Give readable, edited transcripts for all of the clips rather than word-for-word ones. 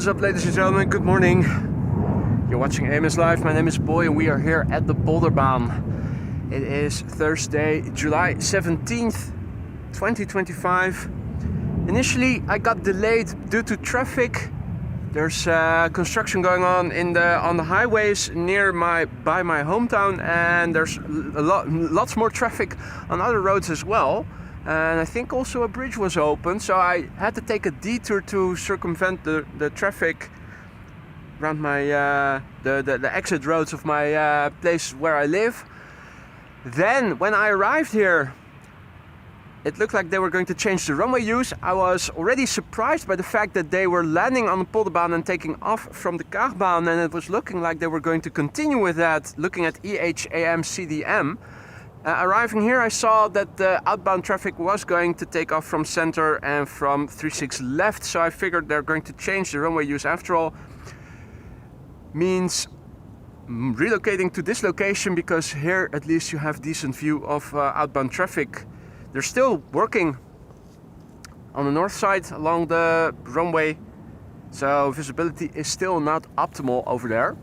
is up, ladies and gentlemen? Good morning. You're watching AMS Live. My name is Boy and we are here at the Polderbaan. It is Thursday, July 17th, 2025. Initially, I got delayed due to traffic. There's construction going on on the highways by my hometown, and there's lots more traffic on other roads as well. And I think also a bridge was open, so I had to take a detour to circumvent the traffic around my the exit roads of my place where I live. Then when I arrived here, it looked like they were going to change the runway use. I was already surprised by the fact that they were landing on the Polderbaan and taking off from the Takeoffs, and it was looking like they were going to continue with that, looking at EHAM CDM. Arriving here, I saw that the outbound traffic was going to take off from center and from 36 left, so I figured they're going to change the runway use after all. Means relocating to this location, because here at least you have decent view of outbound traffic. They're still working on the north side along the runway, so visibility is still not optimal over there.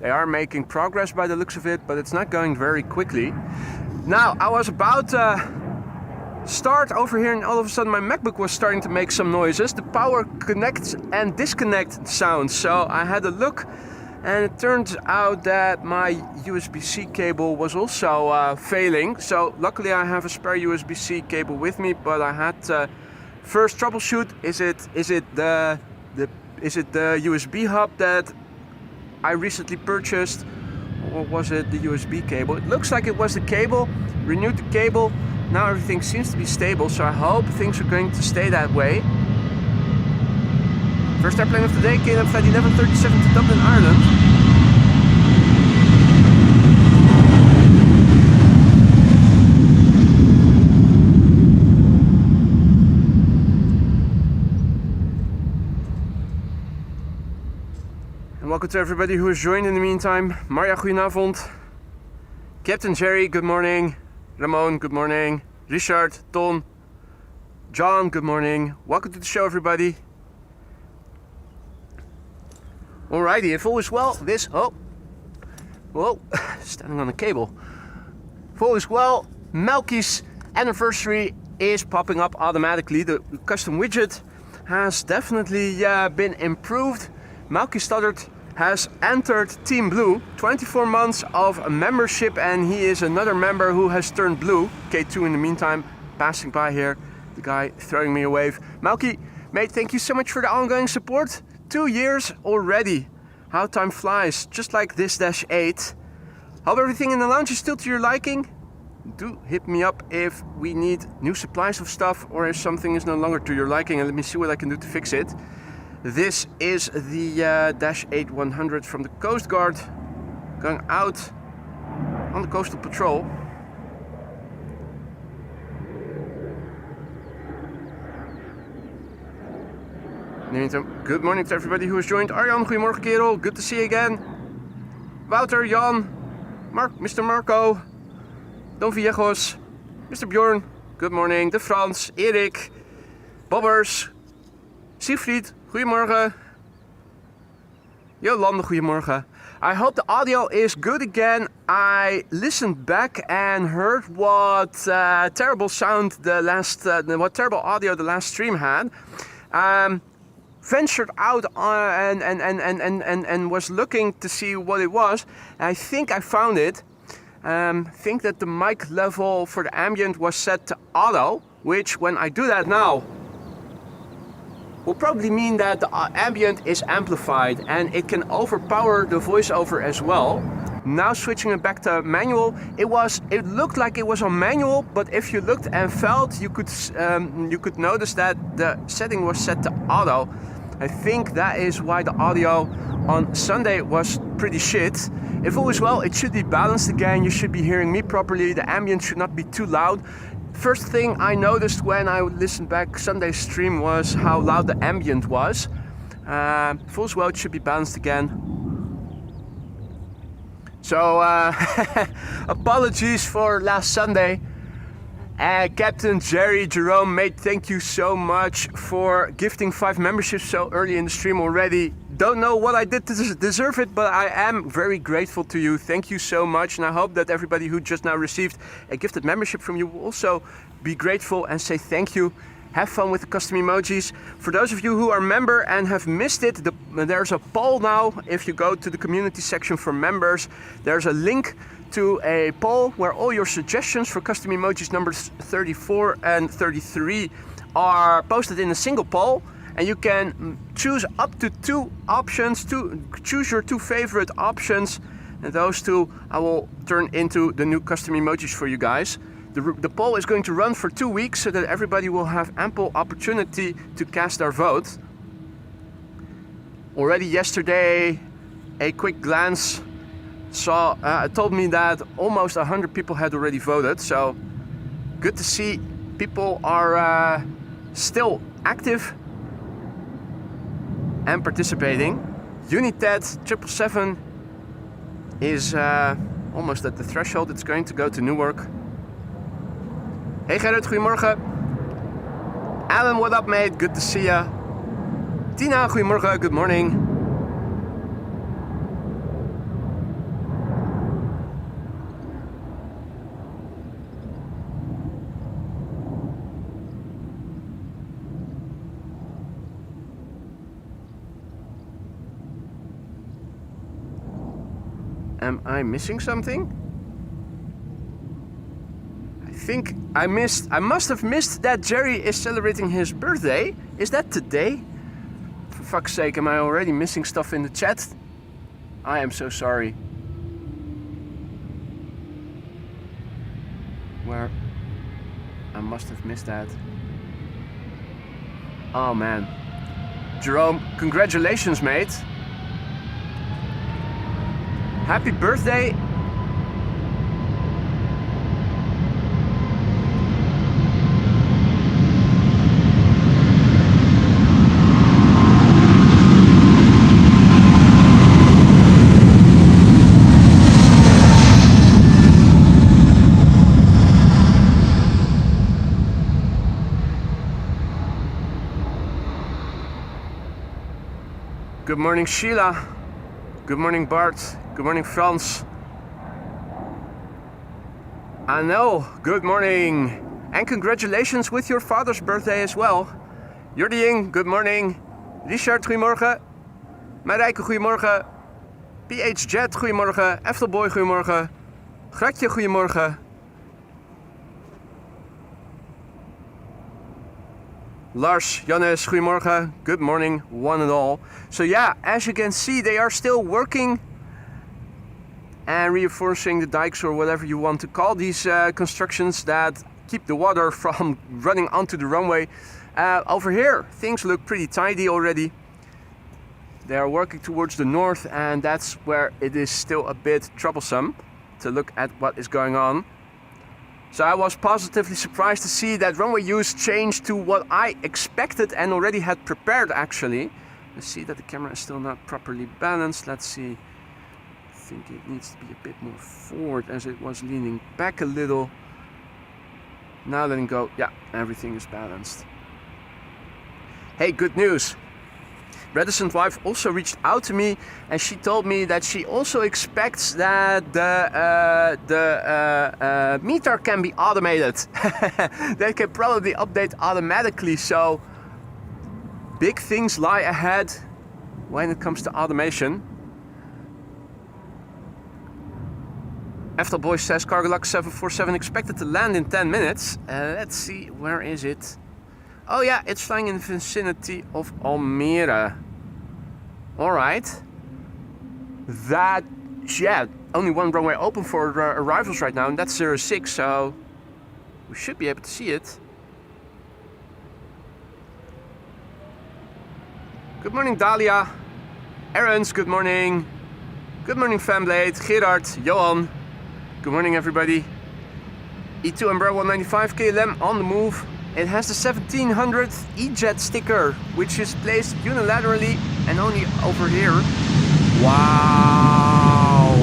They are making progress by the looks of it, but it's not going very quickly. Now, I was about to start over here and all of a sudden my MacBook was starting to make some noises. The power connect and disconnect sounds. So I had a look and it turns out that my USB-C cable was also failing. So luckily I have a spare USB-C cable with me, but I had to first troubleshoot. Is it the USB hub that I recently purchased, or was it the USB cable? It looks like it was the cable. Renewed the cable. Now everything seems to be stable, so I hope things are going to stay that way. First airplane of the day, KLM flight 1137 to Dublin, Ireland. Welcome to everybody who has joined in the meantime. Marja, goedenavond. Captain Jerry, good morning. Ramon, good morning. Richard, Ton, John, good morning. Welcome to the show, everybody. Alrighty, if all is well, standing on a cable. If all is well, Melky's anniversary is popping up automatically. The custom widget has definitely been improved. Melky Stoddard has entered Team Blue, 24 months of membership, and he is another member who has turned blue. K2 in the meantime, passing by here, the guy throwing me a wave. Melky, mate, thank you so much for the ongoing support. 2 years already. How time flies, just like this -8. Hope everything in the lounge is still to your liking. Do hit me up if we need new supplies of stuff or if something is no longer to your liking, and let me see what I can do to fix it. This is the Dash 8-100 from the Coast Guard going out on the coastal patrol. In the meantime, good morning to everybody who has joined. Arjan, goedemorgen kerel, good to see you again. Wouter, Jan, Mr. Marco, Don Viejos, Mr. Bjorn, good morning. De Frans, Erik, Bobbers, Siegfried, goedemorgen. Jolande, goedemorgen. I hope the audio is good again. I listened back and heard what terrible sound what terrible audio the last stream had. Ventured out and was looking to see what it was. I think I found it. Think that the mic level for the ambient was set to auto, which when I do that now will probably mean that the ambient is amplified and it can overpower the voiceover as well. Now switching it back to manual, it looked like it was on manual, but if you looked and felt, you could notice that the setting was set to auto. I think that is why the audio on Sunday was pretty shit. If all is well, it should be balanced again. You should be hearing me properly. The ambient should not be too loud. First thing I noticed when I listened back Sunday's stream was how loud the ambient was. Full as well, it should be balanced again. So apologies for last Sunday. Captain Jerry Jerome, mate, thank you so much for gifting 5 memberships so early in the stream already. Don't know what I did to deserve it, but I am very grateful to you. Thank you so much, and I hope that everybody who just now received a gifted membership from you will also be grateful and say thank you. Have fun with the custom emojis. For those of you who are member and have missed it, there's a poll now. If you go to the community section for members, there's a link to a poll where all your suggestions for custom emojis numbers 34 and 33 are posted in a single poll, and you can choose up to 2 options, choose your 2 favorite options, and those 2 I will turn into the new custom emojis for you guys. The poll is going to run for 2 weeks so that everybody will have ample opportunity to cast their vote. Already yesterday, a quick glance told me that almost 100 people had already voted, so good to see people are still active and participating. United 777 is almost at the threshold. It's going to go to Newark. Hey Gerrit, goedemorgen. Alan, what up mate? Good to see ya. Tina, goedemorgen, good morning. Am I missing something? I think I must have missed that Jerry is celebrating his birthday. Is that today? For fuck's sake, am I already missing stuff in the chat? I am so sorry. Where? I must have missed that. Oh man. Jerome, congratulations mate. Happy birthday. Good morning, Sheila. Good morning, Bart. Good morning, Frans. I know. Good morning. And congratulations with your father's birthday as well. Jordien, good morning. Richard, goedemorgen. Marijke, goedemorgen. PH Jet, goedemorgen. Eftelboy, goedemorgen. Gratje, goedemorgen. Lars, Jannes, goedemorgen. Good morning, one and all. So yeah, as you can see, they are still working and reinforcing the dikes, or whatever you want to call these constructions that keep the water from running onto the runway. Over here, things look pretty tidy already. They are working towards the north, and that's where it is still a bit troublesome to look at what is going on. So I was positively surprised to see that runway use changed to what I expected and already had prepared actually. Let's see that the camera is still not properly balanced. Let's see. I think it needs to be a bit more forward as it was leaning back a little. Now letting go. Yeah, everything is balanced. Hey, good news. Reticent wife also reached out to me, and she told me that she also expects that the meter can be automated. They can probably update automatically, so big things lie ahead when it comes to automation. Eftelboy says Cargolux 747 expected to land in 10 minutes. Let's see, where is it? Oh yeah, it's flying in the vicinity of Almere. Alright. That, yeah, only one runway open for arrivals right now, and that's 06, so we should be able to see it. Good morning, Dahlia. Aaron's, good morning. Good morning, Famblade, Gerard, Johan. Good morning, everybody. E2 Umbrella 195 KLM on the move. It has the 1700th E-Jet sticker, which is placed unilaterally and only over here. Wow!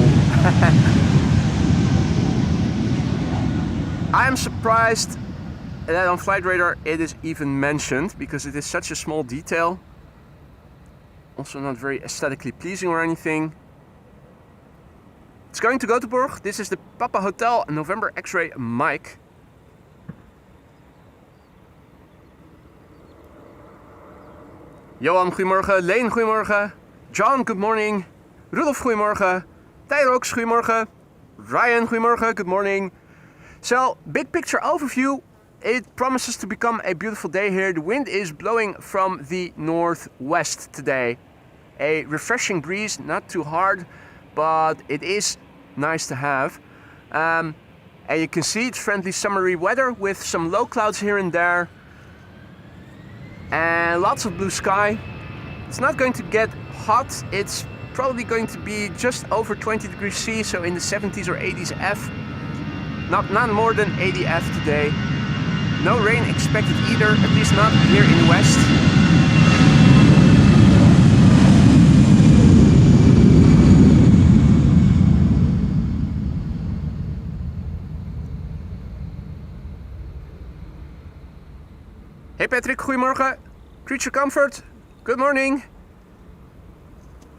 I am surprised that on Flight Radar it is even mentioned, because it is such a small detail. Also not very aesthetically pleasing or anything. It's going to Göteborg. This is the Papa Hotel November X-ray Mike. Johan, goedemorgen. Leen, goedemorgen. John, good morning. Rudolf, goedemorgen. Tyrox, goedemorgen. Ryan, goedemorgen. Good morning. So, big picture overview. It promises to become a beautiful day here. The wind is blowing from the northwest today. A refreshing breeze, not too hard, but it is nice to have. And you can see it's friendly summery weather with some low clouds here and there. And lots of blue sky. It's not going to get hot. It's probably going to be just over 20 degrees C, so in the 70s or 80s F. Not more than 80 F today. No rain expected either, at least not here in the west. Hey Patrick, goedemorgen. Creature Comfort, good morning.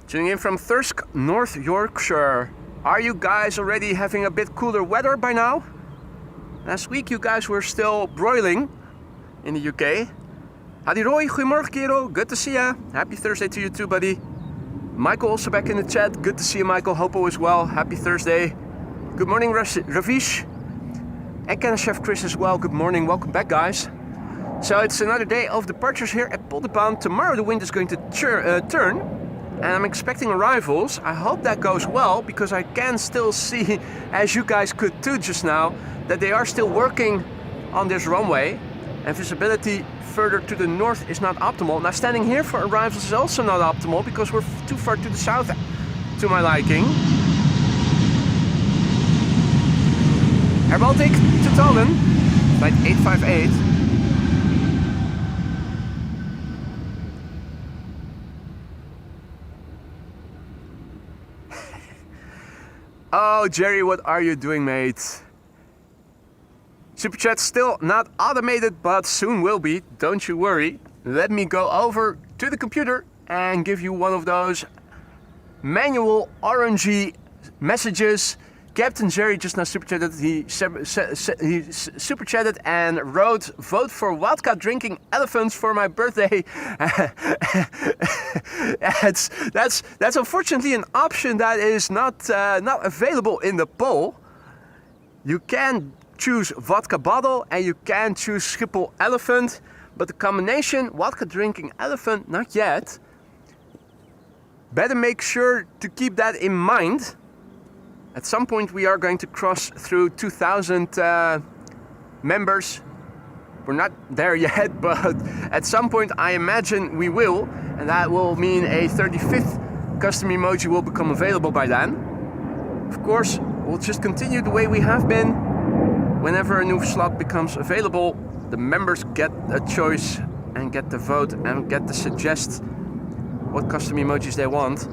Tuning in from Thirsk, North Yorkshire. Are you guys already having a bit cooler weather by now? Last week you guys were still broiling in the UK. Hadi Roy, goedemorgen kerel, good to see ya. Happy Thursday to you too, buddy. Michael also back in the chat, good to see you Michael. Hopo as well, happy Thursday. Good morning Ravish. And Ken Chef Chris as well, good morning, welcome back guys. So it's another day of departures here at Polderbaan. Tomorrow the wind is going to turn, and I'm expecting arrivals. I hope that goes well, because I can still see, as you guys could too just now, that they are still working on this runway, and visibility further to the north is not optimal. Now standing here for arrivals is also not optimal, because we're too far to the south to my liking. Air Baltic to Tallinn, flight 858. Oh, Jerry, what are you doing, mate? Superchats still not automated, but soon will be. Don't you worry. Let me go over to the computer and give you one of those manual orangey messages. Captain Jerry just now superchatted. He superchatted and wrote, "Vote for vodka drinking elephants for my birthday." that's unfortunately an option that is not available in the poll. You can choose vodka bottle and you can choose Schiphol elephant, but the combination vodka drinking elephant, not yet. Better make sure to keep that in mind. At some point we are going to cross through 2,000 members. We're not there yet, but at some point I imagine we will, and that will mean a 35th custom emoji will become available by then. Of course, we'll just continue the way we have been. Whenever a new slot becomes available, the members get a choice and get to vote and get to suggest what custom emojis they want.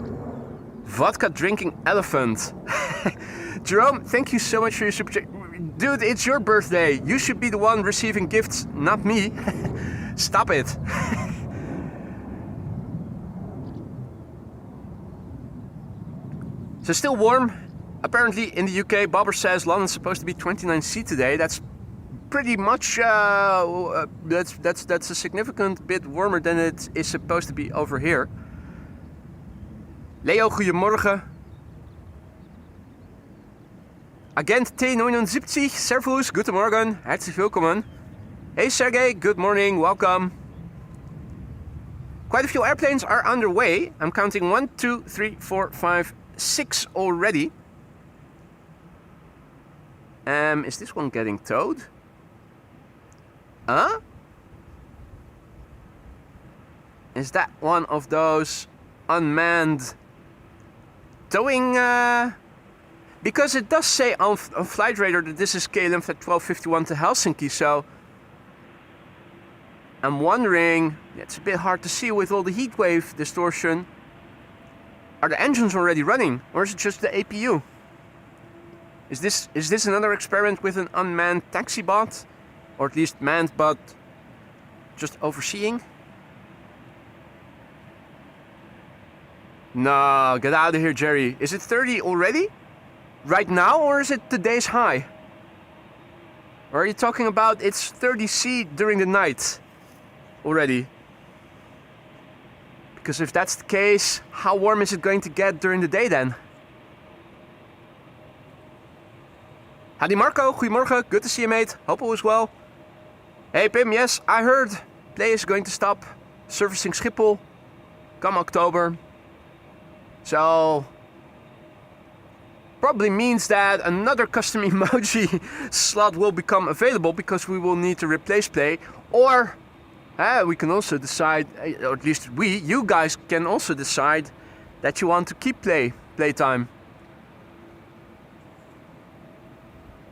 Vodka drinking elephant. Jerome, thank you so much for your super chat. Dude, it's your birthday. You should be the one receiving gifts, not me. Stop it. So still warm. Apparently in the UK, Bobber says London's supposed to be 29C today. That's pretty much, that's a significant bit warmer than it is supposed to be over here. Leo, goedemorgen. Agent T79, servus, guten Morgen, herzlich willkommen. Hey Sergey, good morning, welcome. Quite a few airplanes are underway. I'm counting 1, 2, 3, 4, 5, 6 already. Is this one getting towed? Huh? Is that one of those unmanned towing? Because it does say on Flight Radar that this is KLM Flight 1251 to Helsinki, so I'm wondering, it's a bit hard to see with all the heat wave distortion. Are the engines already running, or is it just the APU? Is this another experiment with an unmanned taxi bot? or at least manned, but just overseeing. No, get out of here, Jerry. Is it 30 already? Right now, or is it today's high? Or are you talking about it's 30C during the night already? Because if that's the case, how warm is it going to get during the day then? Howdy Marco, goedemorgen, good to see you mate, hope all is well. Hey Pim, yes, I heard Play is going to stop servicing Schiphol come October. So, probably means that another custom emoji slot will become available because we will need to replace Play. Or we can also decide, or at least you guys can also decide that you want to keep playtime.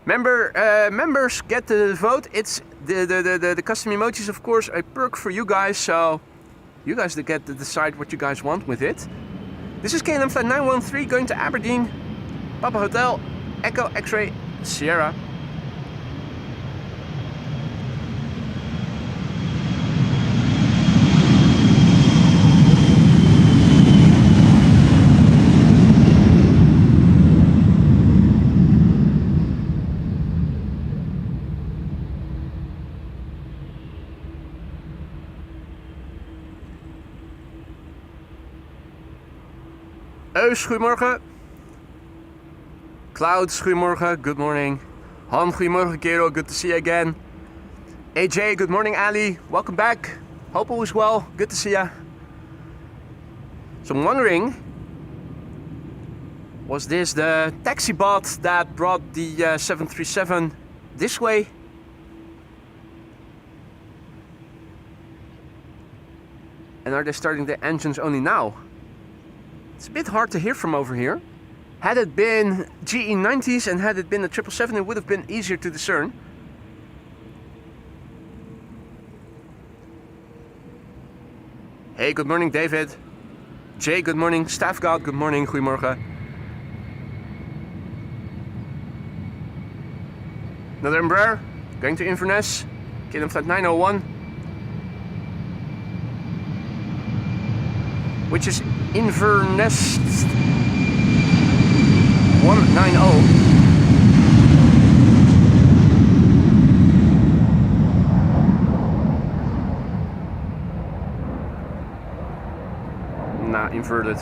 Members get the vote. It's the custom emojis, of course, a perk for you guys, so you guys get to decide what you guys want with it. This is KLM flight 913 going to Aberdeen, Papa Hotel, Echo X-Ray Sierra. Eus, goedemorgen. Clouds, goedemorgen. Good morning. Han, goedemorgen, Kero. Good to see you again. AJ, good morning, Ali. Welcome back. Hope all is well. Good to see you. So I'm wondering, was this the taxi bot that brought the 737 this way? And are they starting the engines only now? It's a bit hard to hear from over here. Had it been GE90s and had it been a 777, it would have been easier to discern. Hey, good morning, David. Jay, good morning. Staff God, good morning. Goedemorgen. Another Embraer, going to Inverness. KLM flight 901. Which is Inverness 190. Nah, inverted.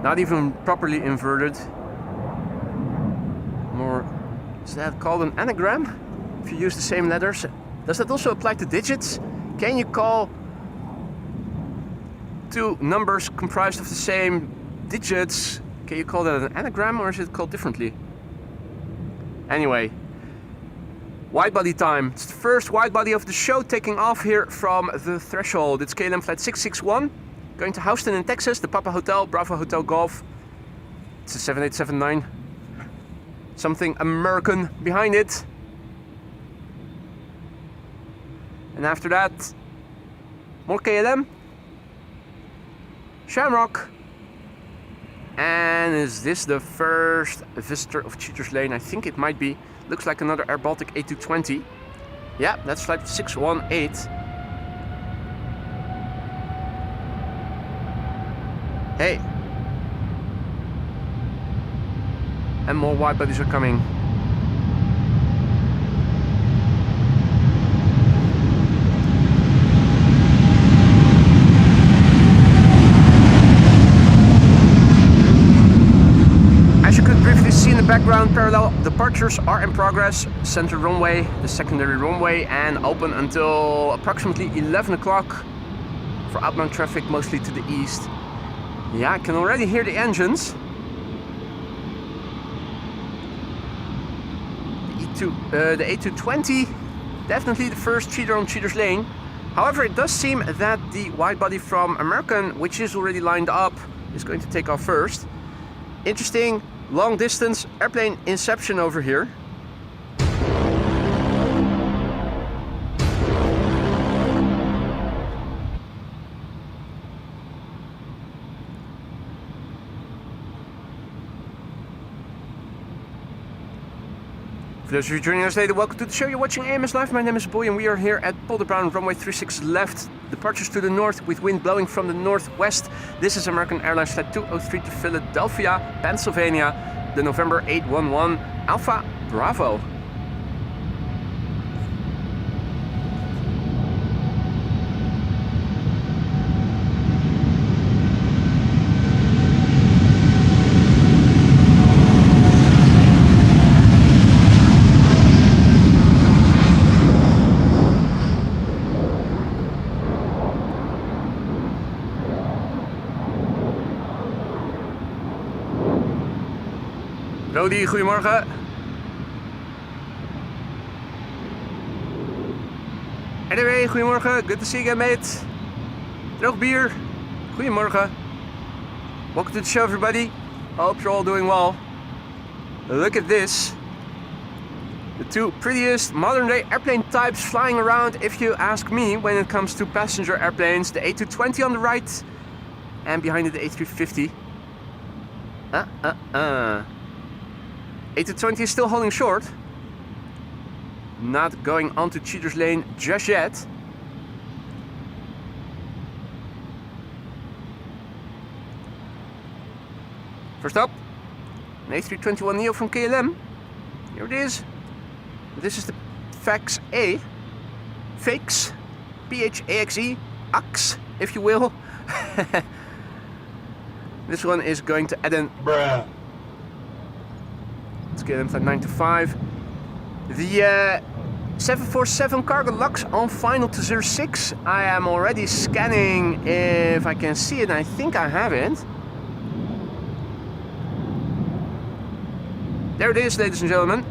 Not even properly inverted. More, is that called an anagram? If you use the same letters. Does that also apply to digits? Can you call two numbers comprised of the same digits, can you call that an anagram or is it called differently? Anyway, widebody time. It's the first widebody of the show taking off here from the threshold. It's KLM flight 661 going to Houston in Texas, the Papa Hotel, Bravo Hotel Golf. It's a 7879. Something American behind it. And after that, more KLM. Shamrock. And is this the first visitor of Cheaters Lane? I think it might be. Looks like another Air Baltic A220. Yeah, that's flight 618. Hey. And more widebodies are coming. Background parallel departures are in progress. Center runway, the secondary runway, and open until approximately 11 o'clock for outbound traffic, mostly to the east. Yeah, I can already hear the engines. The A220, definitely the first cheater on Cheaters Lane. However, it does seem that the widebody from American, which is already lined up, is going to take off first. Interesting. Long distance airplane inception over here. For those of you joining us later, welcome to the show. You're watching AMS Live. My name is Boy and we are here at Polderbaan, runway 36 left. Departures to the north with wind blowing from the northwest. This is American Airlines Flight 203 to Philadelphia, Pennsylvania. The November 811 Alpha Bravo. Rodi, goedemorgen. RW, goedemorgen. Good to see you again, mate. Droog bier. Goedemorgen. Welcome to the show, everybody. Hope you're all doing well. Look at this. The two prettiest modern-day airplane types flying around, if you ask me, when it comes to passenger airplanes. The A220 on the right, and behind it the A350. A220 is still holding short. Not going onto cheaters lane just yet. First up, an A321neo from KLM. Here it is. This is the Fax A. Fakes. PHAXE. AX, if you will. This one is going to Eden. Bruh. Let's get them from 9 to 5. The 747 Cargo Lux on final to 06. I am already scanning if I can see it. I think I have it. There it is, ladies and gentlemen.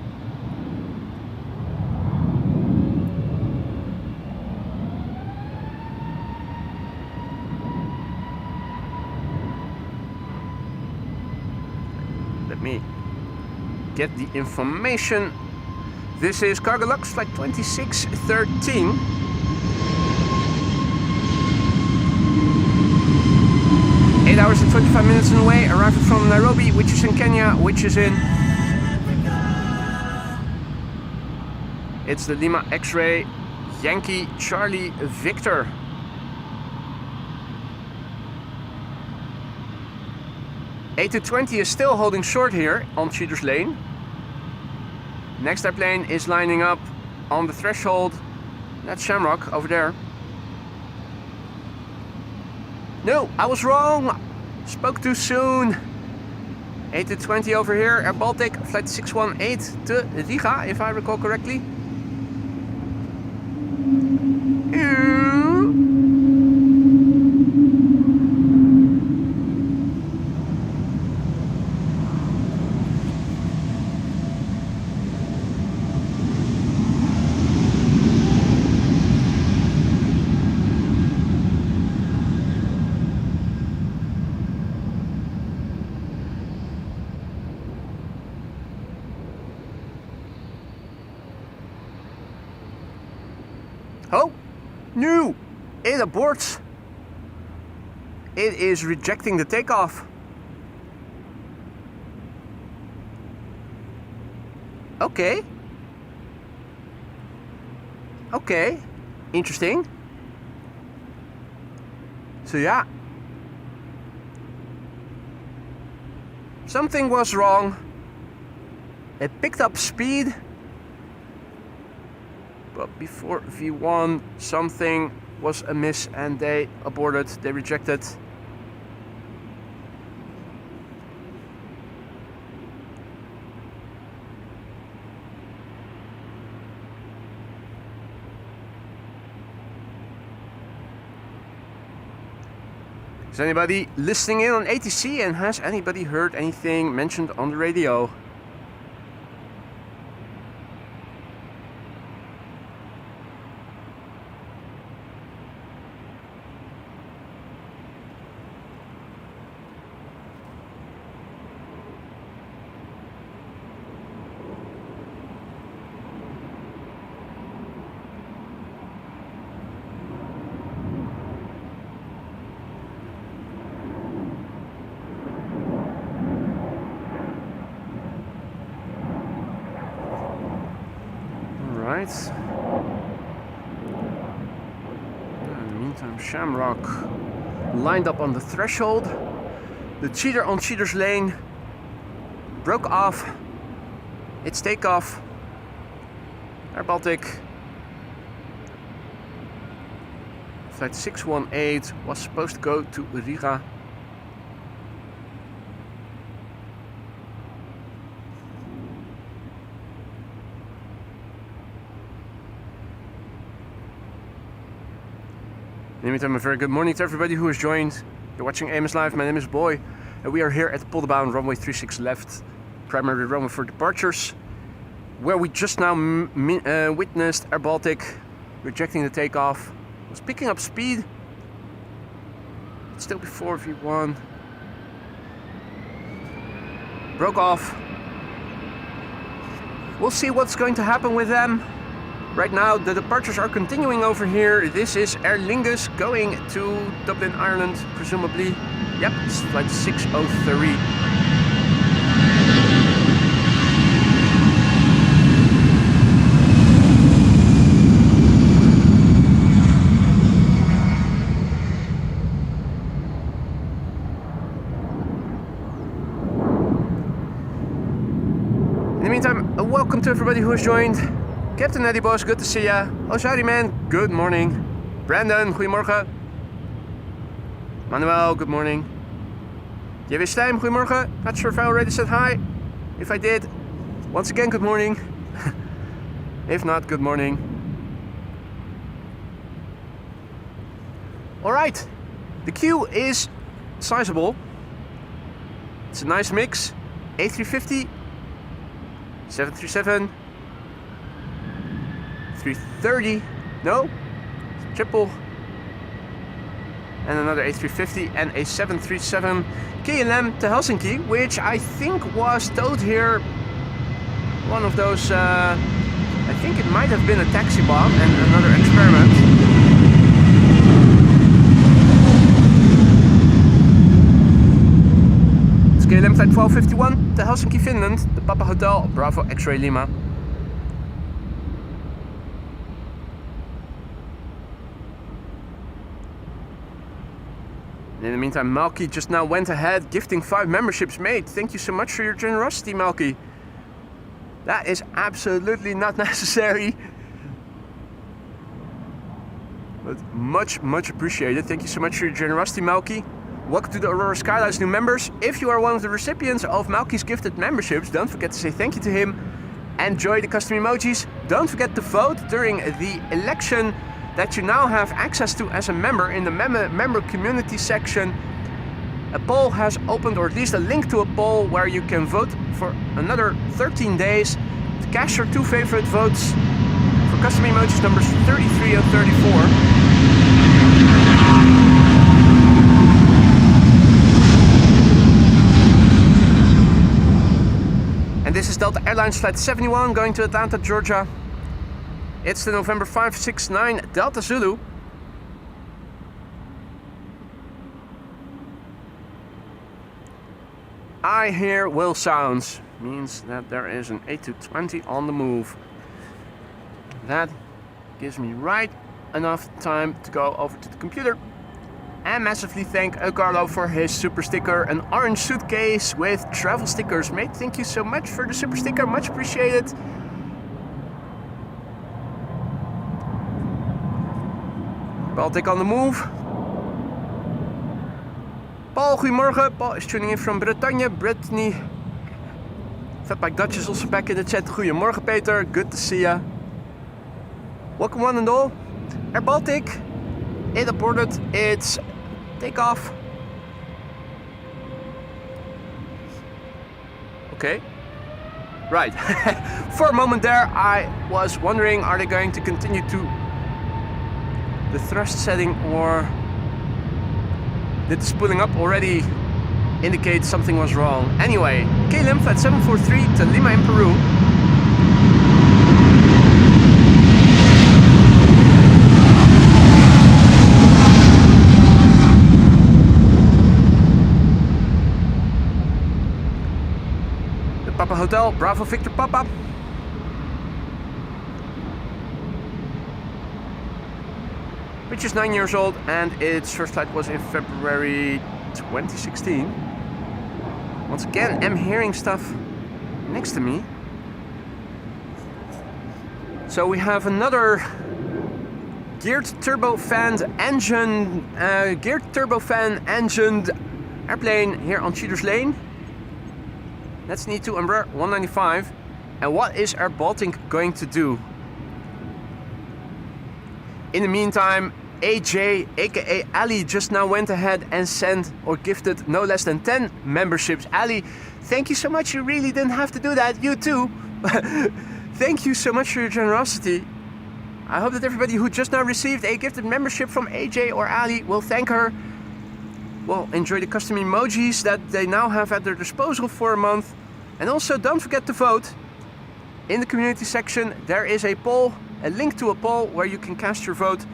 Let me get the information. This is Cargo Lux flight 2613. Eight hours and 25 minutes on the way, arriving from Nairobi, which is in Kenya, which is in... It's the Lima X-Ray Yankee Charlie Victor. A220 is still holding short here on cheaters lane. Next airplane is lining up on the threshold. That's Shamrock over there. No, I was wrong. Spoke too soon. A220 over here, Air Baltic, flight 618 to Riga, if I recall correctly. Oh, no, it aborts. It is rejecting the takeoff. Okay. Okay, interesting. So yeah, something was wrong. It picked up speed. But before V1, something was amiss and they aborted, they rejected. Is anybody listening in on ATC and has anybody heard anything mentioned on the radio? right. In the meantime, Shamrock lined up on the threshold. The cheater on cheater's lane broke off. It's takeoff. Air Baltic. Flight 618 was supposed to go to Riga. In the meantime, a very good morning to everybody who has joined. You're watching AMS Live. My name is Boy, and we are here at Polderbaan, runway 36 left, primary runway for departures, where we just now witnessed Air Baltic rejecting the takeoff. Was picking up speed, still before V1. Broke off. We'll see what's going to happen with them. Right now, the departures are continuing over here. This is Aer Lingus going to Dublin, Ireland, presumably. Yep, it's flight 603. In the meantime, welcome to everybody who has joined. Captain Eddie Boss, good to see ya. Oshari man, good morning. Brandon, goedemorgen. Manuel, good morning. J.W. Stijm, goedemorgen. Not sure if I already said hi. If I did, once again, good morning. If not, good morning. Alright, the queue is sizable. It's a nice mix. A350, 737, 330, no, triple, and another A350 and a 737 KLM to Helsinki, which I think was towed here. One of those, I think it might have been a taxi bomb and another experiment. It's KLM flight 1251 to Helsinki, Finland, the Papa Hotel, Bravo X-Ray Lima. In the meantime, Malky just now went ahead, gifting 5 memberships. Mate, thank you so much for your generosity, Malky. That is absolutely not necessary. But much appreciated. Thank you so much for your generosity, Malky. Welcome to the Aurora Skylights new members. If you are one of the recipients of Malky's gifted memberships, don't forget to say thank you to him. Enjoy the custom emojis. Don't forget to vote during the election that you now have access to as a member in the member community section. A poll has opened, or at least a link to a poll where you can vote for another 13 days to cast your 2 favorite votes for custom emojis numbers 33 and 34. And this is Delta Airlines flight 71 going to Atlanta, Georgia. It's the November 569 Delta Zulu. I hear whale sounds. Means that there is an A220 on the move. That gives me right enough time to go over to the computer and massively thank Carlo for his super sticker, an orange suitcase with travel stickers. Mate, thank you so much for the super sticker, much appreciated. Baltic on the move. Paul, goedemorgen. Paul is tuning in from Bretagne. Brittany. Fatbike Dutch is also back in the chat. Goedemorgen, Peter. Good to see ya. Welcome one and all. Air Baltic. It aborted. It's takeoff. Okay. Right. For a moment there, I was wondering, are they going to continue to the thrust setting, or did the spooling up already indicate something was wrong? Anyway, KLM flight 743 to Lima in Peru. The Papa Hotel, Bravo Victor Papa. which is 9 years old, and its first flight was in February 2016. Once again, I'm hearing stuff next to me. So we have another geared turbofan engined airplane here on Cheaters Lane. That's an E2 Embraer 195. And what is Aborted going to do? In the meantime, AJ, aka Ali, just now went ahead and sent or gifted no less than 10 memberships. Ali, thank you so much. You really didn't have to do that. You too. Thank you so much for your generosity. I hope that everybody who just now received a gifted membership from AJ or Ali will thank her. Well, enjoy the custom emojis that they now have at their disposal for a month. And also don't forget to vote. In the community section there is a poll, a link to a poll where you can cast your vote.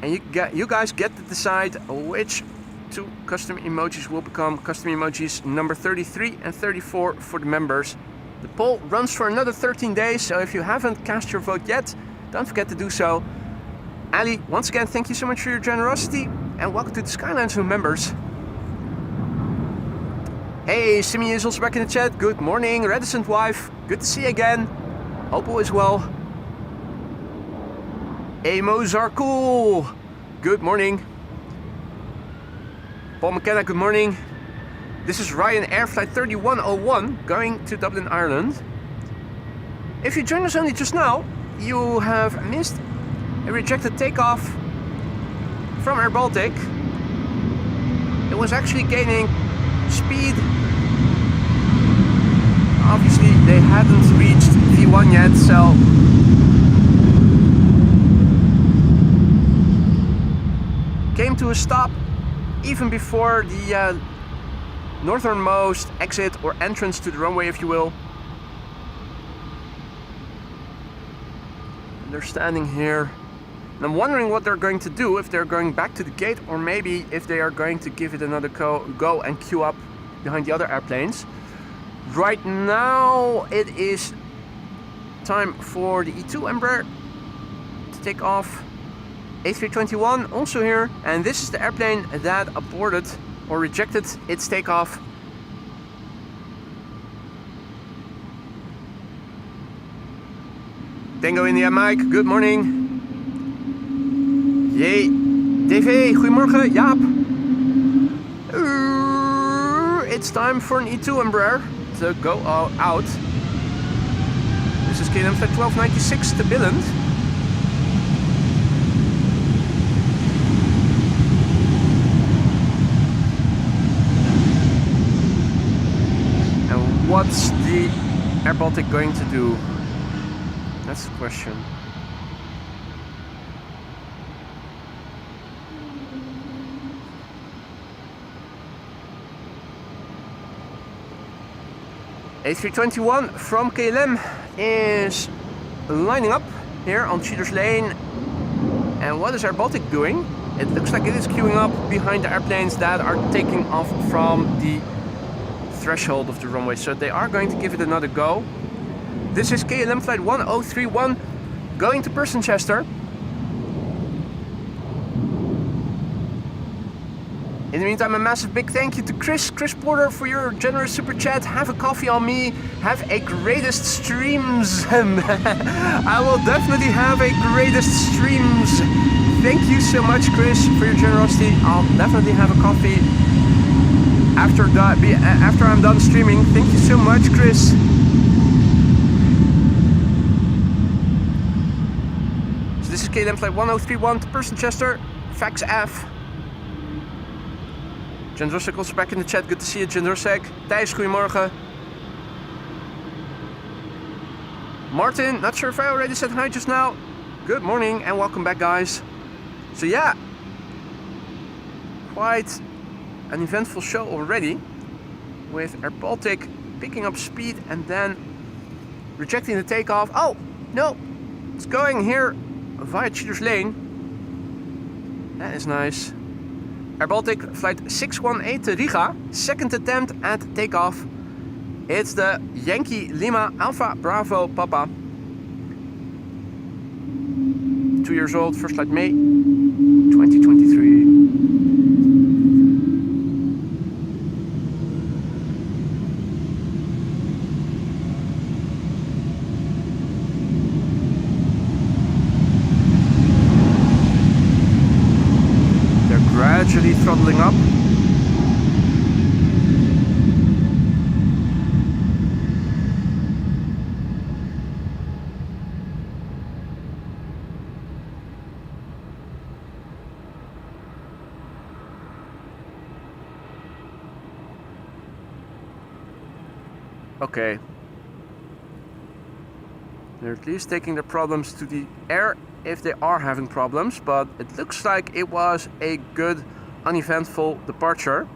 And you guys get to decide which two custom emojis will become custom emojis number 33 and 34 for the members. The poll runs for another 13 days, so if you haven't cast your vote yet, don't forget to do so. Ali, once again, thank you so much for your generosity, and welcome to the Skylines new members. Hey, Simi is also back in the chat. Good morning, Reticent Wife. Good to see you again. Hope all is well. Hey, Mozart, good morning. Paul McKenna, good morning. This is Ryan Air Flight 3101 going to Dublin, Ireland. If you joined us only just now, you have missed a rejected takeoff from Aborted. It was actually gaining speed. Obviously they hadn't reached V1 yet, so came to a stop even before the northernmost exit or entrance to the runway, if you will. And they're standing here. And I'm wondering what they're going to do, if they're going back to the gate or maybe if they are going to give it another go and queue up behind the other airplanes. Right now it is time for the E2 Embraer to take off. A321 also here, and this is the airplane that aborted or rejected its takeoff. Tango India Mike, good morning. Jee, DV, goedemorgen, Jaap. It's time for an E2 Embraer to go out. This is KLM Flight 1296 to Billund. What's the Aborted going to do? That's the question. A321 from KLM is lining up here on Cheaters Lane. And what is Aborted doing? It looks like it is queuing up behind the airplanes that are taking off from the threshold of the runway, so they are going to give it another go. This is KLM Flight 1031 going to Persenchester. In the meantime, a massive big thank you to Chris Porter for your generous super chat. Have a coffee on me. Have a greatest streams. I will definitely have a greatest streams. Thank you so much, Chris, for your generosity. I'll definitely have a coffee after I'm done streaming. Thank you so much, Chris. So this is KLM Flight 1031 to Persenchester, Fax F. Jendrosek also back in the chat. Good to see you, Jendrosek. Thijs, goedemorgen. Martin, not sure if I already said hi just now. Good morning and welcome back, guys. So yeah, quite an eventful show already, with Aborted picking up speed and then rejecting the takeoff. Oh, no, it's going here via Cheaters Lane. That is nice. Aborted Flight 618 to Riga, second attempt at takeoff. It's the Yankee Lima Alpha Bravo Papa. 2 years old, first flight May 2023. They're gradually throttling up. Okay. They're at least taking their problems to the air if they are having problems, but it looks like it was a good, uneventful departure.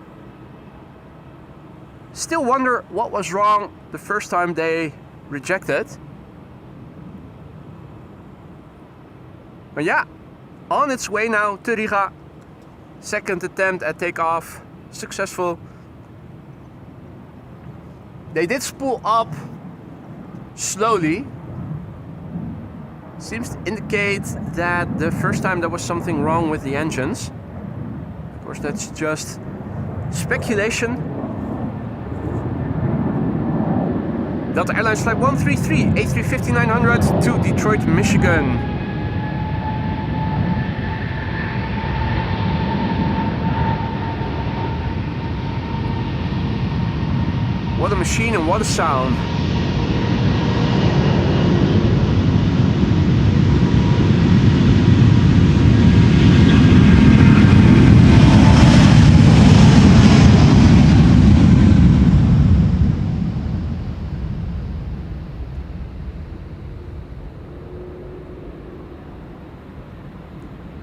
Still wonder what was wrong the first time they rejected. But yeah, on its way now to Riga. Second attempt at takeoff, successful. They did spool up slowly. Seems to indicate that the first time there was something wrong with the engines. Of course, that's just speculation. Delta Airlines Flight 133, A350-900 to Detroit, Michigan. What a machine and what a sound.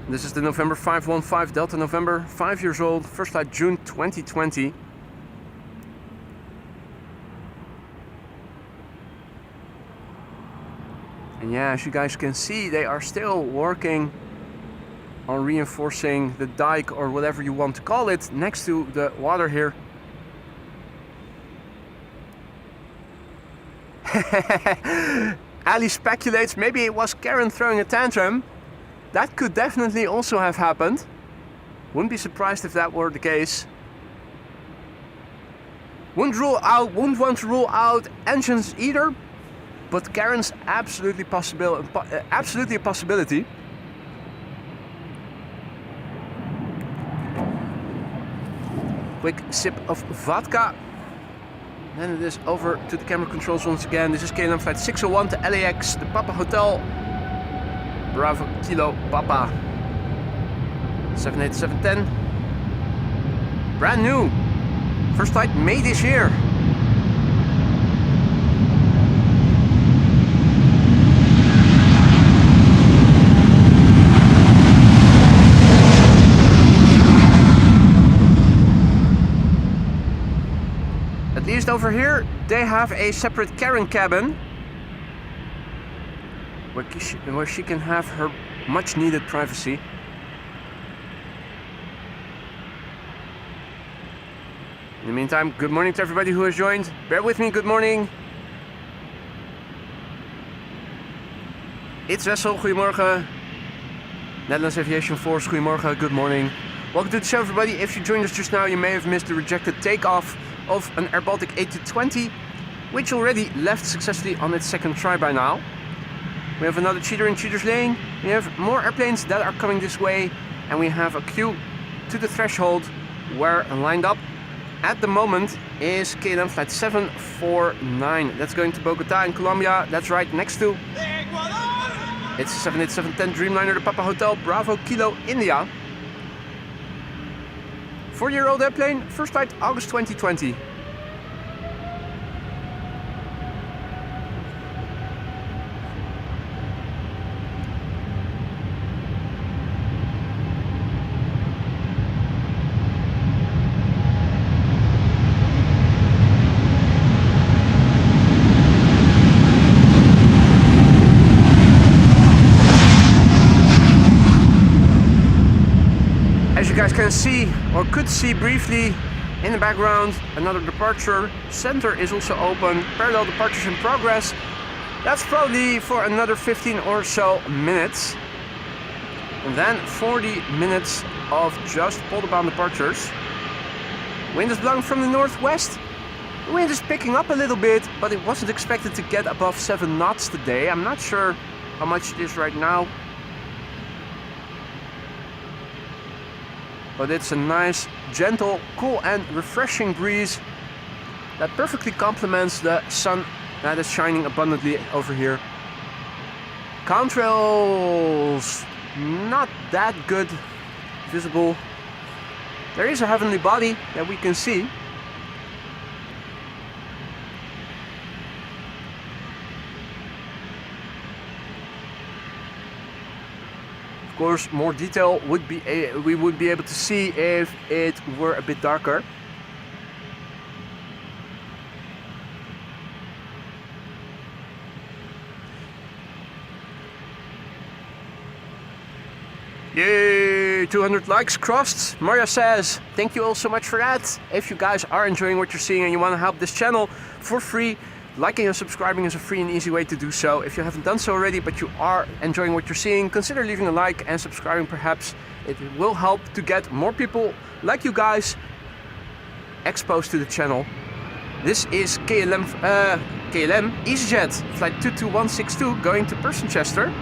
This is the November 515 Delta November, 5 years old, first flight June 2020. And yeah, as you guys can see, they are still working on reinforcing the dike or whatever you want to call it next to the water here. Ali speculates maybe it was Karen throwing a tantrum. That could definitely also have happened. Wouldn't be surprised if that were the case. Wouldn't want to rule out engines either. But Karen's absolutely a possibility. Quick sip of vodka. Then it is over to the camera controls once again. This is KLM flight 601 to LAX, the Papa Hotel. Bravo Kilo Papa. 78710. Brand new. First flight May this year. At least over here they have a separate Karen cabin where she can have her much needed privacy. In the meantime, good morning to everybody who has joined. Bear with me, good morning. It's Wessel, goedemorgen. Netherlands Aviation Force, goedemorgen, good morning. Welcome to the show, everybody. If you joined us just now, you may have missed the rejected takeoff of an Air Baltic A220, which already left successfully on its second try by now. We have another cheater in cheater's lane. We have more airplanes that are coming this way, and we have a queue to the threshold where lined up at the moment is KLM flight 749. That's going to Bogota in Colombia. That's right next to it's 78710 Dreamliner, the Papa Hotel, Bravo Kilo India. 4-year-old airplane, first flight August 2020. As you guys can see, or could see briefly in the background, another departure. Center is also open, parallel departures in progress. That's probably for another 15 or so minutes. And then 40 minutes of just Polderbaan departures. Wind is blowing from the northwest. The wind is picking up a little bit, but it wasn't expected to get above 7 knots today. I'm not sure how much it is right now. But it's a nice, gentle, cool and refreshing breeze that perfectly complements the sun that is shining abundantly over here. Contrails, not that good visible. There is a heavenly body that we can see. Of course, more detail would be we would be able to see if it were a bit darker. Yay! 200 likes crossed. Maria says, thank you all so much for that. If you guys are enjoying what you're seeing and you want to help this channel for free, liking and subscribing is a free and easy way to do so. If you haven't done so already, but you are enjoying what you're seeing, consider leaving a like and subscribing perhaps. It will help to get more people like you guys exposed to the channel. This is KLM EasyJet flight 22162 going to Chester.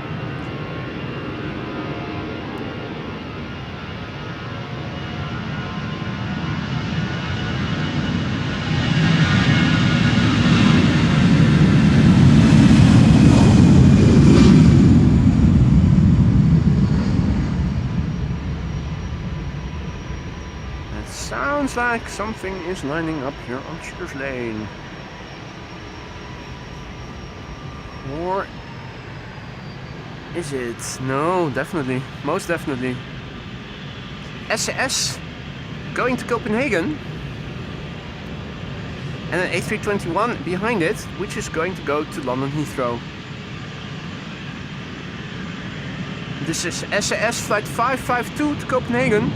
Sounds like something is lining up here on Shooter's Lane. Or is it? No, definitely. Most definitely. SAS going to Copenhagen. And an A321 behind it, which is going to go to London Heathrow. This is SAS flight 552 to Copenhagen.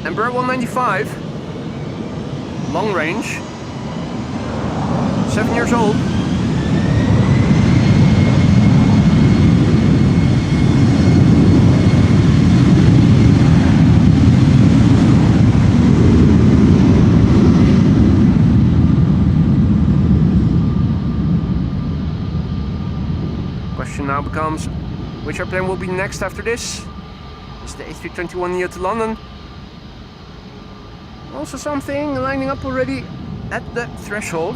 Embraer 195, long range, 7 years old. Question now becomes, which airplane will be next after this? Is the A321neo to London? Also something lining up already at the threshold.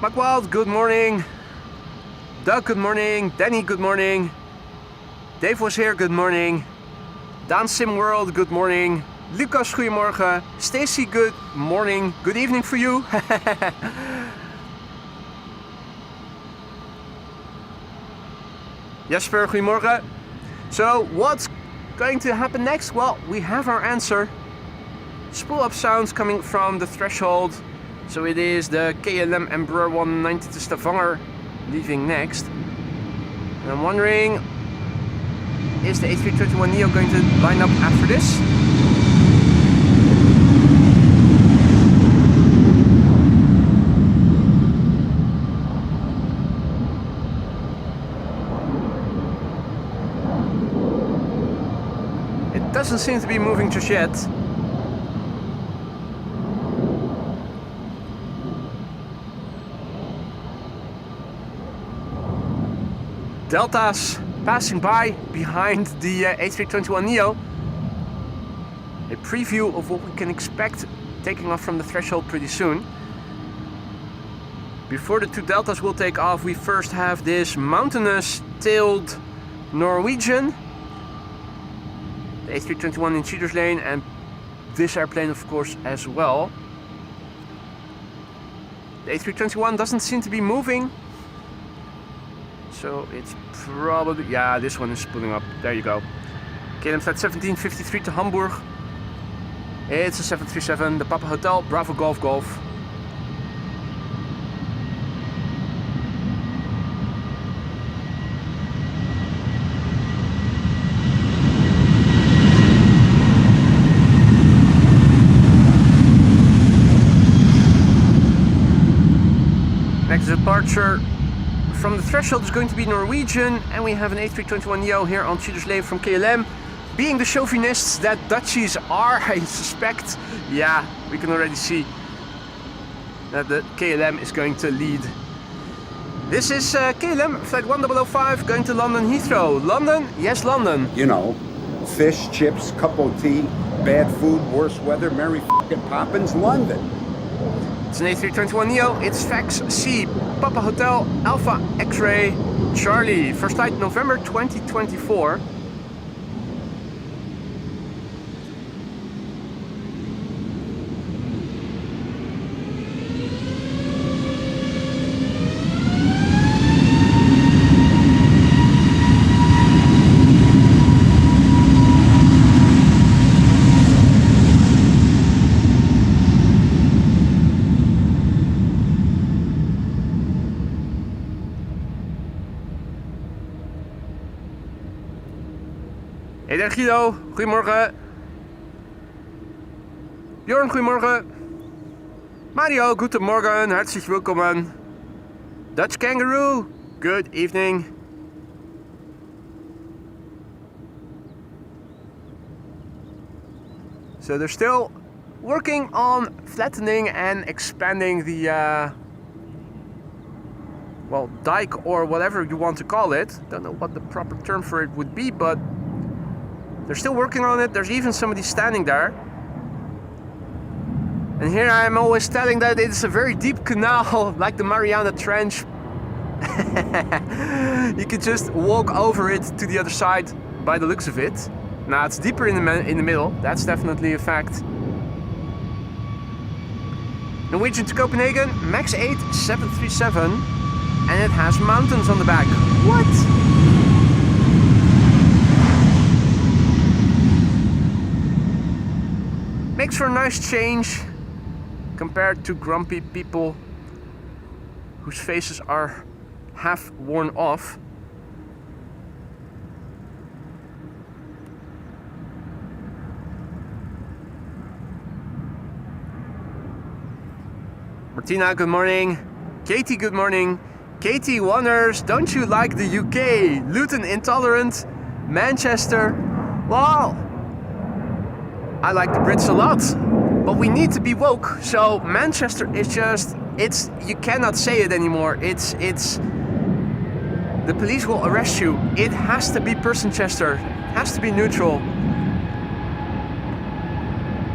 McWild, good morning. Doug, good morning. Danny, good morning. Dave was here, good morning. Dan Sim World, good morning. Lucas, goedemorgen. Stacy, good morning. Good evening for you. Jesper, goedemorgen. So, what's going to happen next? Well, we have our answer. Spool up sounds coming from the threshold. So it is the KLM Embraer 190 to Stavanger leaving next. And I'm wondering, is the A321neo going to line up after this? Doesn't seem to be moving just yet. Deltas passing by behind the A321neo. A preview of what we can expect taking off from the threshold pretty soon. Before the two Deltas will take off, we first have this mountainous tailed Norwegian. The A321 in Shooter's Lane, and this airplane of course as well. The A321 doesn't seem to be moving, so it's probably, yeah, this one is pulling up. There you go. KLM flight 1753 to Hamburg. It's a 737, the Papa Hotel, Bravo Golf Golf. departure from the threshold is going to be Norwegian, and we have an A321neo here on Tudor's Lane from KLM. Being the chauvinists that Dutchies are, I suspect, yeah, we can already see that the KLM is going to lead. This is KLM Flight 1005 going to London Heathrow. London? Yes, London. You know, fish, chips, cup of tea, bad food, worse weather, Mary f***ing Poppins, London. It's an A321neo, it's Fax C, Papa Hotel, Alpha X-Ray, Charlie. First flight November 2024. Hey daar Guido, goedemorgen. Bjorn, goedemorgen. Mario, goedemorgen, hartelijk welkom. Dutch Kangaroo, good evening. So they're still working on flattening and expanding the well, dike or whatever you want to call it. Don't know what the proper term for it would be, but they're still working on it. There's even somebody standing there. And here I'm always telling that it's a very deep canal, like the Mariana Trench. You can just walk over it to the other side by the looks of it. Now it's deeper in the middle, that's definitely a fact. Norwegian to Copenhagen, Max 8 737, and it has mountains on the back. What? Makes for a nice change compared to grumpy people whose faces are half worn off. Martina, good morning. Katie, good morning. Katie wonders, don't you like the UK? Luton intolerant? Manchester? Well, I like the Brits a lot, but we need to be woke. So Manchester is just, you cannot say it anymore. It's, the police will arrest you. It has to be Personchester. It has to be neutral.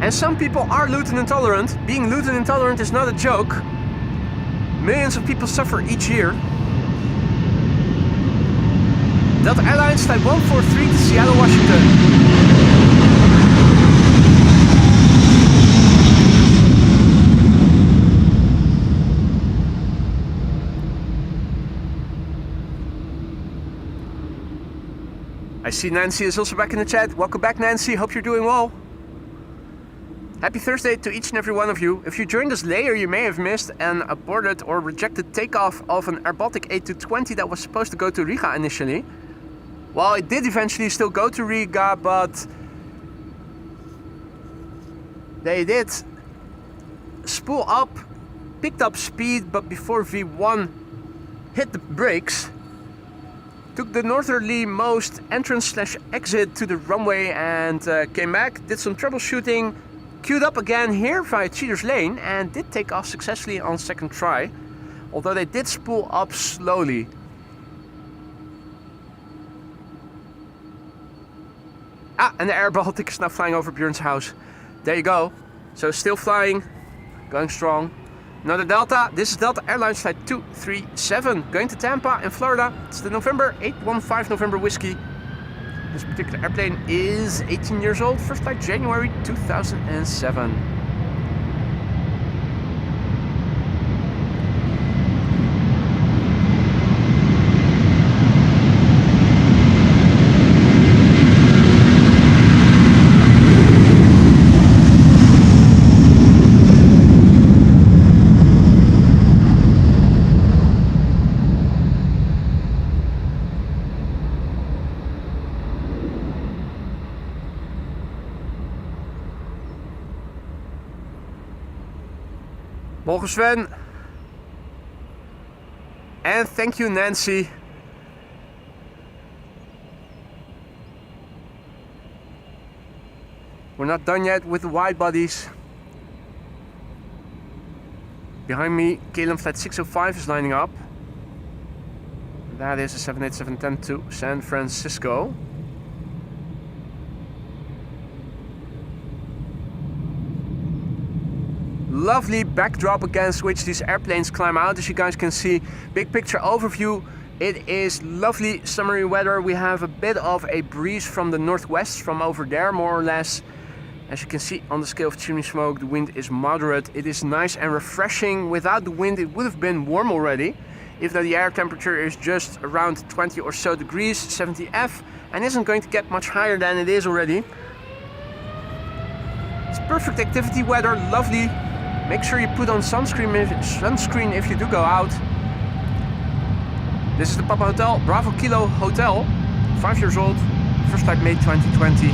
And some people are Luton intolerant. Being Luton intolerant is not a joke. Millions of people suffer each year. Delta Airlines Flight 143 to Seattle, Washington. I see Nancy is also back in the chat. Welcome back, Nancy. Hope you're doing well. Happy Thursday to each and every one of you. If you joined us later, you may have missed an aborted or rejected takeoff of an Airbaltic A220 that was supposed to go to Riga initially. Well, it did eventually still go to Riga, but they did spool up, picked up speed, but before V1 hit the brakes, took the northerly-most entrance/exit to the runway and came back, did some troubleshooting, queued up again here via Tudor's Lane and did take off successfully on second try, although they did spool up slowly. Ah, and the Air Baltic is now flying over Björn's house. There you go. So still flying, going strong. Another Delta. This is Delta Airlines Flight 237 going to Tampa in Florida. It's the November 815 November Whiskey. This particular airplane is 18 years old. First flight January 2007. Morgen Sven. And thank you, Nancy. We're not done yet with the wide bodies. Behind me, KLM flight 605 is lining up. That is a 787-10 to San Francisco. Lovely backdrop against which these airplanes climb out. As you guys can see, big picture overview. It is lovely summery weather. We have a bit of a breeze from the northwest from over there, more or less. As you can see on the scale of chimney smoke, the wind is moderate. It is nice and refreshing. Without the wind, it would have been warm already. If the air temperature is just around 20 or so degrees, 70 F, and isn't going to get much higher than it is already. It's perfect activity weather, lovely. Make sure you put on sunscreen if you do go out. This is the Papa Hotel, Bravo Kilo Hotel, 5 years old, first flight May 2020.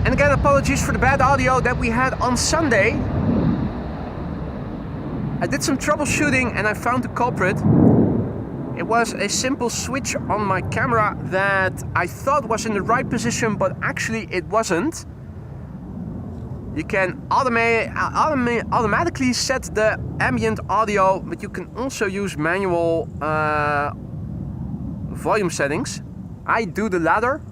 And again, apologies for the bad audio that we had on Sunday. I did some troubleshooting and I found the culprit. It was a simple switch on my camera that I thought was in the right position, but actually it wasn't. You can automatically set the ambient audio, but you can also use manual volume settings. I do the latter,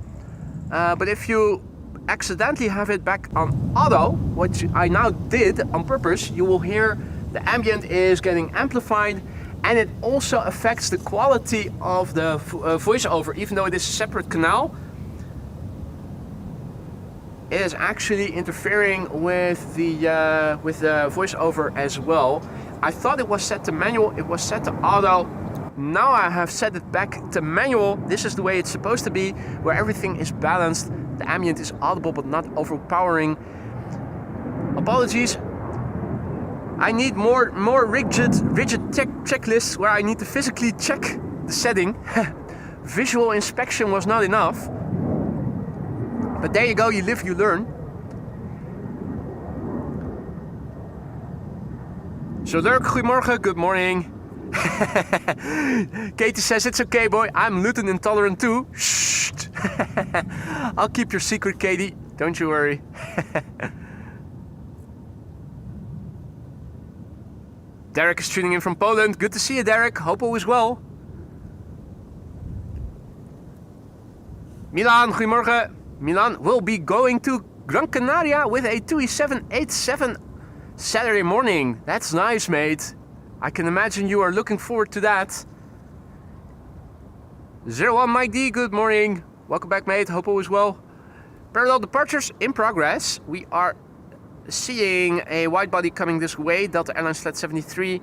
but if you accidentally have it back on auto, which I now did on purpose, you will hear the ambient is getting amplified, and it also affects the quality of the voiceover. Even though it is a separate canal, it is actually interfering with the voiceover as well. I thought it was set to manual, it was set to auto. Now I have set it back to manual. This is the way it's supposed to be, where everything is balanced. The ambient is audible but not overpowering. Apologies. I need more rigid checklists where I need to physically check the setting. Visual inspection was not enough. But there you go, you live, you learn. So Lurk, goedemorgen, good morning. Katie says, it's okay boy, I'm gluten intolerant too. Shh. I'll keep your secret, Katie, don't you worry. Derek is tuning in from Poland. Good to see you, Derek. Hope all is well. Milan, goedemorgen. Milan will be going to Gran Canaria with a TUI 787 Saturday morning. That's nice, mate. I can imagine you are looking forward to that. 01 Mike D, good morning. Welcome back, mate. Hope all is well. Parallel departures in progress. We are seeing a wide body coming this way, Delta Airlines flight 73,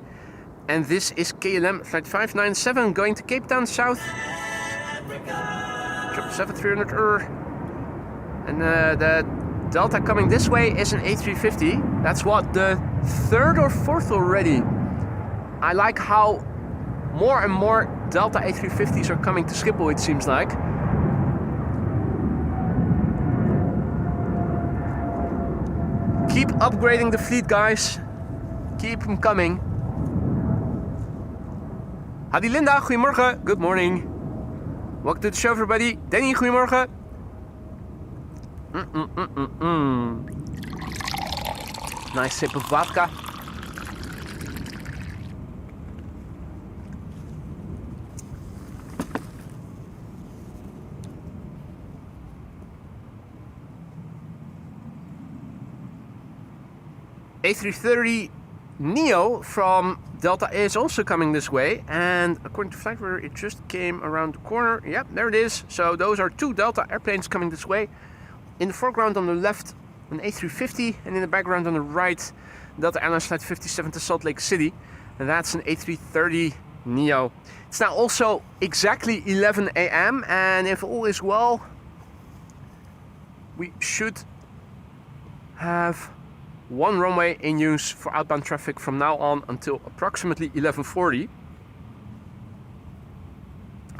and this is KLM flight 597 going to Cape Town South. 777-300 and the Delta coming this way is an A350. That's what, the third or fourth already. I like how more and more Delta A350s are coming to Schiphol, it seems like. Keep upgrading the fleet, guys. Keep them coming. Hadi Linda, goedemorgen. Good morning. Welcome to the show, everybody. Danny, goedemorgen. Nice sip of vodka. A330 Neo from Delta is also coming this way, and according to flight radar it just came around the corner. Yep, there it is. So those are two Delta airplanes coming this way. In the foreground on the left an A350, and in the background on the right Delta Airlines flight 57 to Salt Lake City, and that's an A330 Neo. It's now also exactly 11 a.m. and if all is well, we should have one runway in use for outbound traffic from now on until approximately 11:40.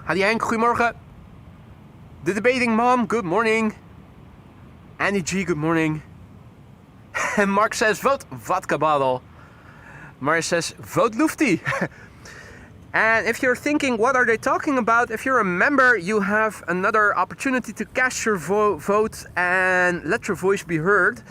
Hadi Henk, goedemorgen. The Debating Mom, good morning. Annie G, good morning. And Mark says, vote vodka bottle. Mario says, vote Lufty. And if you're thinking, what are they talking about? If you're a member, you have another opportunity to cast your vote and let your voice be heard.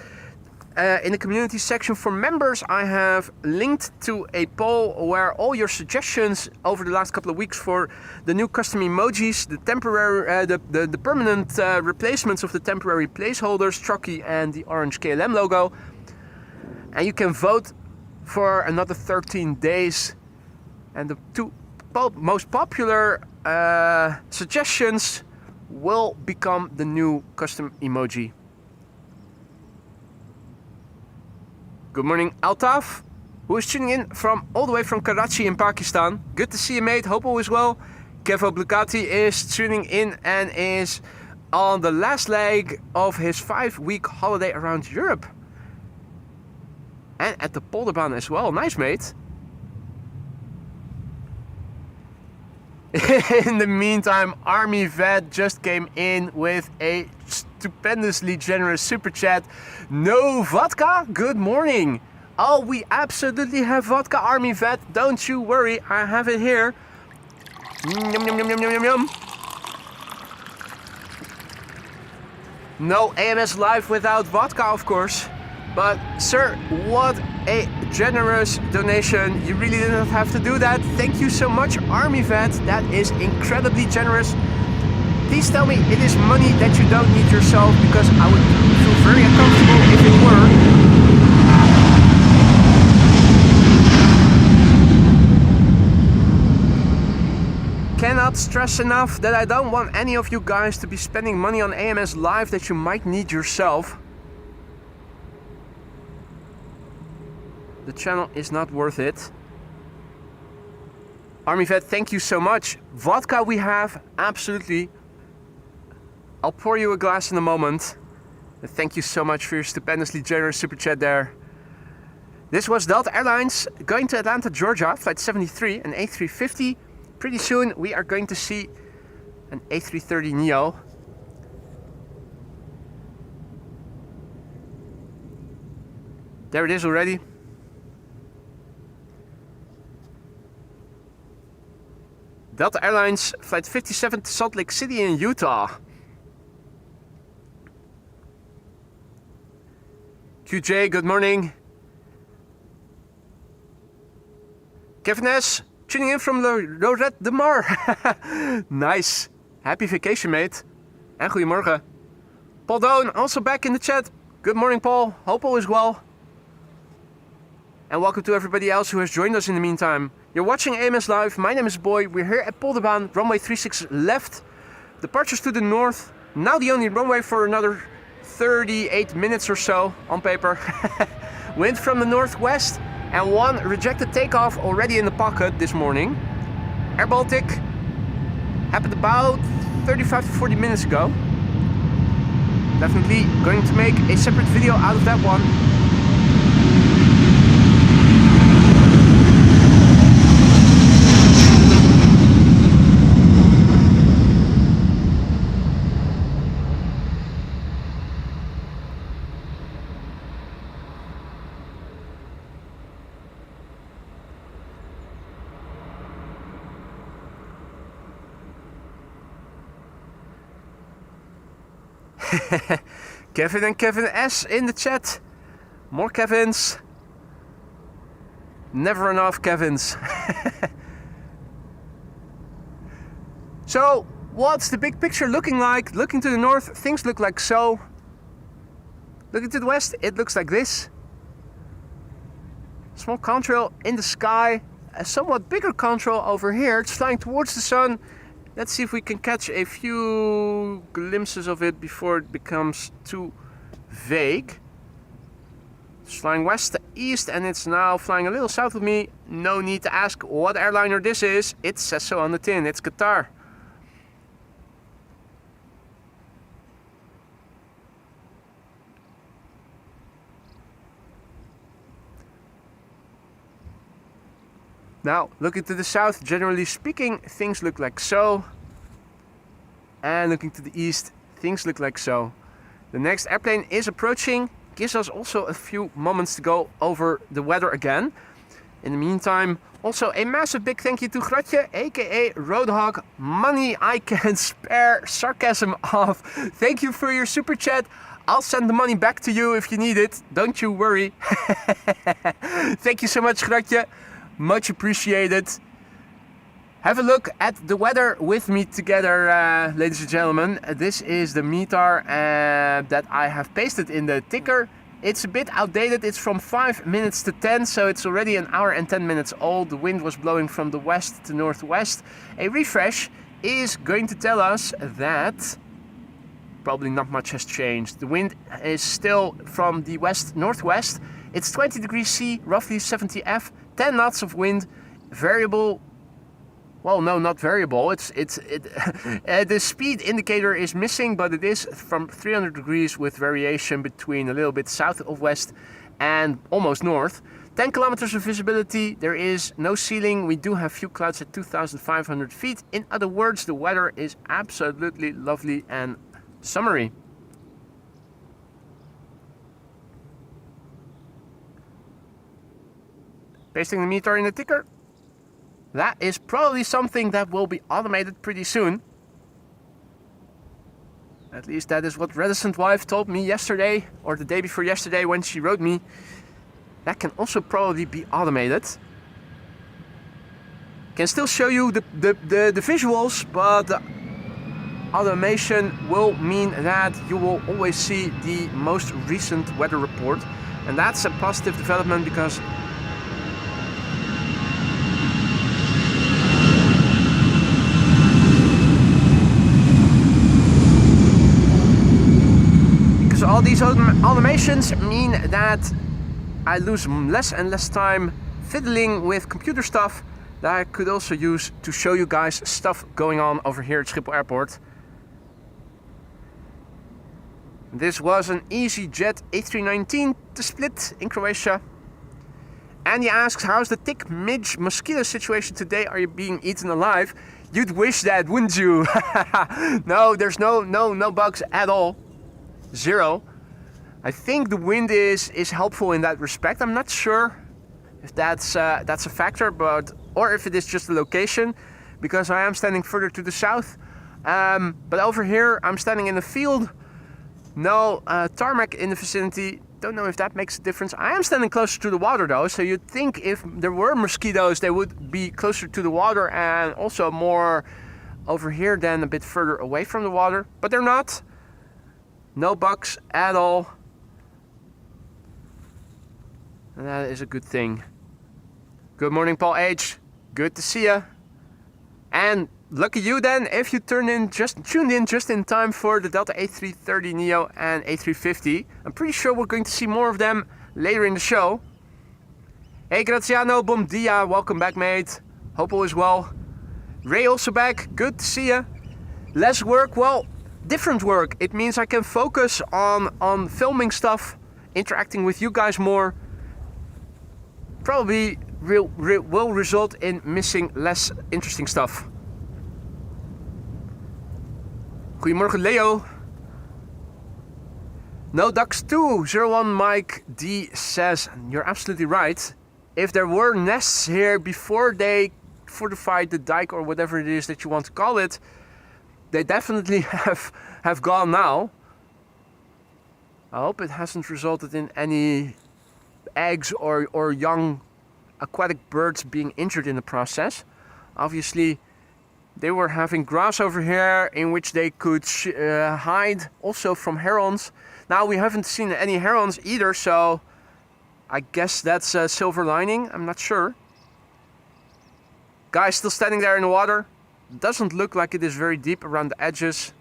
In the community section for members, I have linked to a poll where all your suggestions over the last couple of weeks for the new custom emojis, the temporary, the permanent replacements of the temporary placeholders, Truckee and the orange KLM logo. And you can vote for another 13 days. And the two most popular suggestions will become the new custom emoji. Good morning, Altaf, who is tuning in from all the way from Karachi in Pakistan. Good to see you, mate. Hope all is well. Kevo Blucati is tuning in and is on the last leg of his 5-week holiday around Europe. And at the Polderbaan as well. Nice, mate. In the meantime, Army Vet just came in with a stupendously generous super chat. No vodka? Good morning. Oh, we absolutely have vodka, Army Vet. Don't you worry, I have it here. Yum, yum, yum, yum, yum, yum. No AMS Live without vodka, of course. But, sir, what a generous donation. You really didn't have to do that. Thank you so much, Army Vet. That is incredibly generous. Please tell me it is money that you don't need yourself, because I would feel very uncomfortable if it were. Cannot stress enough that I don't want any of you guys to be spending money on AMS Live that you might need yourself. The channel is not worth it. Army Vet, thank you so much. Vodka we have, absolutely. I'll pour you a glass in a moment. Thank you so much for your stupendously generous super chat there. This was Delta Airlines going to Atlanta, Georgia, flight 73, an A350. Pretty soon we are going to see an A330neo. There it is already. Delta Airlines, flight 57 to Salt Lake City in Utah. QJ, good morning. Kevin S, tuning in from Lorette de Mar. Nice. Happy vacation, mate. En goedemorgen. Paul Doan, also back in the chat. Good morning, Paul. Hope all is well. And welcome to everybody else who has joined us in the meantime. You're watching AMS Live. My name is Boy. We're here at Polderbaan, runway 36 left. Departures to the north. Now the only runway for another 38 minutes or so on paper. Wind from the northwest and one rejected takeoff already in the pocket this morning. Air Baltic happened about 35 to 40 minutes ago. Definitely going to make a separate video out of that one. Kevin and Kevin S in the chat. More Kevins. Never enough Kevins. So, what's the big picture looking like? Looking to the north, things look like so. Looking to the west, it looks like this. Small contrail in the sky. A somewhat bigger contrail over here. It's flying towards the sun. Let's see if we can catch a few glimpses of it before it becomes too vague. It's flying west to east and it's now flying a little south of me. No need to ask what airliner this is. It says so on the tin. It's Qatar. Now, looking to the south, generally speaking, things look like so. and looking to the east, things look like so. The next airplane is approaching, gives us also a few moments to go over the weather again. In the meantime, also a massive big thank you to Gratje, aka Roadhog. Money I can spare, sarcasm off. Thank you for your super chat. I'll send the money back to you if you need it. Don't you worry. Thank you so much, Gratje. Much appreciated. Have a look at the weather with me together, ladies and gentlemen. This is the METAR that I have pasted in the ticker. It's a bit outdated. It's from 5 minutes to 10, so it's already an hour and 10 minutes old. The wind was blowing from the west to northwest. A refresh is going to tell us that probably not much has changed. The wind is still from the west-northwest. It's 20 degrees C, roughly 70 F, 10 knots of wind, variable. Well, no, not variable. The speed indicator is missing, but it is from 300 degrees with variation between a little bit south of west and almost north. 10 kilometers of visibility. There is no ceiling. We do have few clouds at 2,500 feet. In other words, the weather is absolutely lovely and summery. Pasting the meter in the ticker. That is probably something that will be automated pretty soon. At least that is what Reticent Wife told me yesterday, or the day before yesterday when she wrote me. That can also probably be automated. Can still show you the visuals, but the automation will mean that you will always see the most recent weather report. And that's a positive development because all these automations mean that I lose less and less time fiddling with computer stuff that I could also use to show you guys stuff going on over here at Schiphol Airport. This was an EasyJet A319 to Split in Croatia. And he asks, how's the tick midge mosquito situation today? Are you being eaten alive? You'd wish that, wouldn't you? No, there's no bugs at all. Zero. I think the wind is helpful in that respect. I'm not sure if that's a factor, or if it is just the location, because I am standing further to the south. But over here, I'm standing in a field. No tarmac in the vicinity. Don't know if that makes a difference. I am standing closer to the water though, so you'd think if there were mosquitoes, they would be closer to the water and also more over here than a bit further away from the water. But they're not. No bugs at all. And that is a good thing. Good morning, Paul H. Good to see you. And lucky you then if you tuned in just in time for the Delta A330neo and A350. I'm pretty sure we're going to see more of them later in the show. Hey Graziano, bom dia, welcome back mate. Hope all is well. Ray also back, good to see you. Less work, well, different work. It means I can focus on filming stuff, interacting with you guys more. Probably will result in missing less interesting stuff. Goedemorgen Leo. No ducks too. 01 Mike D says, you're absolutely right. If there were nests here before they fortified the dike or whatever it is that you want to call it, they definitely have gone now. I hope it hasn't resulted in any eggs or young aquatic birds being injured in the process. Obviously, they were having grass over here in which they could hide also from herons. Now we haven't seen any herons either, so I guess that's a silver lining. I'm not sure. Guy still standing there in the water. Doesn't look like it is very deep around the edges.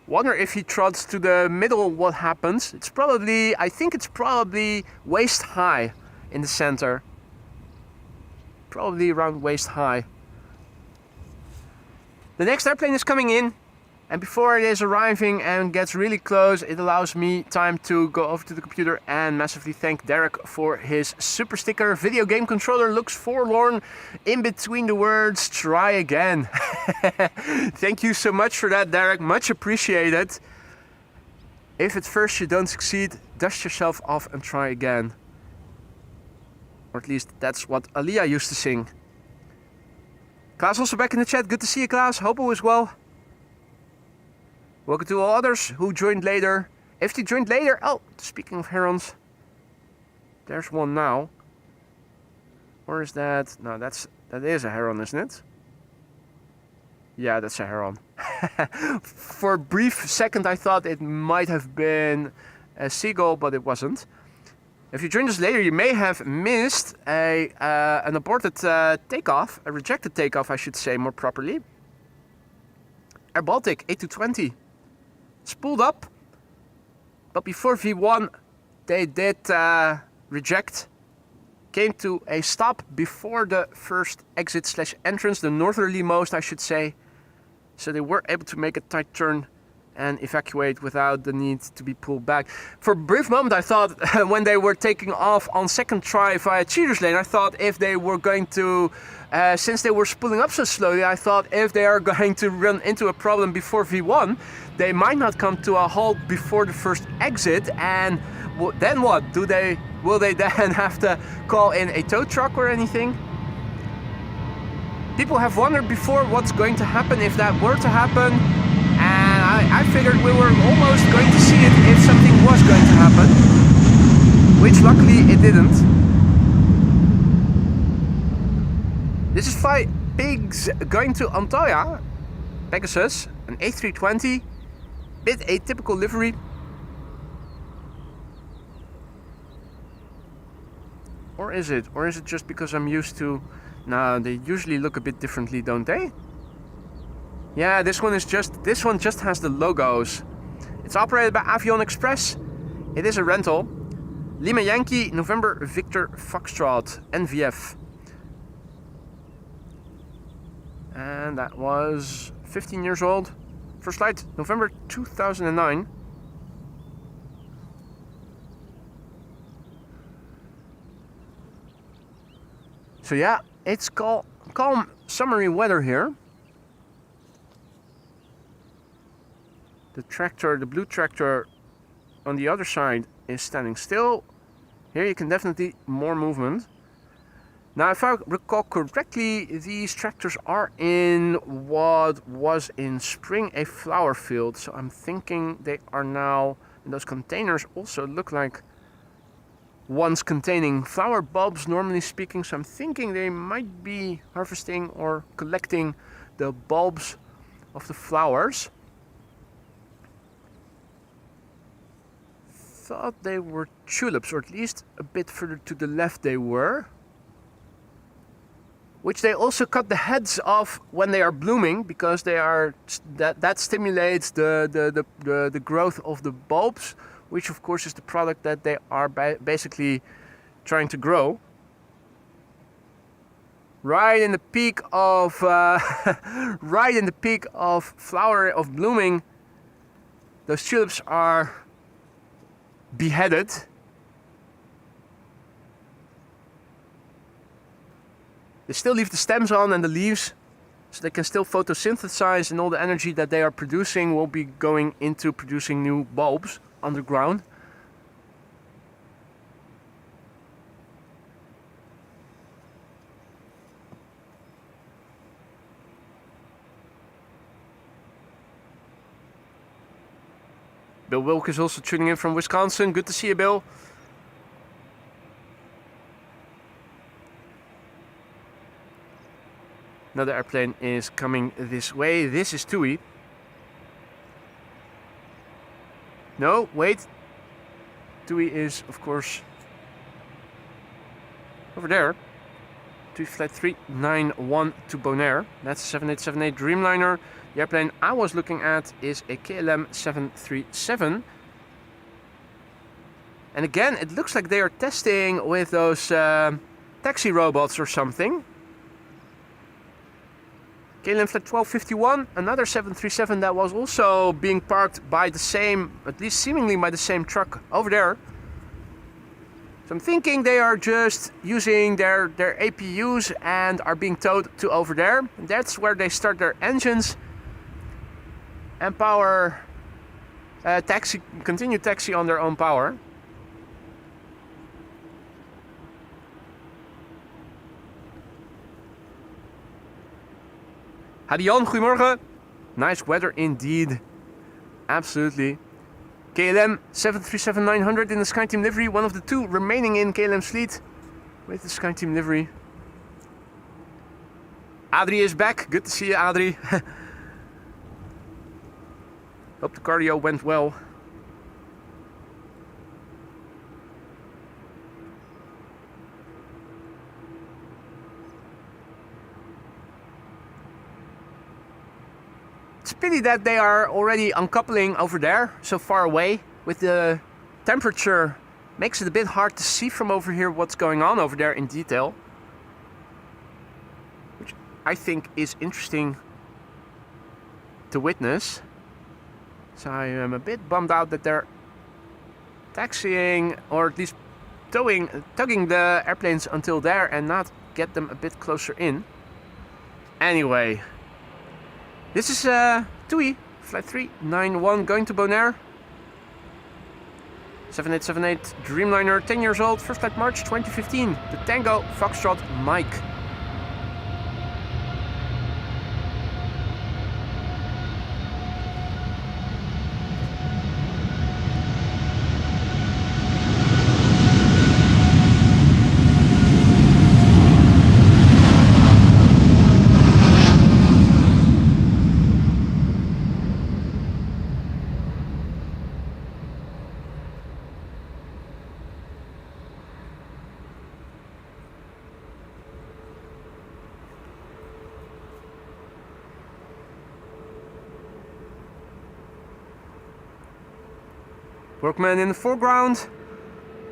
Wonder if he trots to the middle, what happens. It's probably, I think it's probably waist high in the center. Probably around waist high. The next airplane is coming in. And before it is arriving and gets really close, it allows me time to go over to the computer and massively thank Derek for his super sticker. Video game controller looks forlorn in between the words, try again. Thank you so much for that, Derek. Much appreciated. If at first you don't succeed, dust yourself off and try again. Or at least that's what Aliyah used to sing. Klaas also back in the chat. Good to see you, Klaas. Hope all is well. Welcome to all others who joined later. If you joined later, oh, speaking of herons, there's one now. Or is that? No, that is a heron, isn't it? Yeah, that's a heron. For a brief second, I thought it might have been a seagull, but it wasn't. If you joined us later, you may have missed an aborted takeoff, a rejected takeoff, I should say more properly. Air Baltic 8220. Spooled up, but before V1 they did reject, came to a stop before the first exit slash entrance, the northerly most I should say, so they were able to make a tight turn and evacuate without the need to be pulled back. For a brief moment I thought when they were taking off on second try via cheaters lane, I thought if they were going to since they were spooling up so slowly, I thought if they are going to run into a problem before V1, they might not come to a halt before the first exit, and then what? Will they then have to call in a tow truck or anything? People have wondered before what's going to happen if that were to happen, and I figured we were almost going to see it if something was going to happen, which luckily it didn't. This is 5 pigs going to Antalya, Pegasus, an A320, bit atypical livery. Or is it? Or is it just because I'm used to... No, they usually look a bit differently, don't they? Yeah, this one just has the logos. It's operated by Avion Express. It is a rental. Lima Yankee, November Victor Foxtrot, NVF. And that was 15 years old. First flight, November 2009. So yeah, it's calm summery weather here. The tractor, the blue tractor on the other side is standing still. Here you can definitely more movement. Now, if I recall correctly, these tractors are in what was in spring a flower field. So I'm thinking they are now, and those containers also look like ones containing flower bulbs, normally speaking. So I'm thinking they might be harvesting or collecting the bulbs of the flowers. Thought they were tulips, or at least a bit further to the left they were. Which they also cut the heads off when they are blooming, because they are that stimulates the growth of the bulbs, which of course is the product that they are basically trying to grow. Right in the peak of right in the peak of flower of blooming, those tulips are beheaded. They still leave the stems on and the leaves, so they can still photosynthesize, and all the energy that they are producing will be going into producing new bulbs underground. Bill Wilk is also tuning in from Wisconsin. Good to see you, Bill. Another airplane is coming this way. This is TUI. No, wait. TUI is, of course, over there. TUI flight 391 to Bonaire. That's a 7878 Dreamliner. The airplane I was looking at is a KLM 737. And again, it looks like they are testing with those taxi robots or something. KLM flight 1251, another 737 that was also being parked by the same, at least seemingly by the same truck over there. So I'm thinking they are just using their APUs and are being towed to over there. And that's where they start their engines and power, continue taxi on their own power. Hadi Jan, goedemorgen. Nice weather indeed. Absolutely. KLM 737-900 in the SkyTeam livery. One of the two remaining in KLM's fleet with the SkyTeam livery. Adrie is back. Good to see you, Adrie. Hope the cardio went well. It's a pity that they are already uncoupling over there, so far away. With the temperature, makes it a bit hard to see from over here what's going on over there in detail. Which I think is interesting to witness. So I am a bit bummed out that they're taxiing, or at least tugging the airplanes until there and not get them a bit closer in. Anyway. This is TUI, flight 391, going to Bonaire. 7878 Dreamliner, 10 years old, first flight March 2015. The Tango Foxtrot Mike. Workmen in the foreground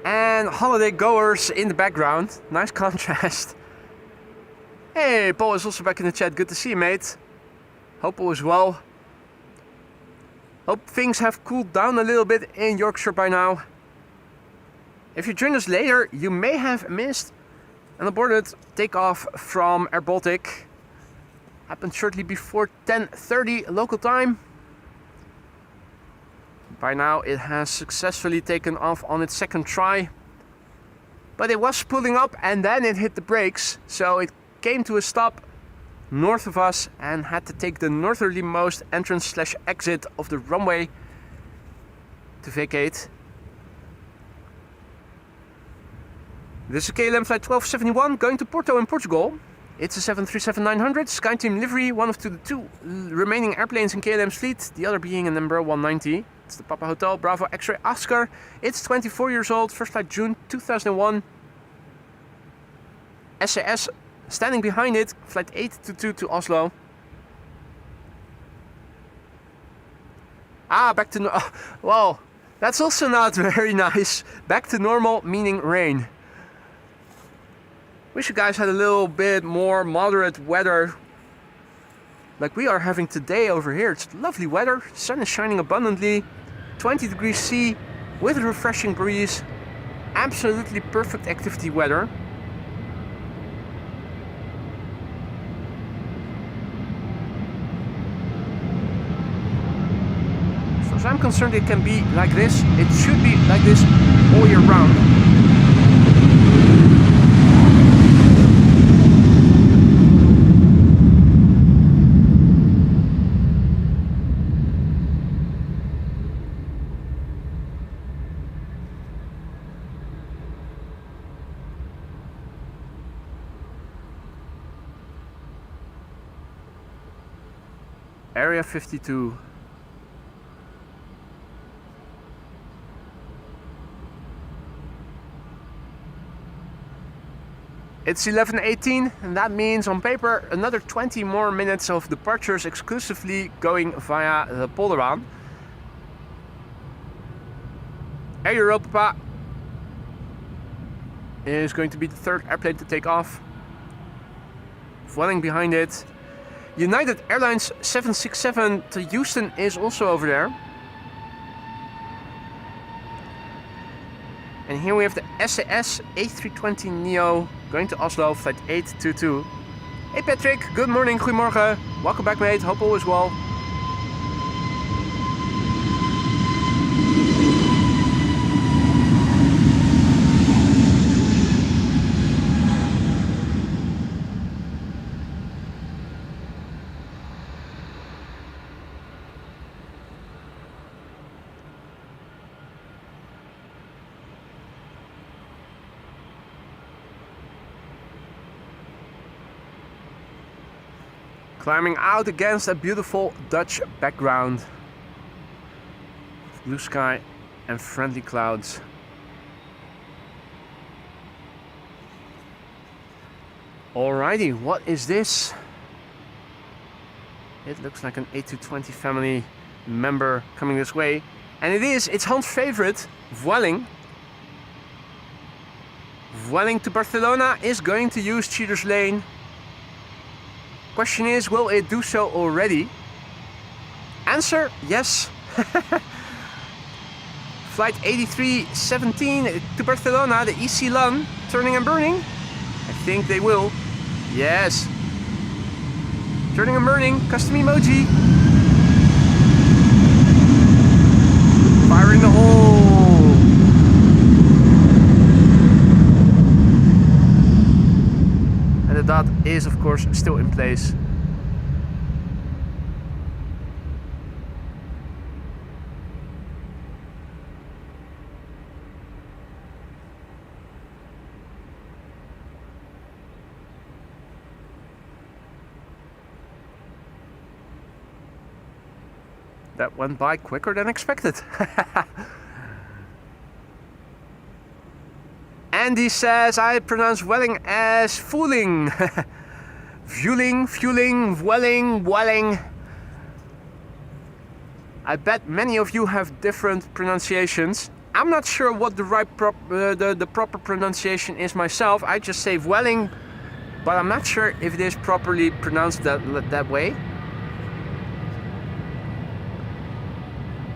and holiday goers in the background. Nice contrast. Hey, Paul is also back in the chat. Good to see you, mate. Hope all is well. Hope things have cooled down a little bit in Yorkshire by now. If you join us later, you may have missed an aborted takeoff from Air Baltic. Happened shortly before 10:30 local time. By now it has successfully taken off on its second try. But it was pulling up and then it hit the brakes. So it came to a stop north of us and had to take the northerlymost entrance/exit of the runway to vacate. This is KLM flight 1271 going to Porto in Portugal. It's a 737-900 SkyTeam livery, one of the two remaining airplanes in KLM's fleet, the other being an Embraer 190. It's the Papa Hotel Bravo X-Ray Oscar. It's 24 years old, first flight June 2001. SAS standing behind it, flight 822 to Oslo. Back to well, that's also not very nice. Back to normal, meaning rain. Wish you guys had a little bit more moderate weather like we are having today over here. It's lovely weather, sun is shining abundantly, 20 degrees C with a refreshing breeze. Absolutely perfect activity weather. As far as I'm concerned, it can be like this. It should be like this all year round. Area 52. It's 11:18 and that means on paper another 20 more minutes of departures exclusively going via the Polderbaan. Air Europa is going to be the third airplane to take off. Following behind it, United Airlines 767 to Houston is also over there. And here we have the SAS A320neo going to Oslo, flight 822. Hey Patrick, good morning, goedemorgen. Welcome back mate, hope all is well. Climbing out against a beautiful Dutch background. Blue sky and friendly clouds. Alrighty, what is this? It looks like an A220 family member coming this way. And it's Hans' favorite, Vueling. Vueling to Barcelona is going to use Cheaters Lane. Question is, will it do so already? Answer, yes. Flight 8317 to Barcelona, the EC LAN, turning and burning. I think they will. Yes. Turning and burning, custom emoji. Firing the hole. And the dot is of course still in place. That went by quicker than expected. Andy says I pronounce Welling as fooling. Fueling, Welling. I bet many of you have different pronunciations. I'm not sure what the right the proper pronunciation is myself. I just say Welling, but I'm not sure if it is properly pronounced that way.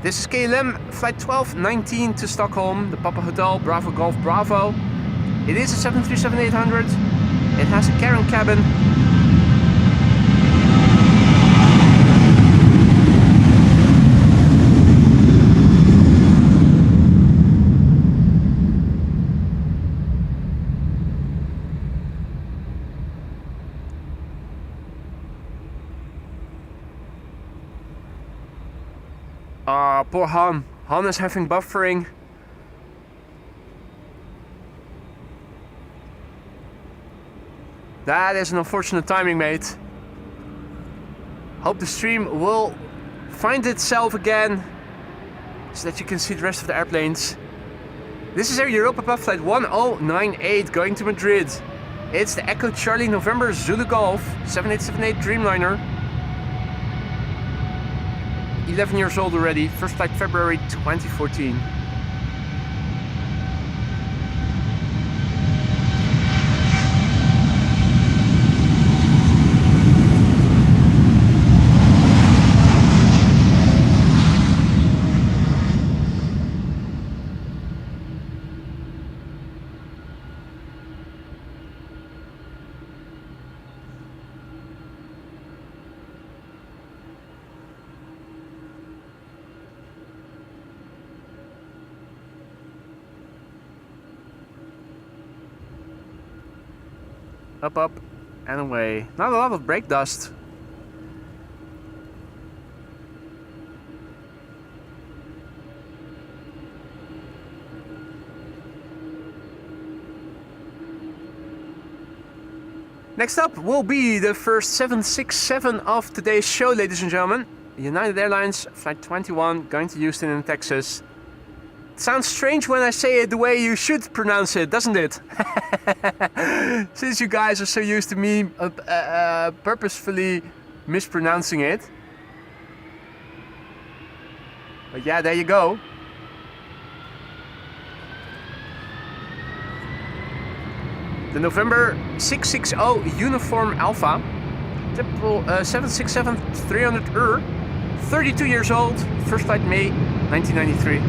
This is KLM flight 1219 to Stockholm, the Papa Hotel, Bravo Golf Bravo. It is a 737-800. It has a carrying cabin. Ah, poor Han. Han is having buffering. That is an unfortunate timing, mate. Hope the stream will find itself again so that you can see the rest of the airplanes. This is Air Europa Puff flight 1098 going to Madrid. It's the Echo Charlie November Zulu Golf 7878 Dreamliner. 11 years old already, first flight February 2014. Up, and away. Not a lot of brake dust. Next up will be the first 767 of today's show, ladies and gentlemen. United Airlines flight 21 going to Houston in Texas. Sounds strange when I say it the way you should pronounce it, doesn't it? Since you guys are so used to me purposefully mispronouncing it. But yeah, there you go. The November 660 Uniform Alpha Typical 767-300 32 years old, first flight May 1993.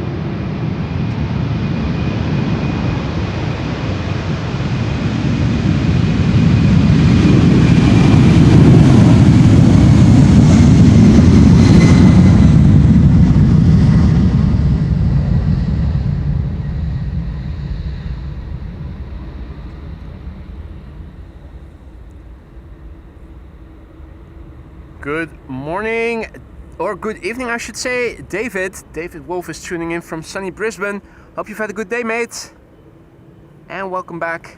Good morning, or good evening I should say, David. David Wolf is tuning in from sunny Brisbane. Hope you've had a good day, mate. And welcome back.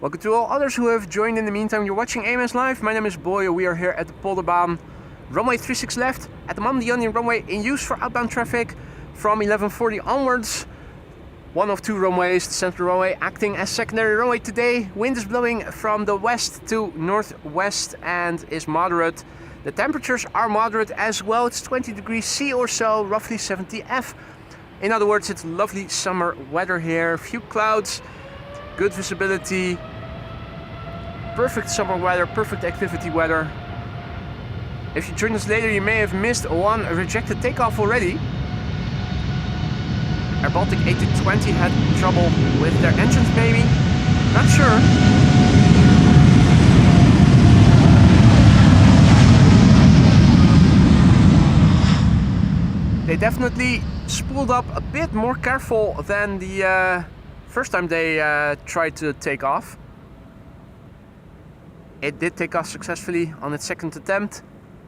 Welcome to all others who have joined in the meantime. You're watching AMS Live. My name is Boy. We are here at the Polderbaan. Runway 36 left. At the moment the only runway in use for outbound traffic from 1140 onwards. One of two runways, the central runway acting as secondary runway today. Wind is blowing from the west to northwest and is moderate. The temperatures are moderate as well. It's 20 degrees C or so, roughly 70 F. In other words, it's lovely summer weather here. Few clouds, good visibility, perfect summer weather, perfect activity weather. If you join us later, you may have missed one rejected takeoff already. Air Baltic 820 had trouble with their engines, maybe? Not sure. They definitely spooled up a bit more careful than the first time they tried to take off. It did take off successfully on its second attempt,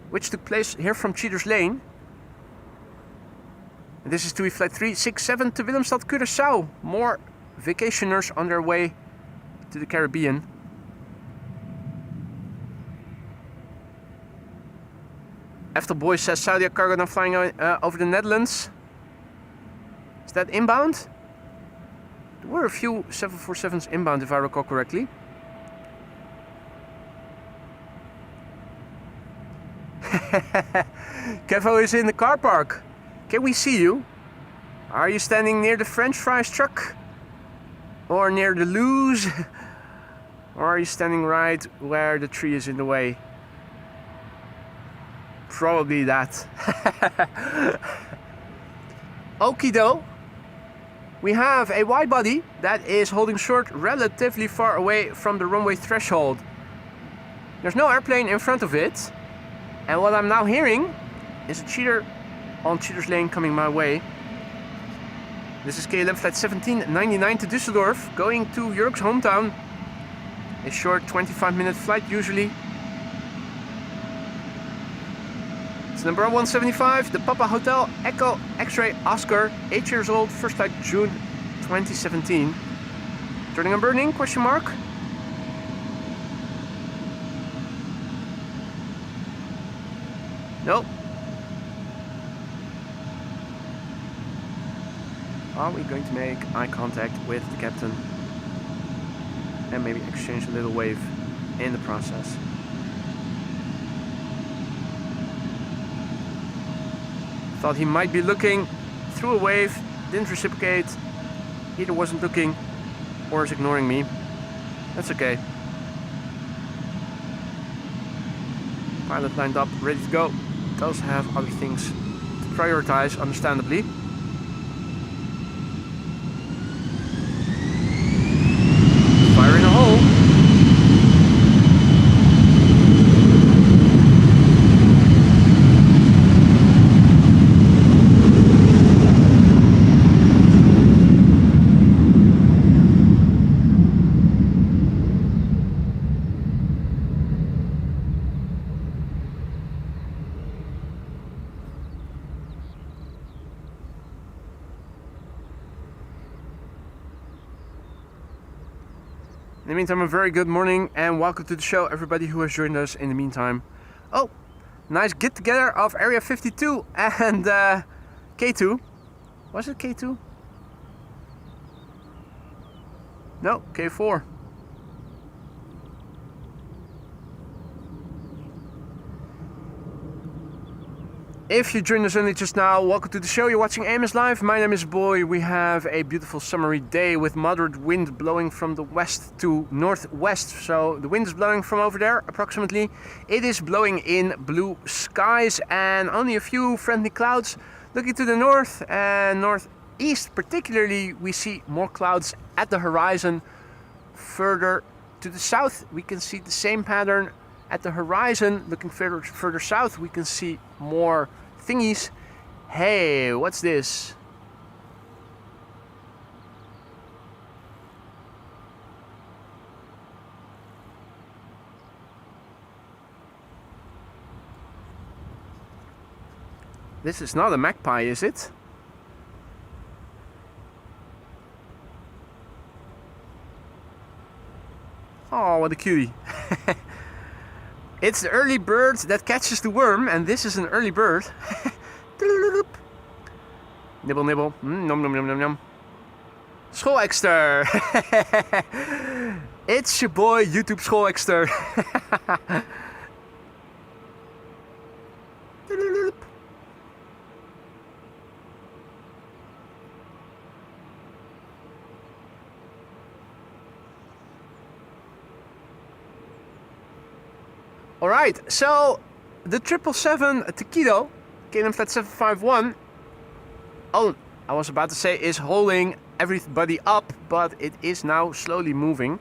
which took place here from Cheaters Lane. And this is TUI Flight 367 to Willemstad, Curaçao. More vacationers on their way to the Caribbean. After Boy says Saudi cargo now flying over the Netherlands. Is that inbound? There were a few 747s inbound if I recall correctly. Kevo is in the car park. Can we see you? Are you standing near the French fries truck? Or near the luge? Or are you standing right where the tree is in the way? Probably that. Okido. We have a widebody that is holding short relatively far away from the runway threshold. There's no airplane in front of it. And what I'm now hearing is a cheater on Cheaters Lane coming my way. This is KLM flight 1799 to Düsseldorf, going to Jörg's hometown. A short 25-minute flight usually. It's number 175, the Papa Hotel Echo X-Ray Oscar, 8 years old, first flight June 2017. Turning and burning, question mark? Nope. Are we going to make eye contact with the captain and maybe exchange a little wave in the process? Thought he might be looking through a wave, didn't reciprocate, either wasn't looking or is ignoring me. That's okay. Pilot lined up, ready to go. Does have other things to prioritize, understandably. Fire in a hole. In the meantime, a very good morning and welcome to the show, everybody who has joined us in the meantime. Oh, nice get together of Area 52 and K2. Was it K2? No, K4. If you joined us only just now, welcome to the show. You're watching AMS Live. My name is Boy. We have a beautiful summery day with moderate wind blowing from the west to northwest. So the wind is blowing from over there approximately. It is blowing in blue skies and only a few friendly clouds. Looking to the north and northeast particularly, we see more clouds at the horizon. Further to the south, we can see the same pattern. At the horizon, looking further south, we can see more thingies. Hey, what's this? This is not a magpie, is it? Oh, what a cutie. It's the early bird that catches the worm, and this is an early bird. Nibble, nibble. Nom, nom, nom, nom, nom. Schoolekster. It's your boy, YouTube Schoolekster. Alright, so the 777 Takeoff, KLM Flight 751, oh, I was about to say is holding everybody up, but it is now slowly moving.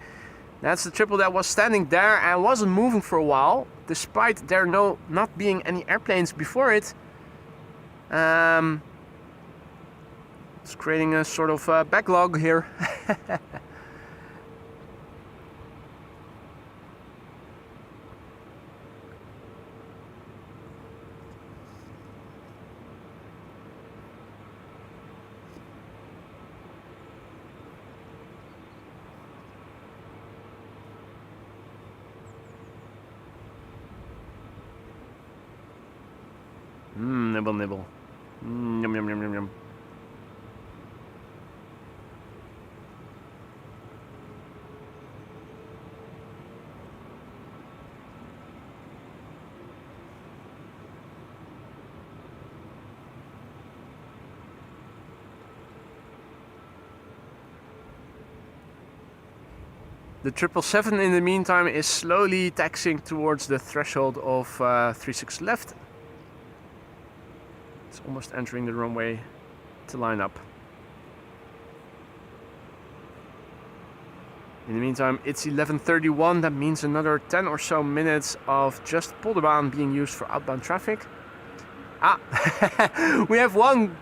That's the triple that was standing there and wasn't moving for a while, despite there not being any airplanes before it. It's creating a sort of backlog here. Nibble, nibble. Yum, yum, yum, yum, yum. The 777 in the meantime is slowly taxiing towards the threshold of 36 left. It's almost entering the runway to line up. In the meantime, it's 11:31. That means another 10 or so minutes of just Polderbaan being used for outbound traffic. We have one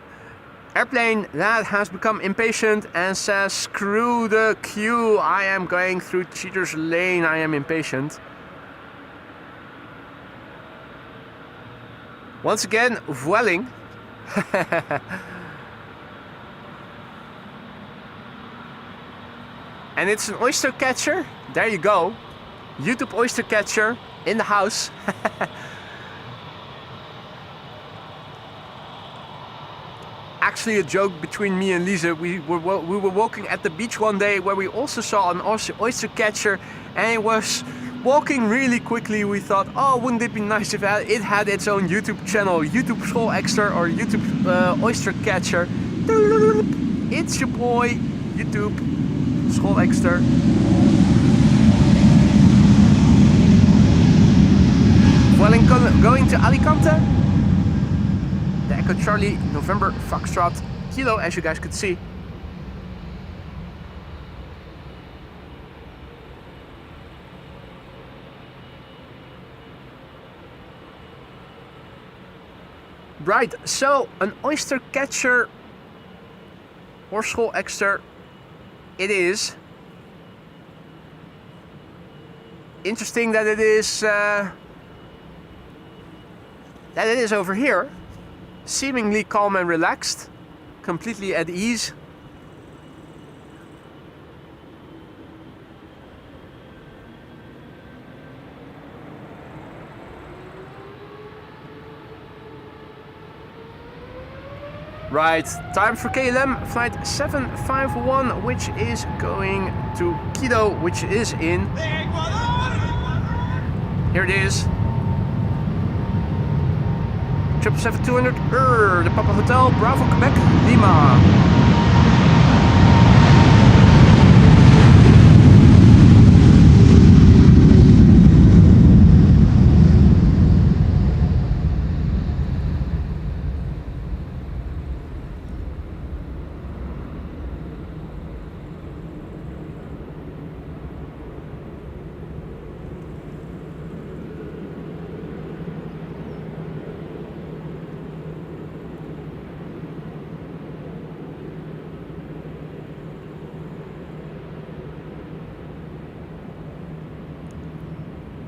airplane that has become impatient and says, screw the queue, I am going through cheater's lane, I am impatient. Once again, Vueling. And it's an oyster catcher. There you go. YouTube oyster catcher in the house. Actually a joke between me and Lisa. We were walking at the beach one day where we also saw an oyster catcher, and it was walking really quickly. We thought, oh, wouldn't it be nice if it had its own YouTube channel, YouTube Schoolekster or YouTube oyster catcher. It's your boy, YouTube Schoolekster. Vueling going to Alicante. The Echo Charlie November Foxtrot Kilo, as you guys could see. Right, so an oyster catcher or Schoolekster it is. Interesting that it is over here, seemingly calm and relaxed, completely at ease. Right, time for KLM flight 751, which is going to Quito, which is in... Here it is. 777-200, the Papa Hotel, Bravo, Quebec, Lima.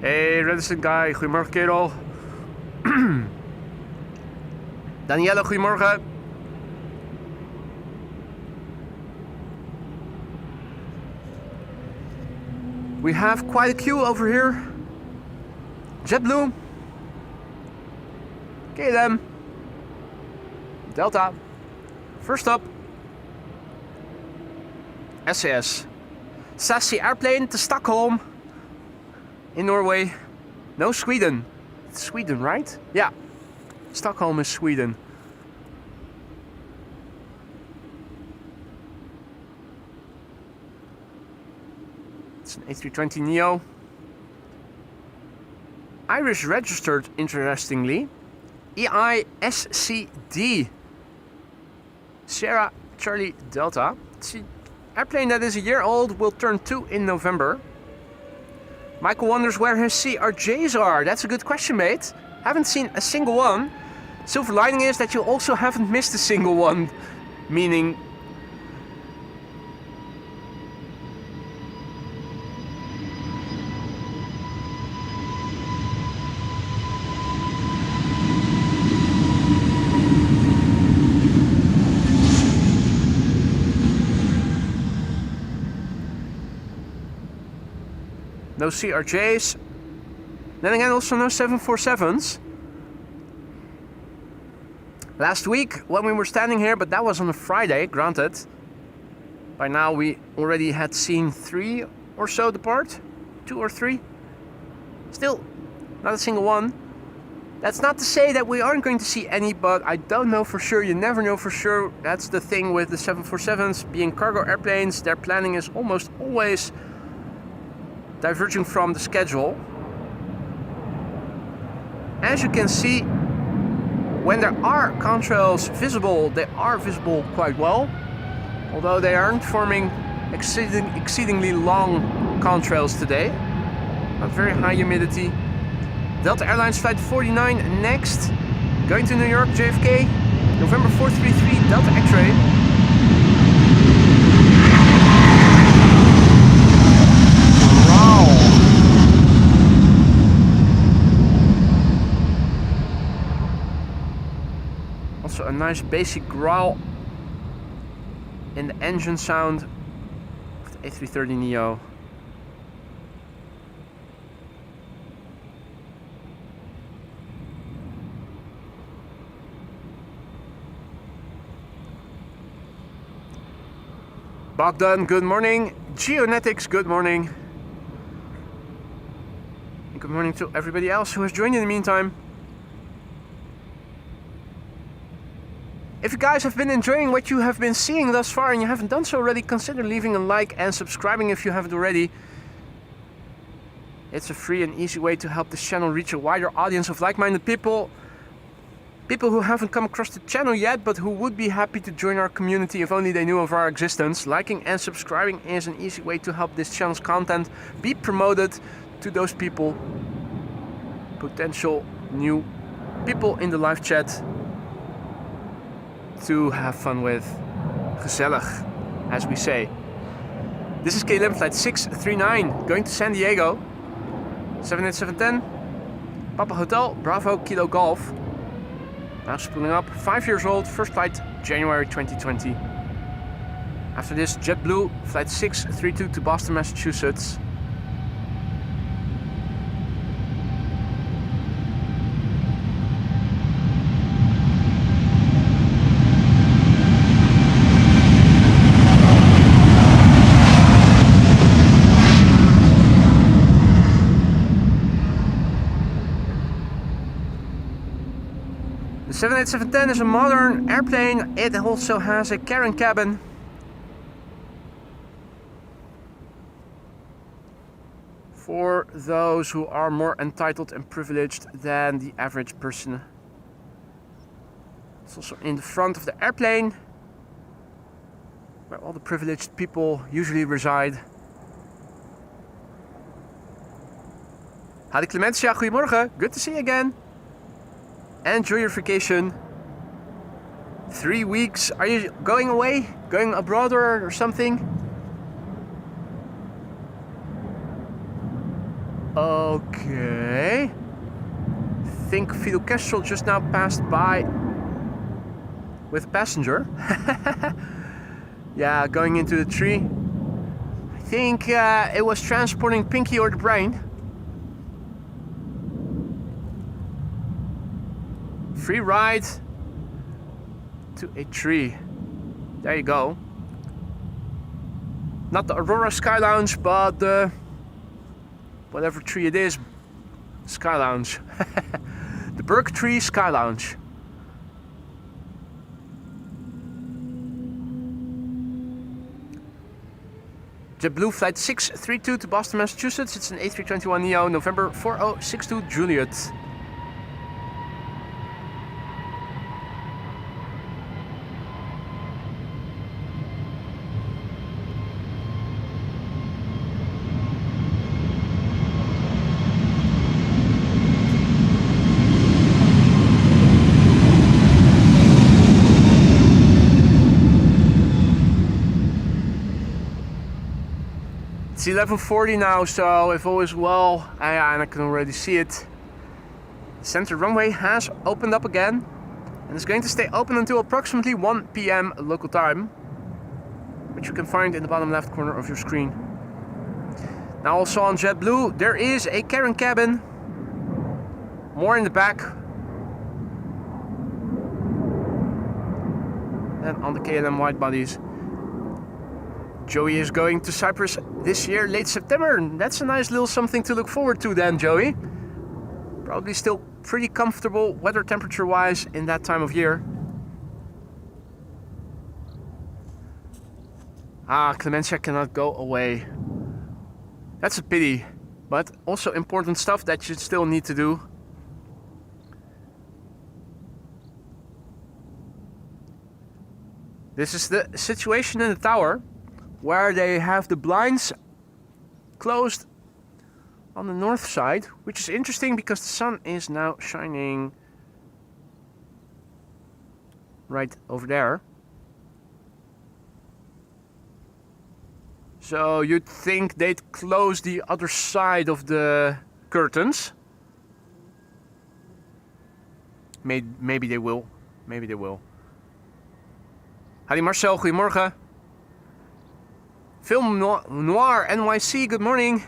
Hey, Redison Guy, goedemorgen kerel. Danielle, goedemorgen. We have quite a queue over here. JetBlue, KLM, Delta. First up, SAS. Sassy airplane to Stockholm. In Norway. No, Sweden. It's Sweden, right? Yeah. Stockholm is Sweden. It's an A320neo. Irish registered, interestingly. EISCD. Sierra Charlie Delta. It's an airplane that is a year old, will turn 2 in November. Michael wonders where his CRJs are. That's a good question, mate. Haven't seen a single one. Silver lining is that you also haven't missed a single one. Meaning... no CRJs. Then again, also no 747s. Last week, when we were standing here, but that was on a Friday, granted. By now we already had seen 3 or so depart. 2 or 3. Still, not a single one. That's not to say that we aren't going to see any, but I don't know for sure. You never know for sure. That's the thing with the 747s. Being cargo airplanes, their planning is almost always diverging from the schedule. As you can see, when there are contrails visible, they are visible quite well, although they aren't forming exceedingly long contrails today. Not very high humidity. Delta Airlines flight 49 next, going to New York, JFK, November 433, Delta X-ray. Also a nice basic growl in the engine sound of the A330neo. Bogdan, good morning. Geonetics, good morning. And good morning to everybody else who has joined in the meantime. If you guys have been enjoying what you have been seeing thus far and you haven't done so already, consider leaving a like and subscribing if you haven't already. It's a free and easy way to help this channel reach a wider audience of like-minded people. People who haven't come across the channel yet, but who would be happy to join our community if only they knew of our existence. Liking and subscribing is an easy way to help this channel's content be promoted to those people, potential new people in the live chat, to have fun with. Gezellig, as we say. This is KLM flight 639, going to San Diego. 78710, Papa Hotel, Bravo, Kilo Golf. Now spooling up, 5 years old, first flight January 2020. After this, JetBlue, flight 632 to Boston, Massachusetts. 787-10 is a modern airplane. It also has a carrying cabin. For those who are more entitled and privileged than the average person. It's also in the front of the airplane, where all the privileged people usually reside. Hadi Clementia, goedemorgen. Good to see you again. Enjoy your vacation. 3 weeks. Are you going away? Going abroad or something? Okay. I think Fidel Castro just now passed by with a passenger. Yeah, going into the tree. I think it was transporting Pinky or the Brain. Free ride to a tree. There you go. Not the Aurora Sky Lounge, but the whatever tree it is, Sky Lounge. The Berk Tree Sky Lounge. JetBlue flight 632 to Boston, Massachusetts. It's an A321neo, November 4062 Juliet. It's 11:40 now, so if all is well, and I can already see it, the center runway has opened up again, and it's going to stay open until approximately 1 p.m. local time, which you can find in the bottom left corner of your screen. Now also on JetBlue, there is a carrying cabin, more in the back than on the KLM wide bodies. Joey is going to Cyprus this year, late September. That's a nice little something to look forward to then, Joey. Probably still pretty comfortable weather temperature wise in that time of year. Ah, Clemencia cannot go away. That's a pity, but also important stuff that you still need to do. This is the situation in the tower, where they have the blinds closed on the north side, which is interesting because the sun is now shining right over there. So you'd think they'd close the other side of the curtains. Maybe they will. Maybe they will. Hadi Marcel, goedemorgen. Film Noir NYC, good morning.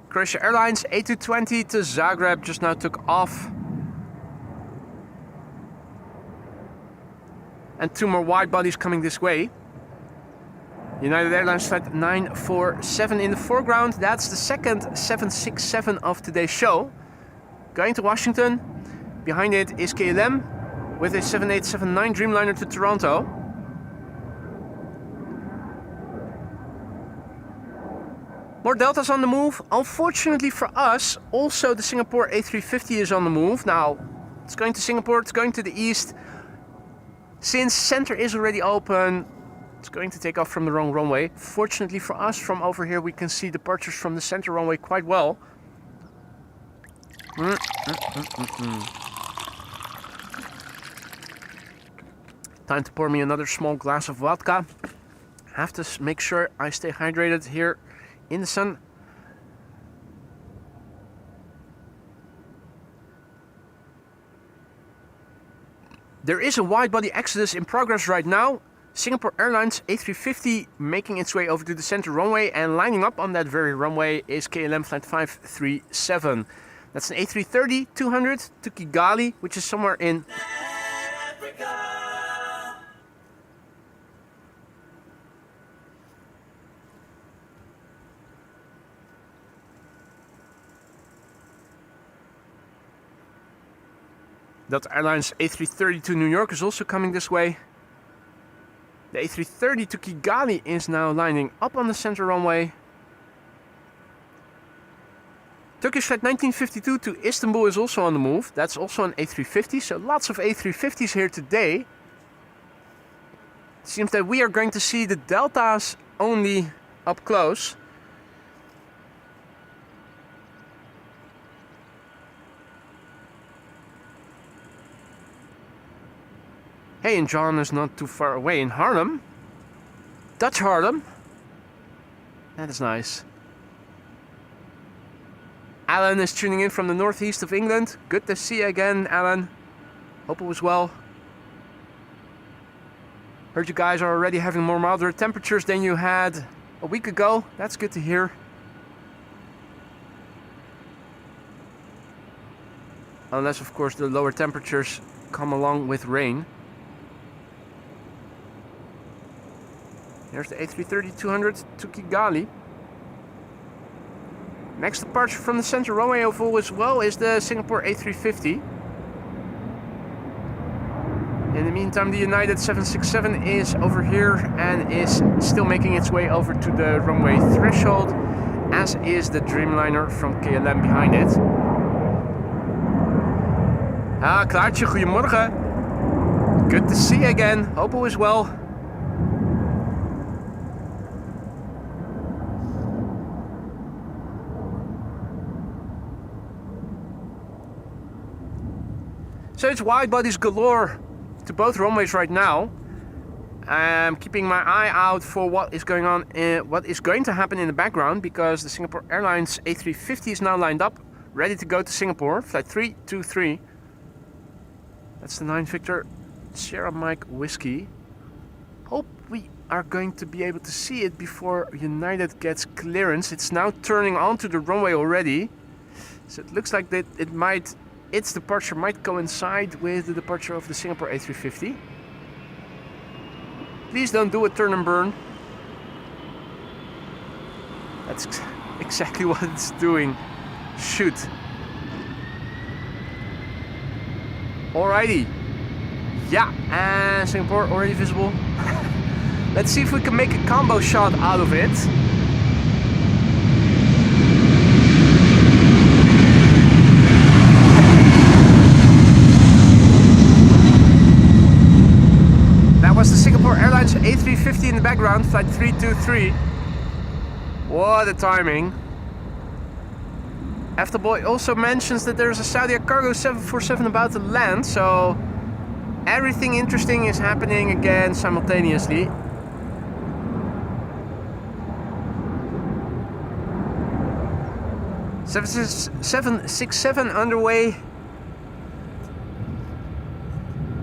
Croatia Airlines A220 to Zagreb just now took off. And 2 more wide bodies coming this way. United Airlines flight 947 in the foreground. That's the second 767 of today's show. Going to Washington. Behind it is KLM with a 7879 Dreamliner to Toronto. More Deltas on the move. Unfortunately for us, also the Singapore A350 is on the move. Now, it's going to Singapore, it's going to the east. Since center is already open, it's going to take off from the wrong runway. Fortunately for us, from over here we can see departures from the center runway quite well. Time to pour me another small glass of vodka. Have to make sure I stay hydrated here in the sun. There is a wide-body exodus in progress right now. Singapore Airlines A350 making its way over to the center runway, and lining up on that very runway is KLM flight 537. That's an A330-200 to Kigali, which is somewhere in Africa. Delta Airlines A330 to New York is also coming this way. The A330 to Kigali is now lining up on the center runway. Turkish flight 1952 to Istanbul is also on the move. That's also an A350, so lots of A350s here today. It seems that we are going to see the Deltas only up close. Hey, and John is not too far away in Harlem. Dutch Harlem. That is nice. Alan is tuning in from the northeast of England. Good to see you again, Alan. Hope it was well. Heard you guys are already having more moderate temperatures than you had a week ago. That's good to hear. Unless, of course, the lower temperatures come along with rain. Here's the A330-200 to Kigali. Next departure from the center runway oval as well is the Singapore A350. In the meantime, the United 767 is over here and is still making its way over to the runway threshold, as is the Dreamliner from KLM behind it. Ah, Klaartje, goedemorgen. Good to see you again. Hope all is well. So it's wide bodies galore to both runways right now. I'm keeping my eye out for what is going on, what is going to happen in the background, because the Singapore Airlines A350 is now lined up, ready to go to Singapore, flight 323. That's the 9 Victor Sierra Mike Whiskey. Hope we are going to be able to see it before United gets clearance. It's now turning onto the runway already, so it looks like that its departure might coincide with the departure of the Singapore A350. Please don't do a turn and burn. That's exactly what it's doing. Shoot. Alrighty. Yeah, and Singapore already visible. Let's see if we can make a combo shot out of it. Was the Singapore Airlines A350 in the background, flight 323. What a timing. Afterboy also mentions that there's a Saudi cargo 747 about to land, so everything interesting is happening again simultaneously. $767 underway.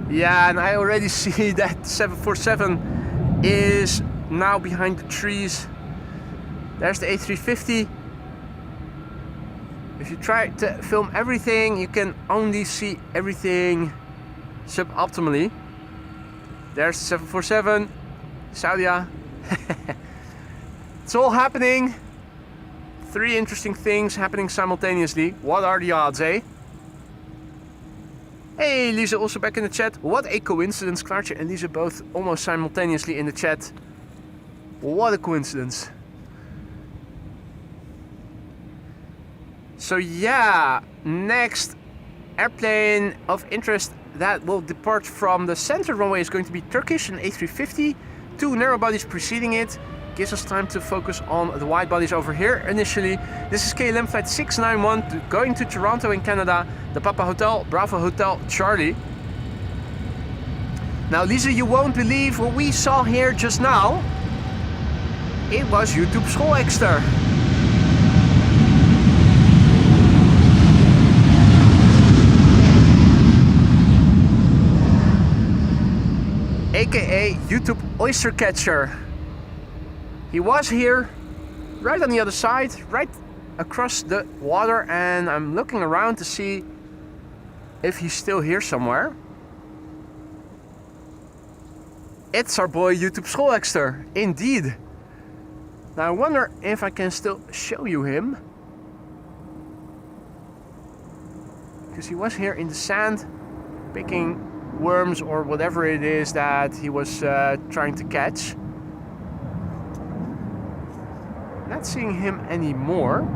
Yeah, and I already see that 747 is now behind the trees. There's the A350. If you try to film everything, you can only see everything suboptimally. There's the 747, Saudia. It's all happening. 3 interesting things happening simultaneously. What are the odds, eh? Hey, Lisa also back in the chat. What a coincidence. Klaartje and Lisa both almost simultaneously in the chat. What a coincidence. So yeah, next airplane of interest that will depart from the center runway is going to be Turkish, an A350. 2 narrow bodies preceding it. Gives us time to focus on the wide bodies over here initially. This is KLM flight 691 going to Toronto in Canada. The Papa Hotel, Bravo Hotel, Charlie. Now Lisa, you won't believe what we saw here just now. It was YouTube schoolexter. AKA YouTube oyster catcher. He was here, right on the other side, right across the water, and I'm looking around to see if he's still here somewhere. It's our boy YouTube schoolexter, indeed. Now I wonder if I can still show you him. Because he was here in the sand picking worms or whatever it is that he was trying to catch. Not seeing him anymore.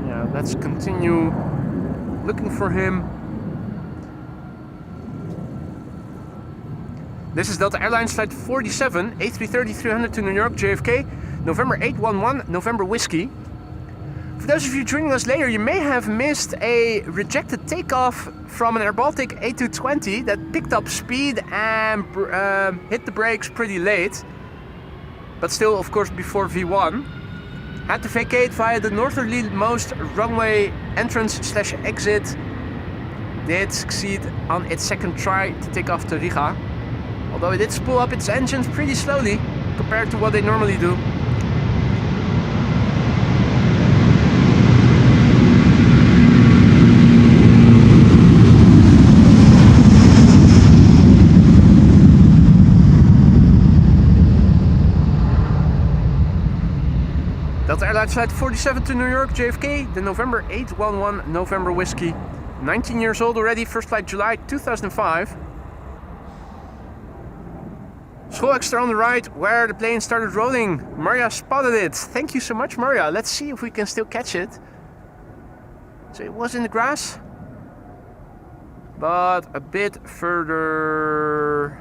Yeah, let's continue looking for him. This is Delta Airlines flight 47, A330-300 to New York, JFK, November 811, November Whiskey. For those of you joining us later, you may have missed a rejected takeoff from an Air Baltic A220 that picked up speed and hit the brakes pretty late. But still, of course, before V1. Had to vacate via the northerly-most runway entrance/exit. Did succeed on its second try to take off to Riga. Although it did spool up its engines pretty slowly compared to what they normally do. Delta Airlines flight 47 to New York, JFK, the November 811 November Whiskey. 19 years old already, first flight July 2005. School extra on the right, where the plane started rolling. Maria spotted it. Thank you so much, Maria. Let's see if we can still catch it. So it was in the grass, but a bit further.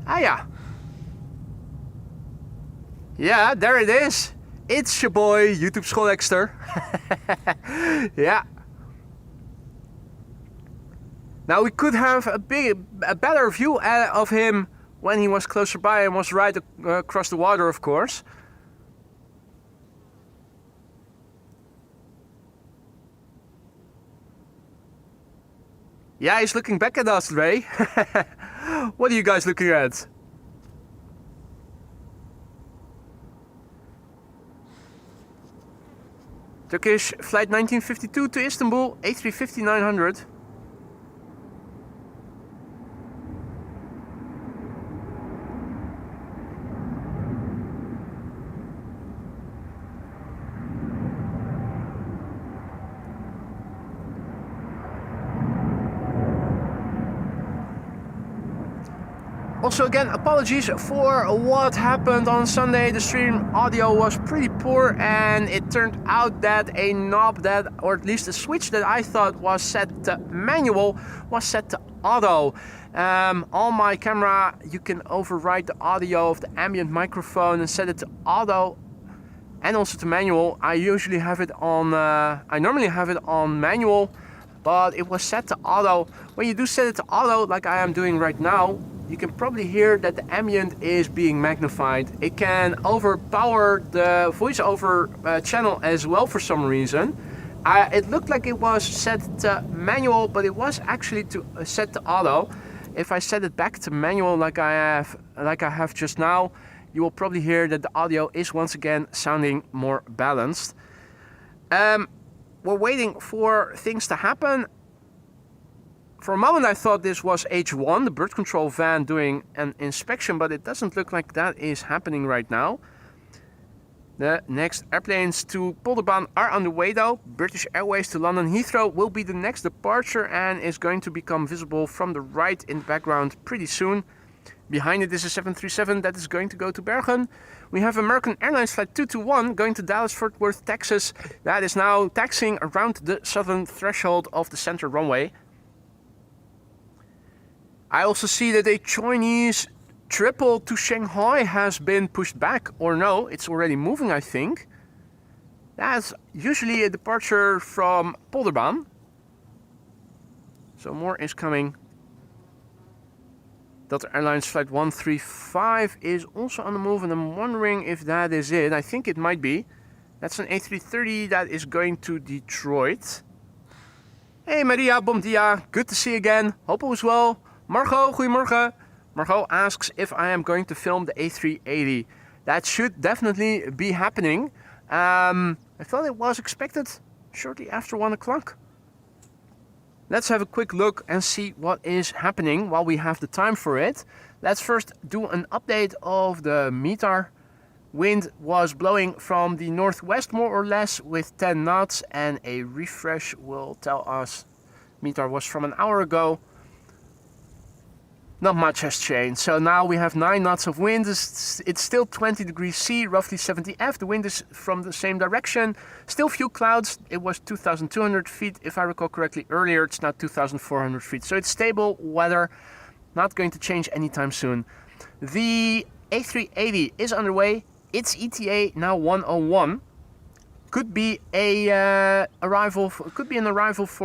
Ah, yeah. Yeah, there it is. It's your boy, YouTube Schoolexter. Yeah. Now we could have a better view of him when he was closer by and was right across the water, of course. Yeah, he's looking back at us, Ray. What are you guys looking at? Turkish flight 1952 to Istanbul, A350-900. Also, again, apologies for what happened on Sunday. The stream audio was pretty poor, and it turned out that a knob that, or at least a switch that I thought was set to manual, was set to auto. On my camera, you can override the audio of the ambient microphone and set it to auto and also to manual. I usually have it on, I normally have it on manual, but it was set to auto. When you do set it to auto, like I am doing right now, you can probably hear that the ambient is being magnified. It can overpower the voiceover channel as well for some reason. It looked like it was set to manual, but it was actually set to auto. If I set it back to manual like I have just now, you will probably hear that the audio is once again sounding more balanced. We're waiting for things to happen. For a moment I thought this was H1, the bird control van, doing an inspection, but it doesn't look like that is happening right now. The next airplanes to Polderbaan are on the way though. British Airways to London Heathrow will be the next departure and is going to become visible from the right in the background pretty soon. Behind it is a 737 that is going to go to Bergen. We have American Airlines flight 221 going to Dallas-Fort Worth, Texas. That is now taxiing around the southern threshold of the center runway. I also see that a Chinese triple to Shanghai has been pushed back, or no, it's already moving, I think. That's usually a departure from Polderbaan. So more is coming. Delta Airlines flight 135 is also on the move, and I'm wondering if that is it. I think it might be. That's an A330 that is going to Detroit. Hey Maria, bom dia. Good to see you again. Hope all is well. Margot, goedemorgen. Margot asks if I am going to film the A380. That should definitely be happening. I thought it was expected shortly after 1 o'clock. Let's have a quick look and see what is happening while we have the time for it. Let's first do an update of the METAR. Wind was blowing from the northwest more or less with 10 knots, and a refresh will tell us METAR was from an hour ago. Not much has changed. So now we have 9 knots of wind. It's still 20 degrees C, roughly 70 F. The wind is from the same direction. Still few clouds. It was 2,200 feet, if I recall correctly earlier. It's now 2,400 feet. So it's stable weather. Not going to change anytime soon. The A380 is underway. Its ETA now 101. Could be an arrival for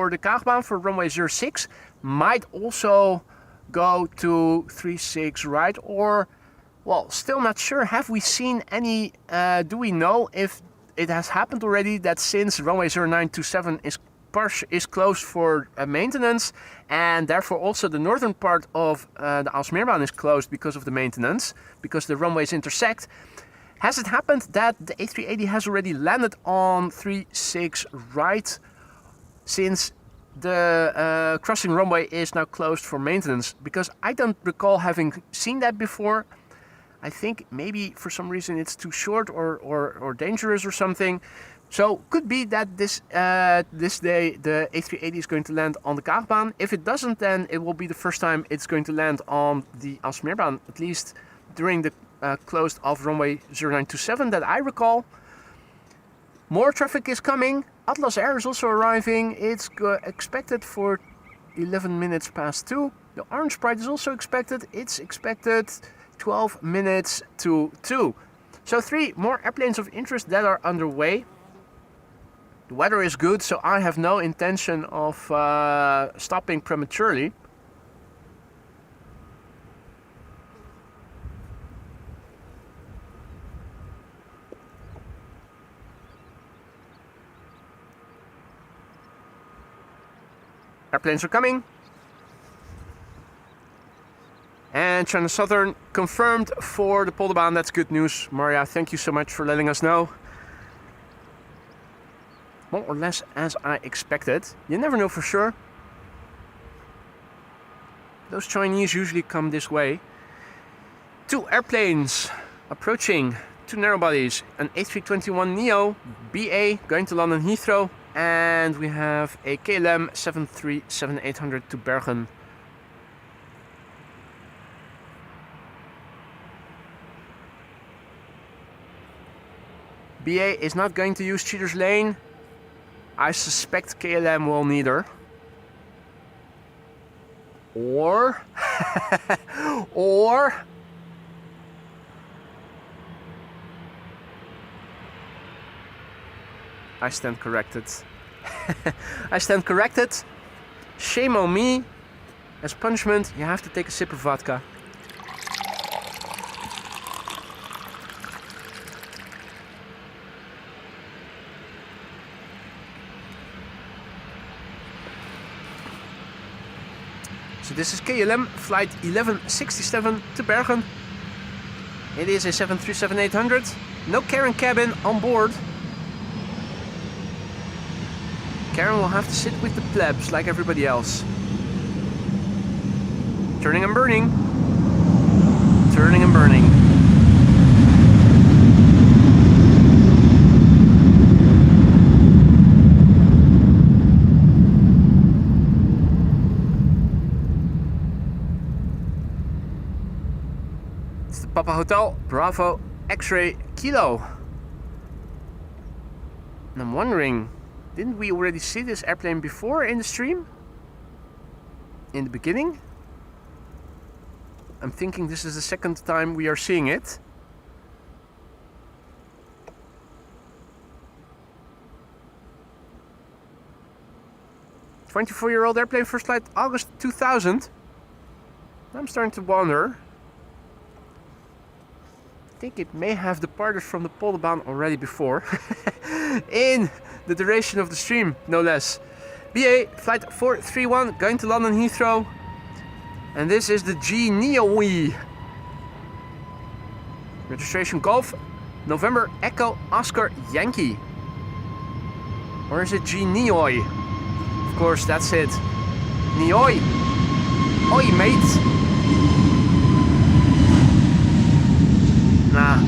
the Takeoffs for runway 06. Might also go to 36 right, or, well, still not sure. Have we seen any, do we know if it has happened already that since runway 0927 is closed for maintenance, and therefore also the northern part of the Aalsmeerbaan is closed because of the maintenance, because the runways intersect. Has it happened that the A380 has already landed on 36 right since the crossing runway is now closed for maintenance? Because I don't recall having seen that before. I think maybe for some reason it's too short or dangerous or something. So could be that this day the A380 is going to land on the Takeoffs. If it doesn't, then it will be the first time it's going to land on the Aalsmeerbaan, at least during the closed off runway 0927 that I recall. More traffic is coming. Atlas Air is also arriving. It's expected for 11 minutes past 2. The Orange Pride is also expected. It's expected 12 minutes to 2. So 3 more airplanes of interest that are underway. The weather is good, so I have no intention of stopping prematurely. Airplanes are coming. And China Southern confirmed for the Polderbaan. That's good news. Maria, thank you so much for letting us know. More or less as I expected. You never know for sure. Those Chinese usually come this way. 2 airplanes approaching, 2 narrow bodies. An A321neo BA going to London Heathrow. And we have a KLM 737-800 to Bergen. BA is not going to use Cheater's Lane. I suspect KLM will neither. Or I stand corrected. I stand corrected. Shame on me. As punishment, you have to take a sip of vodka. So this is KLM flight 1167 to Bergen. It is a 737-800. No Karen cabin on board. Karen will have to sit with the plebs like everybody else. Turning and burning. Turning and burning. It's the Papa Hotel Bravo X-Ray Kilo. And I'm wondering, didn't we already see this airplane before in the stream? In the beginning? I'm thinking this is the second time we are seeing it. "24-year-old airplane, first flight August 2000. I'm starting to wonder. I think it may have departed from the Polderbaan already before. In the duration of the stream, no less. BA flight 431 going to London Heathrow. And this is the G Neo. Registration Golf November Echo Oscar Yankee. Or is it G Nioi? Of course, that's it. Nioi. Oi, mate. Nah.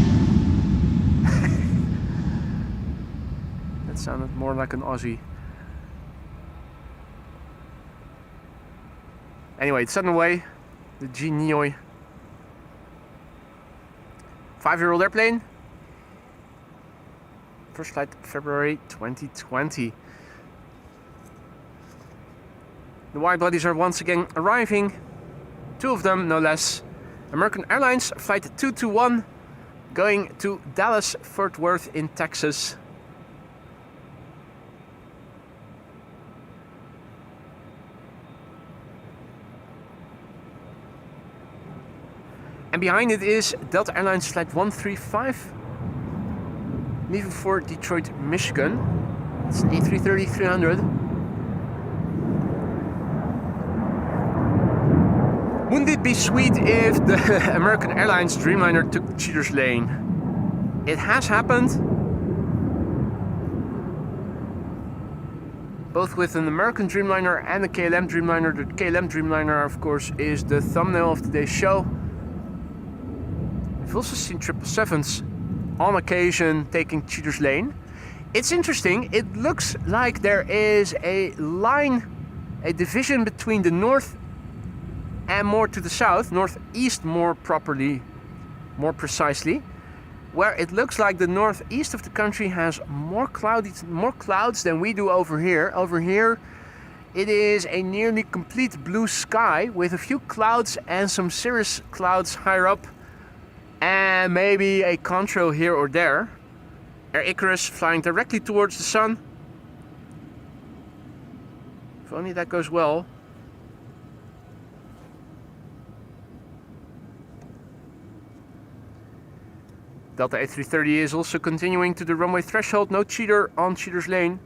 That sounded more like an Aussie. Anyway, it's underway. The G Nioi. 5-year-old airplane. First flight February 2020. The wide bodies are once again arriving. 2 of them, no less. American Airlines flight 221 going to Dallas Fort Worth in Texas. And behind it is Delta Airlines flight 135, leaving for Detroit, Michigan. It's an A330-300. Wouldn't it be sweet if the American Airlines Dreamliner took Cheater's Lane? It has happened. Both with an American Dreamliner and a KLM Dreamliner. The KLM Dreamliner, of course, is the thumbnail of today's show. We've also seen 777s on occasion taking Cheater's Lane. It's interesting, it looks like there is a line, a division between the north and more to the south, northeast more precisely, where it looks like the northeast of the country has more clouds than we do over here. Over here it is a nearly complete blue sky with a few clouds and some cirrus clouds higher up. And maybe a contrail here or there. Air Icarus flying directly towards the sun. If only that goes well. Delta A330 is also continuing to the runway threshold. No cheater on Cheater's Lane.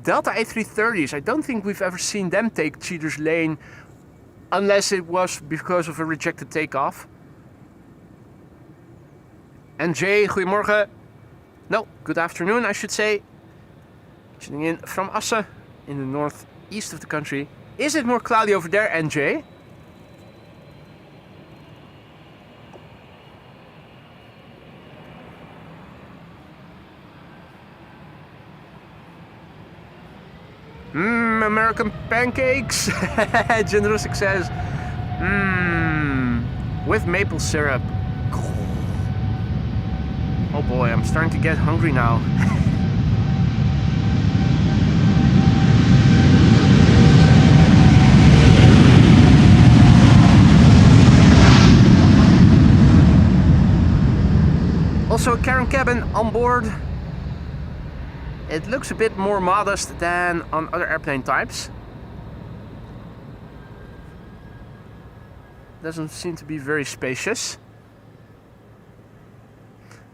Delta A330s, I don't think we've ever seen them take Cheater's Lane unless it was because of a rejected takeoff. And Jay, goedemorgen. No, good afternoon, I should say. Tuning in from Assen in the northeast of the country. Is it more cloudy over there, NJ? American pancakes. General success. With maple syrup. Oh boy, I'm starting to get hungry now. Also a Karen cabin on board. It looks a bit more modest than on other airplane types. Doesn't seem to be very spacious.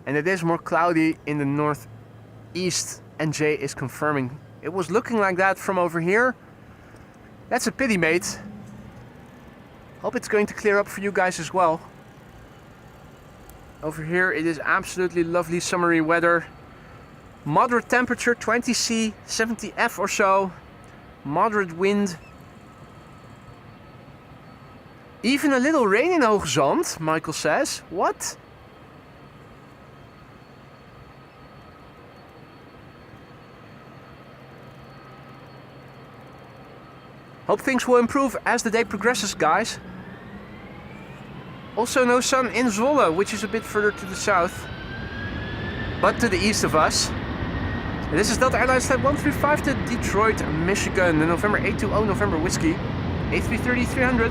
And it is more cloudy in the northeast. NJ is confirming. It was looking like that from over here. That's a pity, mate. Hope it's going to clear up for you guys as well. Over here it is absolutely lovely summery weather. Moderate temperature, 20 C, 70 F or so. Moderate wind. Even a little rain in Hoogezand, Michael says. What? Hope things will improve as the day progresses, guys. Also no sun in Zwolle, which is a bit further to the south, but to the east of us. This is Delta Airlines Flight 135 to Detroit, Michigan, the November 820 November Whiskey, A330-300.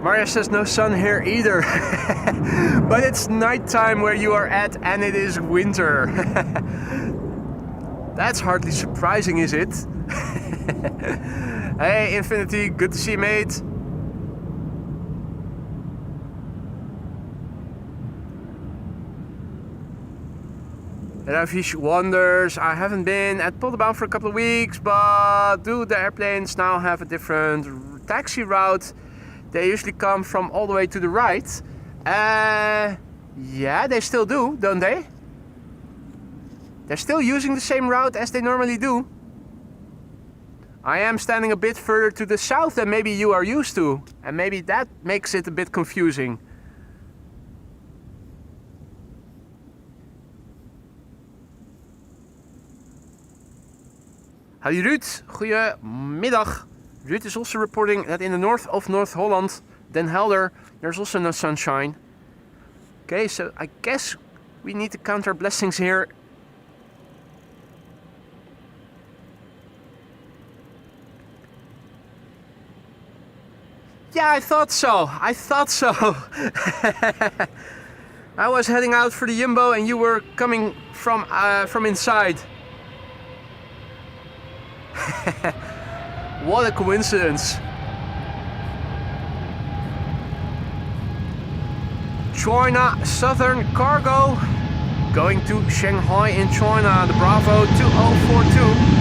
Maria says no sun here either. But it's nighttime where you are at and it is winter. That's hardly surprising, is it? Hey, Infinity, good to see you, mate. And Aviation wonders, I haven't been at Polderbaan for a couple of weeks, but do the airplanes now have a different taxi route? They usually come from all the way to the right. Yeah, they still do, don't they? They're still using the same route as they normally do. I am standing a bit further to the south than maybe you are used to. And maybe that makes it a bit confusing. Howdy Ruud, goedemiddag. Ruud is also reporting that in the north of North Holland, Den Helder, there's also no sunshine. Okay, so I guess we need to count our blessings here. Yeah, I thought so. I thought so. I was heading out for the Jumbo and you were coming from inside. What a coincidence. China Southern Cargo going to Shanghai in China, the Bravo 2042.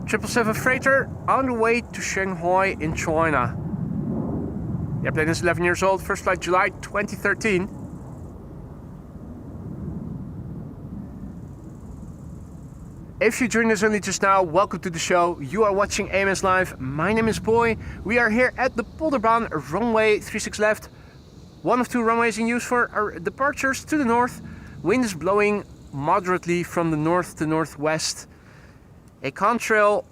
Triple Seven freighter on the way to Shanghai in China. The airplane is 11 years old, first flight July 2013. If you joined us only just now, welcome to the show. You are watching AMS Live. My name is Boy. We are here at the Polderbaan, runway 36 left. One of two runways in use for our departures to the north. Wind is blowing moderately from the north to northwest. A contrail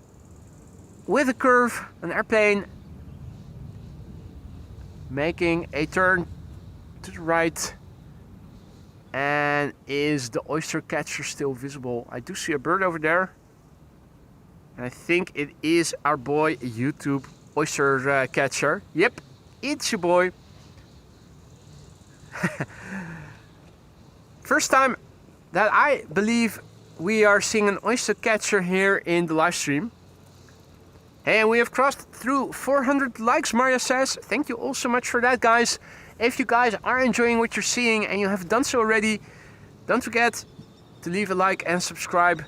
with a curve, an airplane making a turn to the right. And is the oyster catcher still visible? I do see a bird over there. And I think it is our boy YouTube oyster catcher. Yep, it's your boy. First time that I believe we are seeing an oyster catcher here in the live stream. And we have crossed through 400 likes, Maria says. Thank you all so much for that, guys. If you guys are enjoying what you're seeing and you have done so already, don't forget to leave a like and subscribe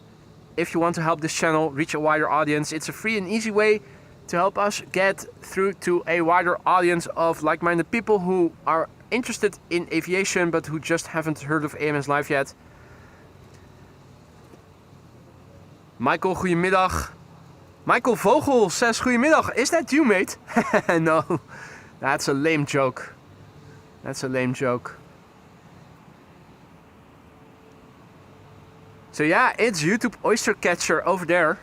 if you want to help this channel reach a wider audience. It's a free and easy way to help us get through to a wider audience of like-minded people who are interested in aviation but who just haven't heard of AMS Live yet. Michael, goedemiddag. Michael Vogel says goedemiddag. Is that you, mate? No, that's a lame joke. That's a lame joke. So yeah, it's YouTube oyster catcher over there.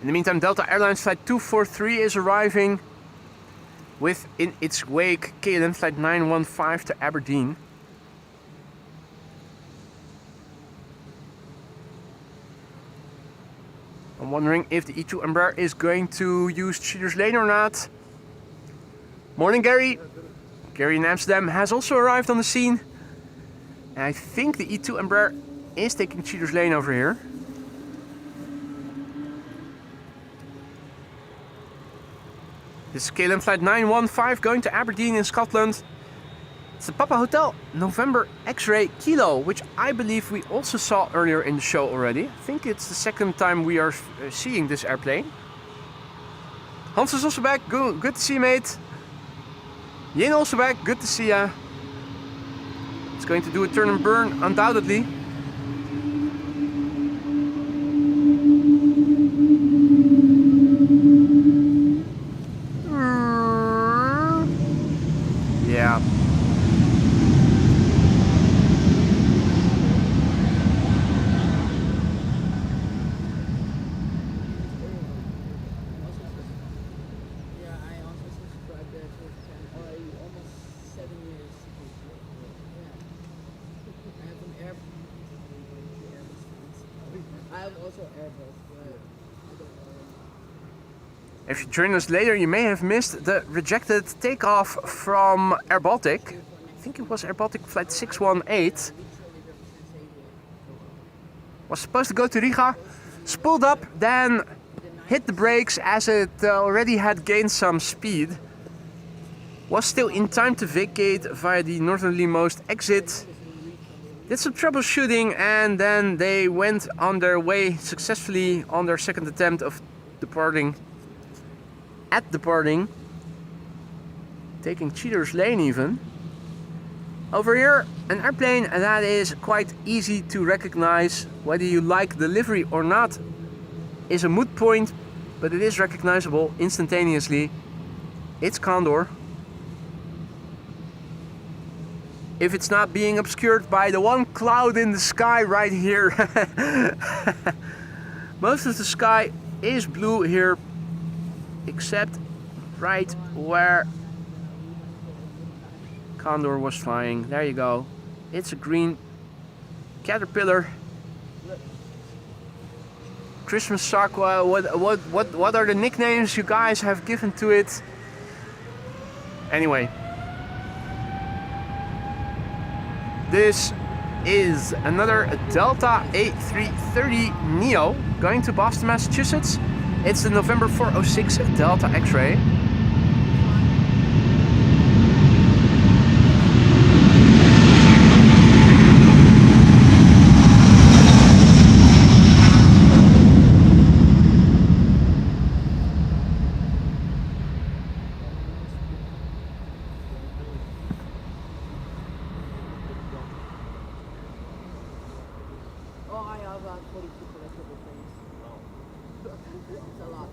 In the meantime, Delta Airlines flight 243 is arriving with in its wake KLM flight 915 to Aberdeen. I'm wondering if the E2 Embraer is going to use cheaters lane or not. Morning, Gary. Gary in Amsterdam has also arrived on the scene. And I think the E2 Embraer is taking cheaters lane over here. This is KLM flight 915 going to Aberdeen in Scotland. It's the Papa Hotel November X-Ray Kilo, which I believe we also saw earlier in the show already. I think it's the second time we are seeing this airplane. Hans is also back. Good to see you, mate. Yin also back. Good to see ya. It's going to do a turn and burn, undoubtedly. have also Airbus, but If you join us later, you may have missed the rejected takeoff from Air Baltic. I think it was Air Baltic flight 618. Was supposed to go to Riga, spooled up, then hit the brakes as it already had gained some speed. Was still in time to vacate via the northernlymost exit. Did some troubleshooting and then they went on their way successfully on their second attempt of departing. At departing, taking Cheater's Lane even. Over here, an airplane that is quite easy to recognize. Whether you like the livery or not is a moot point, but it is recognizable instantaneously. It's Condor. If it's not being obscured by the one cloud in the sky right here. Most of the sky is blue here, except right where Condor was flying. There you go. It's a green Caterpillar. Christmas sock. What are the nicknames you guys have given to it? Anyway, this is another Delta A330 Neo going to Boston, Massachusetts. It's the November 406 Delta X-ray. oh, I have 42 collectible things. It's a lot.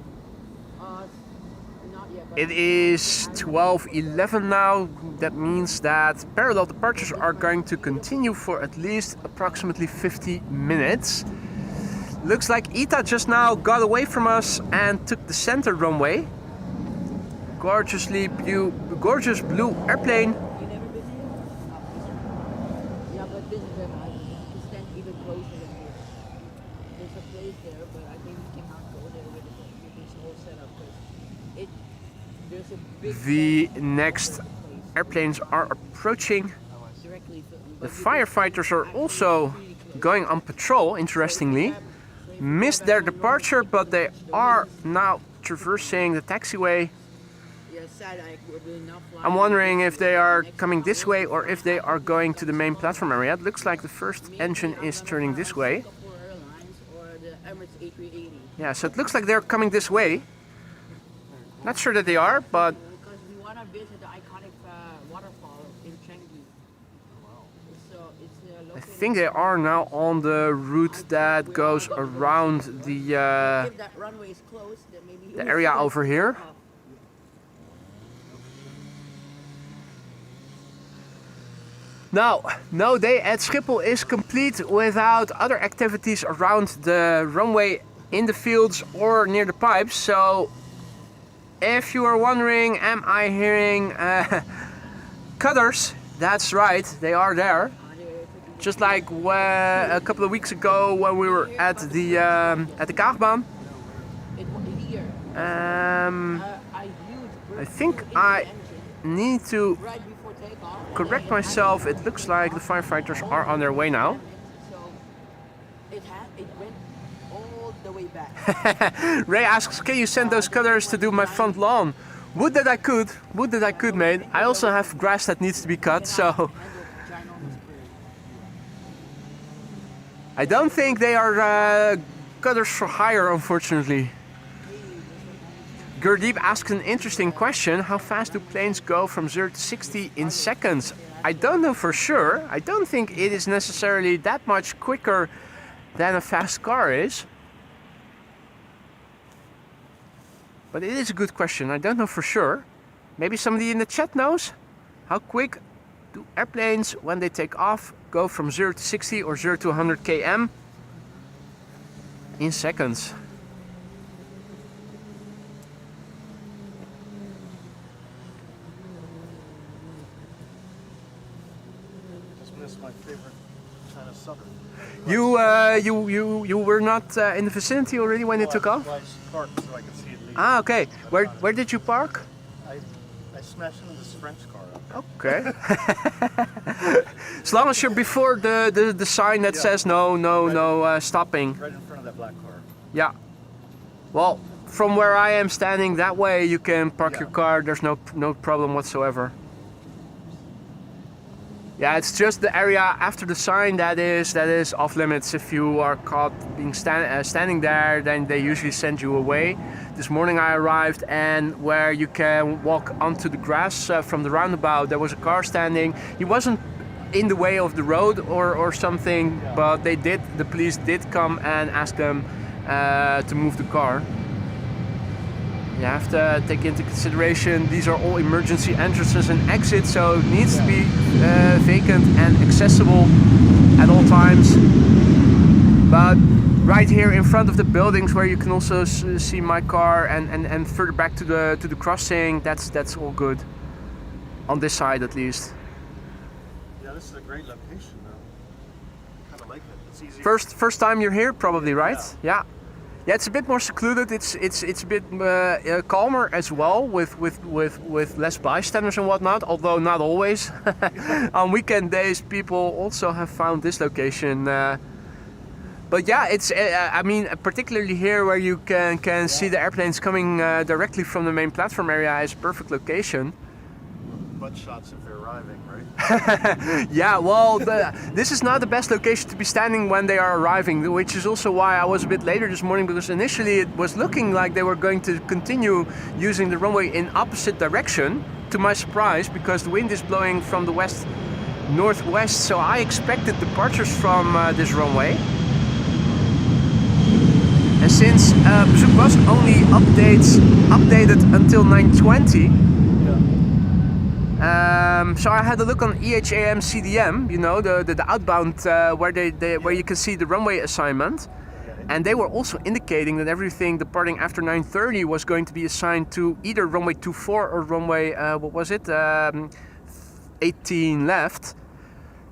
Not yet. But It is 12:11 now. That means that parallel departures are going to continue for at least approximately 50 minutes. Looks like ETA just now got away from us and took the center runway. Gorgeous blue airplane. you never been here? Yeah, but this is where I stand even closer than here. There's a place there, but I think we cannot go there with this whole setup because there's a big. The next airplanes are approaching. Directly. The firefighters are also going on patrol, interestingly. Missed their departure, but they are now traversing the taxiway. I'm wondering if they are coming this way or if they are going to the main platform area. It looks like the first engine is turning this way. Yeah, so it looks like they're coming this way. Not sure that they are, but Because we want to visit the iconic waterfall in Changi. So it's I think they are now on the route that goes around the if that runway is closed, then maybe the area over here. Now, no day at Schiphol is complete without other activities around the runway, in the fields or near the pipes. So if you are wondering, am I hearing cutters? That's right, they are there. Just like a couple of weeks ago when we were at the Takeoffs. I think I need to correct myself. It looks like the firefighters are on their way now. So it went all the way back. Ray asks, can you send those cutters to do my front lawn? Would that I could, mate. I also have grass that needs to be cut, so I don't think they are cutters for hire, unfortunately. Gurdeep asks an interesting question. How fast do planes go from 0 to 60 in seconds? I don't know for sure. I don't think it is necessarily that much quicker than a fast car is. But it is a good question. I don't know for sure. Maybe somebody in the chat knows. How quick do airplanes, when they take off, go from 0 to 60 or 0 to 100 km in seconds? My favorite kind of summer. You were not in the vicinity already when it took off? I parked so I could see it leave. Ah, okay. Where did you park? I smashed into this French car up Okay. As long as you're before the sign that says no stopping. there, right in front of that black car. Yeah. Well, from where I am standing that way, you can park your car. There's no problem whatsoever. Yeah, it's just the area after the sign that is off limits. If you are caught being standing there, then they usually send you away. This morning I arrived, and where you can walk onto the grass from the roundabout, there was a car standing. He wasn't in the way of the road or something, but the police did come and ask them to move the car. You have to take into consideration these are all emergency entrances and exits, so it needs to be vacant and accessible at all times. But right here in front of the buildings, where you can also see my car, and further back to the crossing, that's all good. On this side at least. Yeah, this is a great location though. Kind of like it. It's easy. First time you're here, probably, right? Yeah. Yeah, it's a bit more secluded. It's a bit calmer as well, with less bystanders and whatnot. Although not always. On weekend days, people also have found this location. But yeah, it's I mean, particularly here where you can see the airplanes coming directly from the main platform area, is a perfect location. Butt shots if they're arriving, right? Yeah, well, this is not the best location to be standing when they are arriving, which is also why I was a bit later this morning, because initially it was looking like they were going to continue using the runway in opposite direction, to my surprise, because the wind is blowing from the west northwest, so I expected departures from this runway. And since Bezoek was only updated until 9:20, so I had a look on EHAM CDM, you know, the outbound where you can see the runway assignment, and they were also indicating that everything departing after 9:30 was going to be assigned to either runway 24 or runway what was it, 18 left.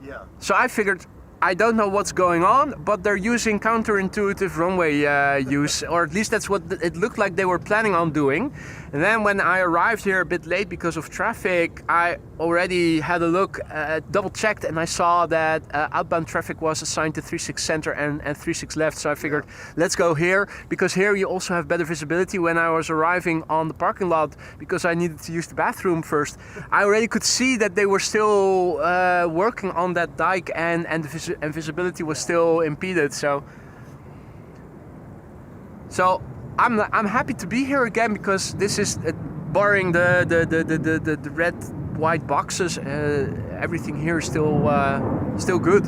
Yeah. So I figured, I don't know what's going on, but they're using counterintuitive runway use, or at least that's what it looked like they were planning on doing. And then when I arrived here a bit late because of traffic, I already had a look, double checked, and I saw that outbound traffic was assigned to 36 center and 36 left. So I figured, let's go here, because here you also have better visibility. When I was arriving on the parking lot, because I needed to use the bathroom first, I already could see that they were still working on that dike, and visibility was still impeded. So I'm happy to be here again, because this is barring the red white boxes, everything here is still good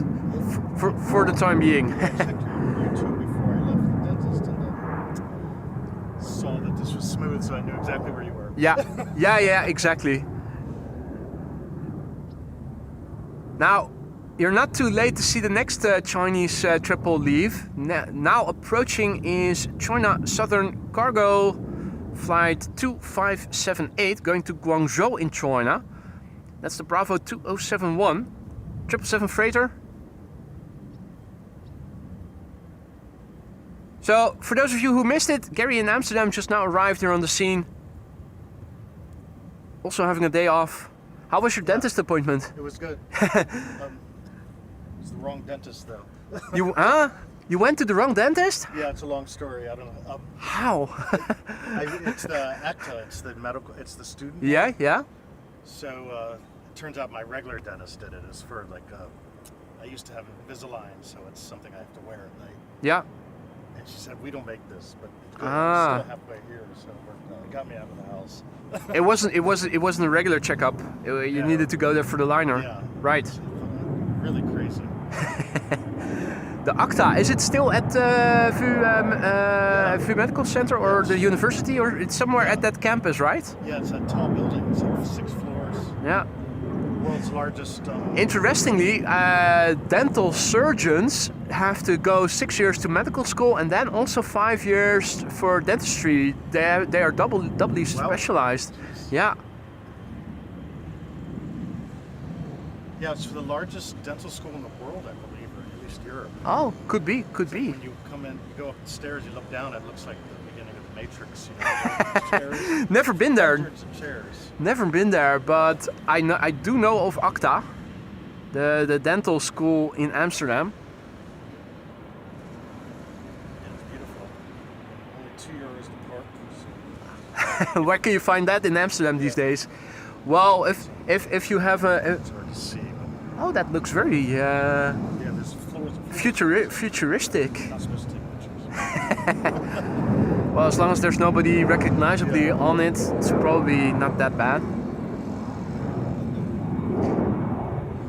for the time being. I checked YouTube before I left the dentist, and then saw that this was smooth, so I knew exactly where you were. Yeah, exactly. Now, you're not too late to see the next Chinese triple leave. Now approaching is China Southern Cargo Flight 2578, going to Guangzhou in China. That's the Bravo 2071, 777 freighter. So, for those of you who missed it, Gary in Amsterdam just now arrived here on the scene. Also having a day off. How was your dentist appointment? It was good. It's the wrong dentist though. You went to the wrong dentist? Yeah, it's a long story. I don't know. How? It's the ACTA. It's the medical. It's the student. Yeah. So it turns out my regular dentist did it. It's for like I used to have Invisalign, so it's something I have to wear at night. Yeah. And she said, we don't make this, but it's good. It's still halfway here, so it got me out of the house. It wasn't a regular checkup. You needed to go there for the liner. Yeah. Right. It's really crazy. The ACTA, is it still at VU Medical Center or the university, or it's somewhere at that campus, right? Yeah, it's a tall building. It's like 6 floors. Yeah. World's largest. Interestingly, dental surgeons have to go 6 years to medical school and then also 5 years for dentistry. They are doubly specialized. Yeah. Yeah, it's the largest dental school in the world, I believe, or at least Europe. Oh, could be, could be. When you come in, you go up the stairs, you look down, it looks like the beginning of the Matrix. You know, chairs, Never been there. hundreds of chairs. Never been there, but I do know of ACTA, the dental school in Amsterdam. Yeah, it's beautiful. Only €2 to park. Where can you find that in Amsterdam these days? Well, if you have a It's hard to see, but oh, that looks very yeah, there's floors. futuristic. Not supposed to take pictures. Well, as long as there's nobody recognizably on it, it's probably not that bad.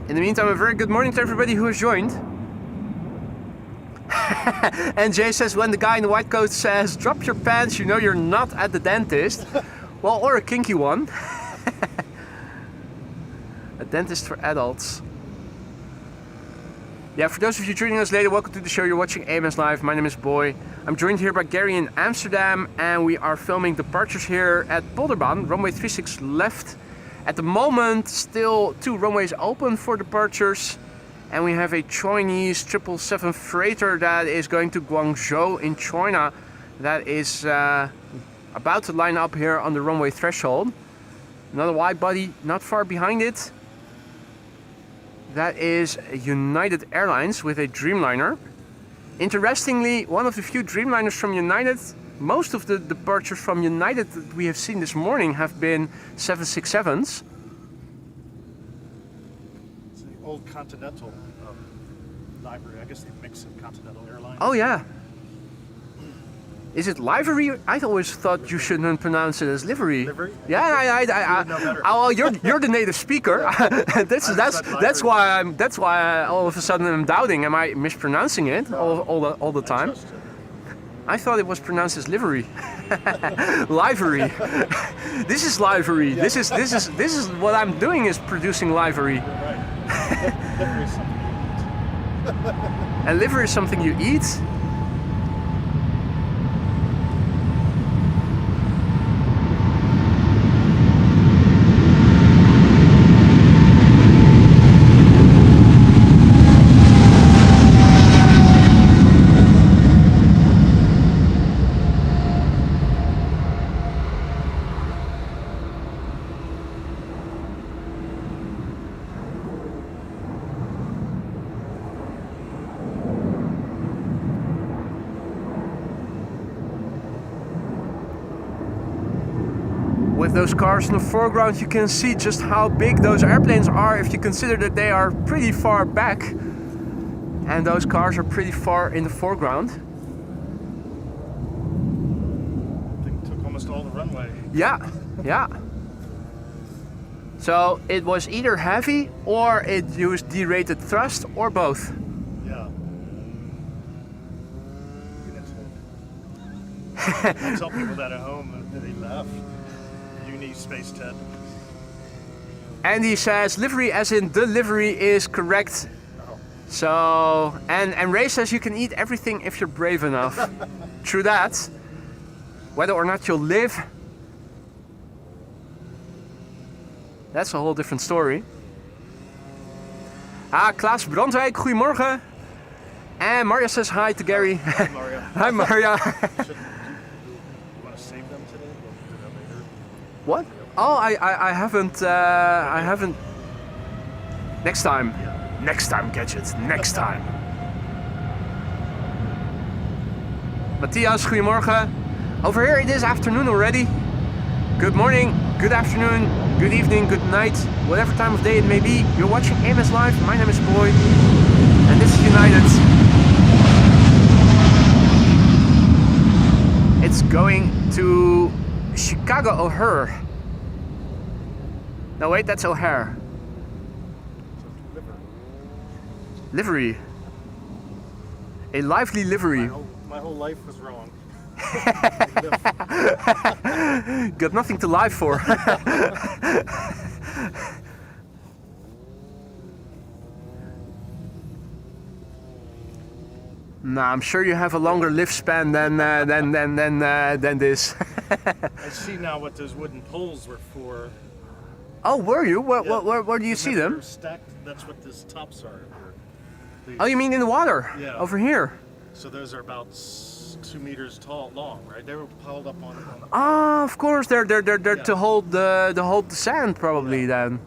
In the meantime, a very good morning to everybody who has joined. And Jay says, when the guy in the white coat says, drop your pants, you know you're not at the dentist. Well, or a kinky one. A dentist for adults. Yeah, for those of you joining us later, welcome to the show. You're watching AMS Live. My name is Boy. I'm joined here by Gary in Amsterdam, and we are filming departures here at Polderbaan, runway 36 left. At the moment, still 2 runways open for departures, and we have a Chinese 777 freighter that is going to Guangzhou in China. That is about to line up here on the runway threshold. Another widebody not far behind it. That is United Airlines with a Dreamliner. Interestingly, one of the few Dreamliners from United. Most of the departures from United that we have seen this morning have been 767s. It's the old Continental livery. I guess they mix in Continental Airlines. Oh yeah. Is it livery? I always thought you shouldn't pronounce it as livery. Livery? Yeah, You would know better. oh, you're the native speaker. that's why all of a sudden I'm doubting. Am I mispronouncing it all the time? Trust it. I thought it was pronounced as livery. Livery. This is livery. This is what I'm doing is producing livery. You're right. Livery is something you eat. And livery is something you eat. With those cars in the foreground, you can see just how big those airplanes are if you consider that they are pretty far back and those cars are pretty far in the foreground. They took almost all the runway. Yeah, yeah. So it was either heavy or it used derated thrust or both. Yeah. I tell people that at home and they laugh. Uni Space 10. And he says livery as in the livery is correct. Oh. So, and Ray says you can eat everything if you're brave enough. True that. Whether or not you'll live, that's a whole different story. Klaas Brandwijk, goedemorgen. And Maria says hi to Gary. Hi, Maria. Hi, Maria. You want to save them today? We'll do that later. What? Oh, I haven't. Next time. Yeah. Next time, Gadget. Next time. Matthias, goedemorgen. Over here it is afternoon already. Good morning, good afternoon, good evening, good night, whatever time of day it may be. You're watching AMS Live. My name is Boy, and this is United. It's going to Chicago O'Hare. No, wait, that's O'Hare. Livery. A lively livery. My whole life was wrong. Got nothing to live for. Nah, I'm sure you have a longer lifespan than this. I see now what those wooden poles were for. Oh, were you? Yeah. Where do you see them? They're stacked. That's what these tops are. These, Oh, you mean in the water? Yeah. Over here? So those are about 2 meters tall, long, right? They were piled up on. Ah, of course, they're Yeah. to hold the sand probably then.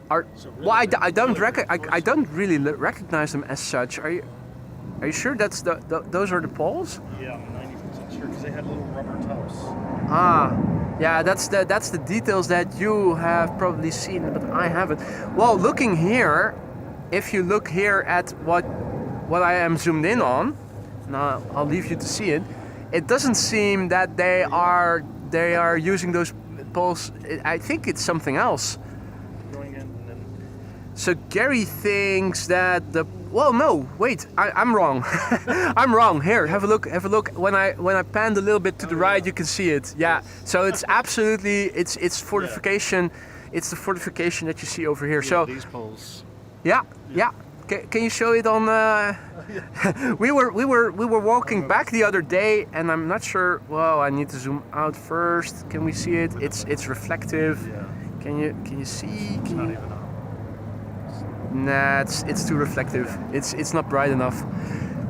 So really, Well, I they're don't really I don't really recognize them as such. Are you sure that's those are the poles? Yeah, I'm 90% sure because they had little rubber toes. Ah, yeah, that's the details that you have probably seen, but I haven't. Well, looking here, if you look here at what I am zoomed in on, now I'll leave you to see it. It doesn't seem that they are using those poles. I think it's something else. Going in and then. So Gary thinks that well, no, wait, I'm wrong. I'm wrong. Here, have a look. Have a look. When I panned a little bit to the right, you can see it. Yeah. So it's absolutely it's fortification. Yeah. It's the fortification that you see over here. Yeah, so these poles. Yeah. Can you show it on? We were walking back the other day, and I'm not sure. Well, I need to zoom out first. Can we see it? It's reflective. Yeah. Can you see? It's not even up. Nah, it's too reflective. It's not bright enough.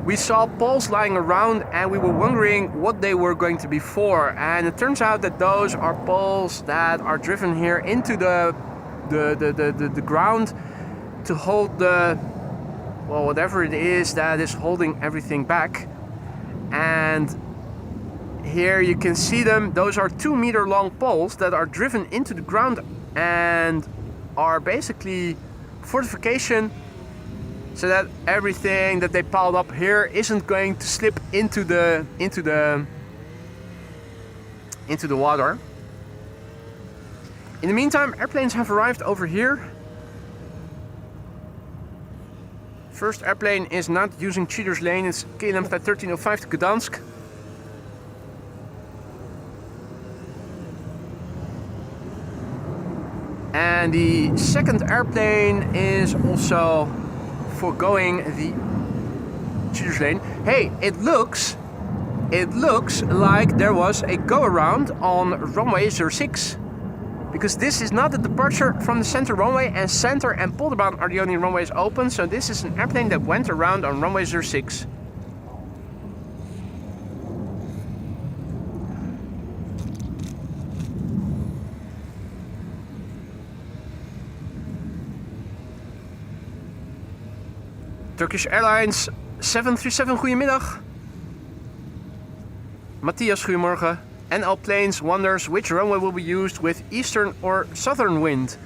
We saw poles lying around and we were wondering what they were going to be for. And it turns out that those are poles that are driven here into the ground to hold well, whatever it is that is holding everything back. And here you can see them. Those are 2 meter long poles that are driven into the ground and are basically fortification, so that everything that they piled up here isn't going to slip into the water. In the meantime, airplanes have arrived over here. First airplane is not using Cheater's Lane, it's KLM Flight 1305 to Gdansk. And the second airplane is also foregoing the Cheater's Lane. Hey, it looks like there was a go-around on runway 06. Because this is not a departure from the center runway, and center and Polderbaan are the only runways open, so this is an airplane that went around on runway 06. Turkish Airlines 737, goedemiddag. Matthias, goedemorgen. NL Planes wonders which runway will be used with eastern or southern wind.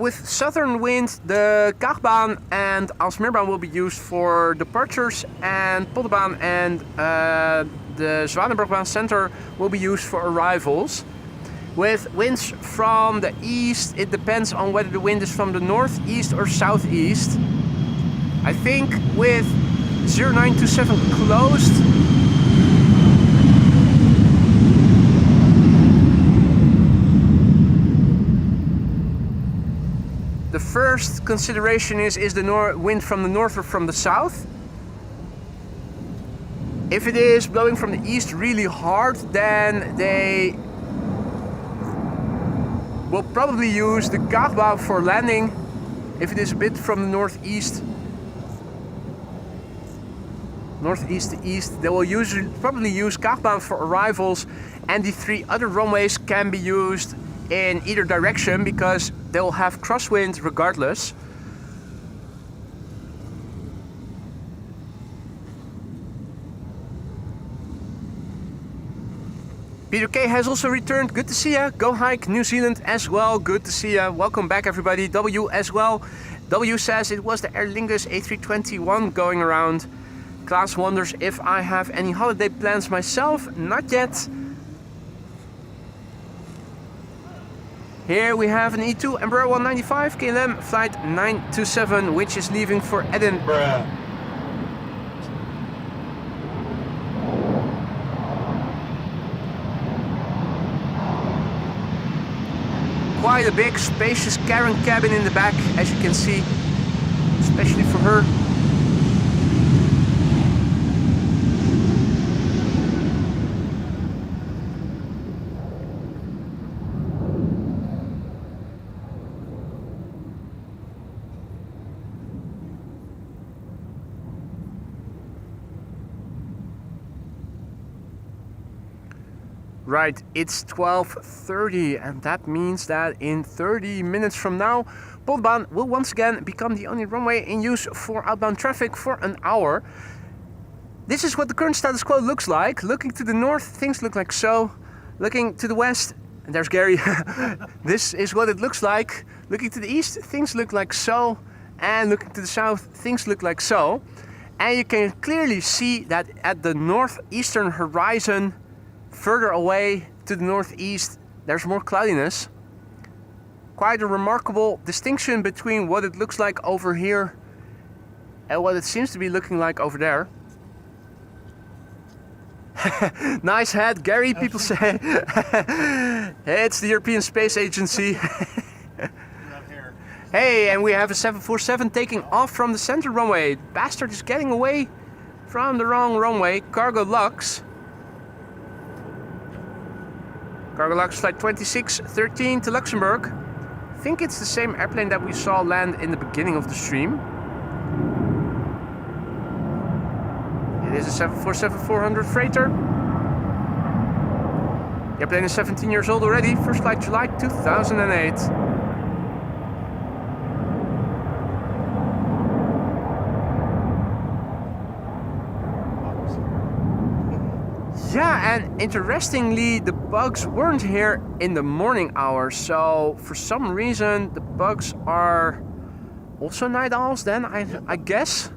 With southern wind, the Kaagbaan and Aalsmeerbaan will be used for departures, and Polderbaan and the Zwanenburgbaan Center will be used for arrivals. With winds from the east, it depends on whether the wind is from the northeast or southeast. I think with 0927 closed, the first consideration is the wind from the north or from the south. If it is blowing from the east really hard, then they will probably use the Kaagbaan for landing. If it is a bit from the northeast to east, they will probably use Kaagbaan for arrivals, and the 3 other runways can be used in either direction because they will have crosswind regardless. Peter K has also returned. Good to see ya. Go Hike New Zealand as well. Good to see ya. Welcome back, everybody. W as well. W says it was the Aer Lingus A321 going around. Klaas wonders if I have any holiday plans myself. Not yet. Here we have an E2 Embraer 195 KLM flight 927, which is leaving for Edinburgh. Quite a big spacious Karen cabin in the back, as you can see, especially for her. Right, it's 12:30, and that means that in 30 minutes from now, Polderbaan will once again become the only runway in use for outbound traffic for an hour. This is what the current status quo looks like. Looking to the north, things look like so. Looking to the west, and there's Gary. This is what it looks like. Looking to the east, things look like so. And looking to the south, things look like so. And you can clearly see that at the northeastern horizon, further away to the northeast, there's more cloudiness. Quite a remarkable distinction between what it looks like over here and what it seems to be looking like over there. Nice hat, Gary, people say. It's the European Space Agency. Not here. Hey, and we have a 747 taking off from the center runway. Bastard is getting away from the wrong runway. Cargo Lux. Cargo Lux flight 2613 to Luxembourg. I think it's the same airplane that we saw land in the beginning of the stream. It is a 747-400 freighter. The airplane is 17 years old already. First flight July 2008. Yeah, and interestingly, the bugs weren't here in the morning hours. So for some reason, the bugs are also night owls. Then I guess.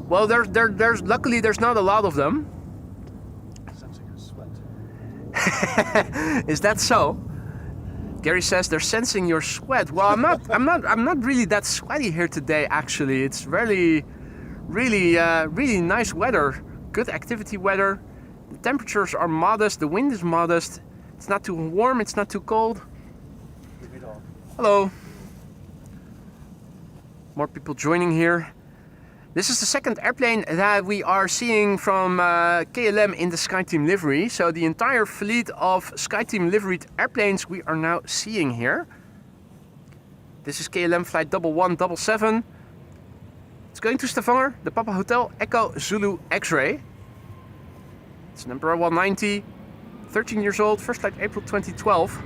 Well, there's luckily there's not a lot of them. Sensing your sweat. Is that so? Gary says they're sensing your sweat. Well, I'm not really that sweaty here today. Actually, it's really nice weather. Good activity weather. The temperatures are modest. The wind is modest. It's not too warm. It's not too cold. Hello. More people joining here. This is the second airplane that we are seeing from KLM in the SkyTeam livery. So the entire fleet of SkyTeam liveried airplanes we are now seeing here. This is KLM flight 1177. It's going to Stavanger, the Papa Hotel Echo Zulu X-Ray. It's number 190, 13 years old, first flight April 2012.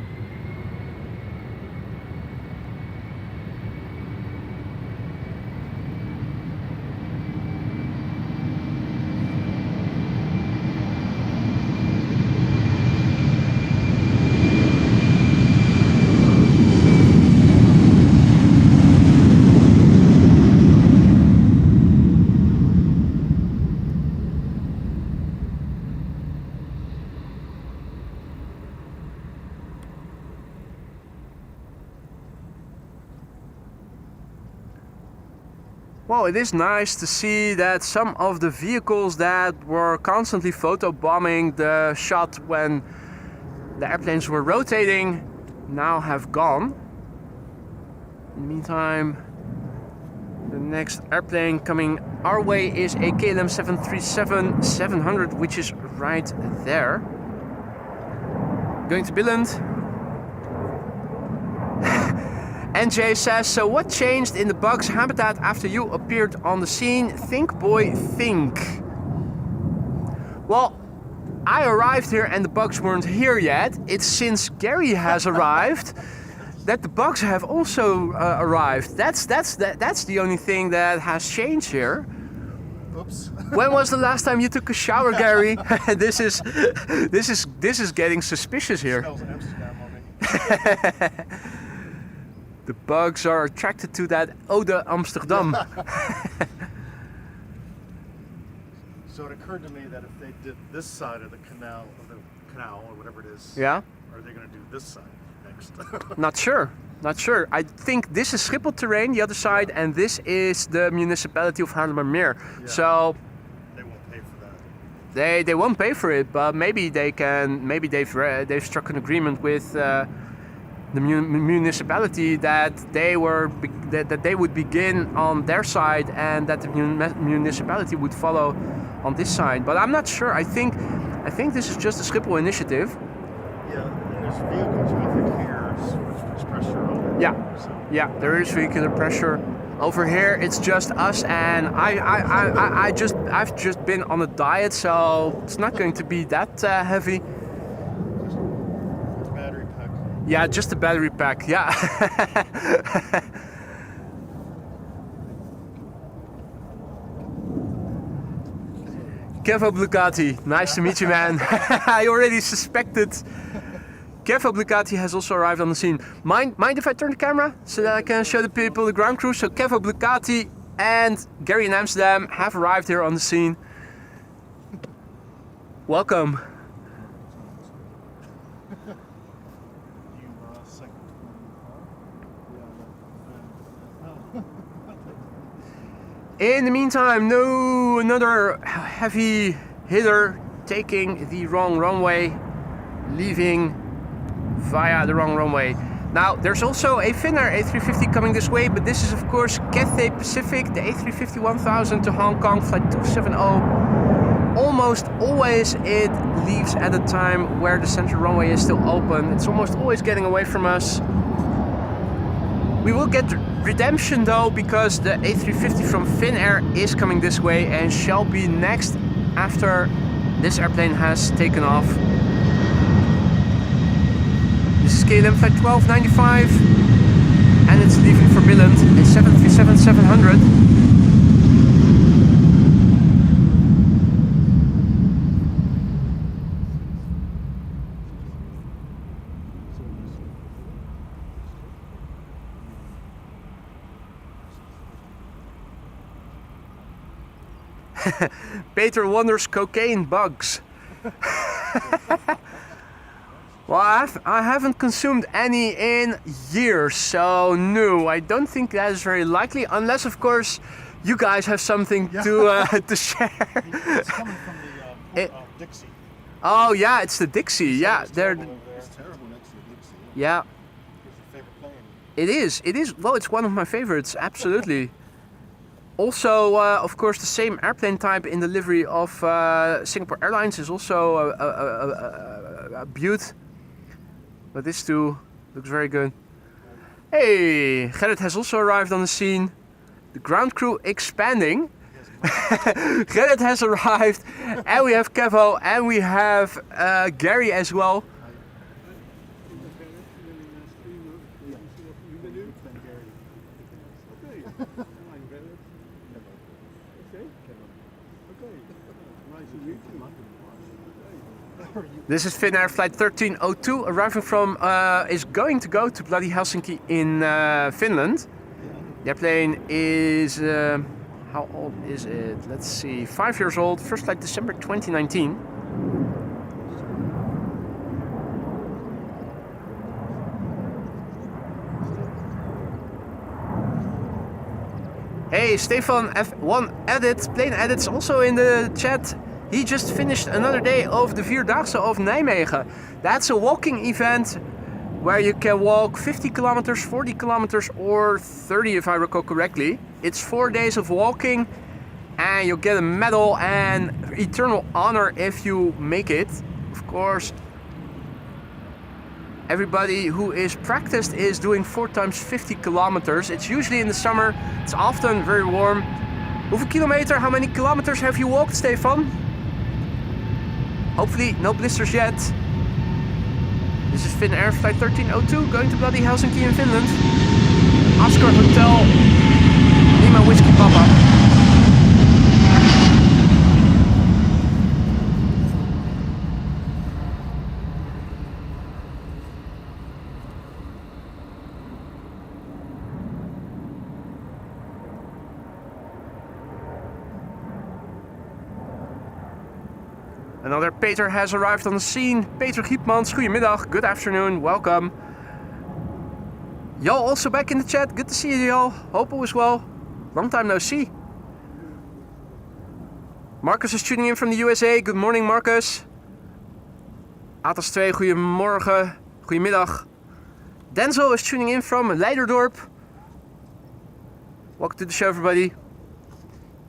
Well, it is nice to see that some of the vehicles that were constantly photobombing the shot when the airplanes were rotating now have gone. In the meantime, the next airplane coming our way is a KLM 737-700, which is right there. Going to Billund. NJ says, so what changed in the bug's habitat after you appeared on the scene? Think, boy, think. Well, I arrived here and the bugs weren't here yet. It's since Gary has arrived that the bugs have also arrived. That's the only thing that has changed here. Oops. When was the last time you took a shower, Gary? This is getting suspicious here. Smells Amsterdam already. The bugs are attracted to that Eau de Amsterdam. So it occurred to me that if they did this side of the canal or whatever it is, Yeah? are they going to do this side next? Not sure. I think this is Schiphol terrain, the other side, and this is the municipality of Haarlemmermeer. Yeah. So They won't pay for that. they won't pay for it, but maybe they can. Maybe they've struck an agreement with the municipality that they would begin on their side and that the municipality would follow on this side. But I'm not sure. I think this is just a Schiphol initiative. Yeah, and there's vehicle traffic here, so there's pressure on it. Yeah. So Yeah, there is vehicular pressure Over here, it's just us, and I've just been on a diet, so it's not going to be that heavy. Battery pack. Yeah, just a battery pack. Yeah. Kevo Bugatti, nice to meet you, man. I already suspected. Kevo Bugatti has also arrived on the scene. Mind if I turn the camera so that I can show the people the ground crew? So Kevo Bugatti and Gary in Amsterdam have arrived here on the scene. Welcome. In the meantime, another heavy hitter taking the wrong runway, leaving via the wrong runway. Now, there's also a Finnair A350 coming this way, but this is of course Cathay Pacific, the A350 1000 to Hong Kong, flight 270. Almost always it leaves at a time where the central runway is still open. It's almost always getting away from us. We will get redemption though, because the A350 from Finnair is coming this way and shall be next after this airplane has taken off. This is KLM flight 1295 and it's leaving for Billund, a 737-700. Peter wonders cocaine bugs. Well, I haven't consumed any in years, so no, I don't think that is very likely, unless of course you guys have something to share. It's coming from the Dixie. Oh yeah, it's the Dixie. Yeah, they're. It's terrible next to the Dixie. Yeah. It's your favorite plane. It is. It is. Well, it's one of my favorites. Absolutely. Also, of course, the same airplane type in the livery of Singapore Airlines is also a beaut. But this too looks very good. Hey, Gerrit has also arrived on the scene. The ground crew expanding. Gerrit has arrived, and we have Kevo, and we have Gary as well. This is Finnair flight 1302, arriving from, is going to go to bloody Helsinki in Finland. The airplane is, how old is it? Let's see, 5 years old, first flight December 2019. Hey, Stefan F1 Edit, plane edits also in the chat. He just finished another day of the Vierdaagse of Nijmegen. That's a walking event where you can walk 50 kilometers, 40 kilometers or 30 if I recall correctly. It's 4 days of walking and you'll get a medal and eternal honor if you make it. Of course, everybody who is practiced is doing 4 times 50 kilometers. It's usually in the summer, it's often very warm. Hoeveel kilometer, how many kilometers have you walked, Stefan? Hopefully no blisters yet. This is Finnair flight 1302 going to bloody Helsinki in Finland. Oscar Hotel, Lima Whiskey Papa. Another Peter has arrived on the scene. Peter Giepmans, goedemiddag, good afternoon, welcome. Y'all also back in the chat, good to see you y'all. Hope all is well. Long time no see. Marcus is tuning in from the USA. Good morning, Marcus. Atas 2, goedemorgen, goedemiddag. Denzel is tuning in from Leiderdorp. Welcome to the show, everybody.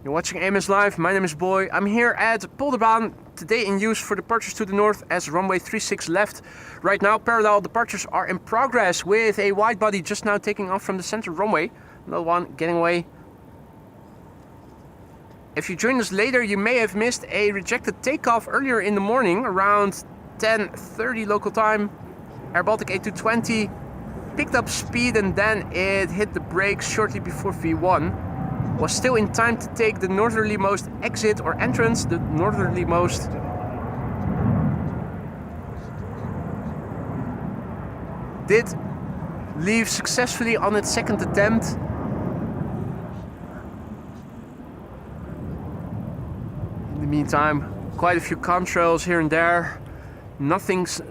You're watching AMS Live. My name is Boy. I'm here at Polderbaan, today in use for departures to the north as runway 36 left. Right now, parallel departures are in progress with a wide body just now taking off from the center runway. Another one getting away. If you joined us later, you may have missed a rejected takeoff earlier in the morning, around 10:30 local time. Air Baltic A220 picked up speed and then it hit the brakes shortly before V1. Was still in time to take the northerlymost exit or entrance, the northerlymost. Did leave successfully on its second attempt. In the meantime, quite a few contrails here and there. Nothing's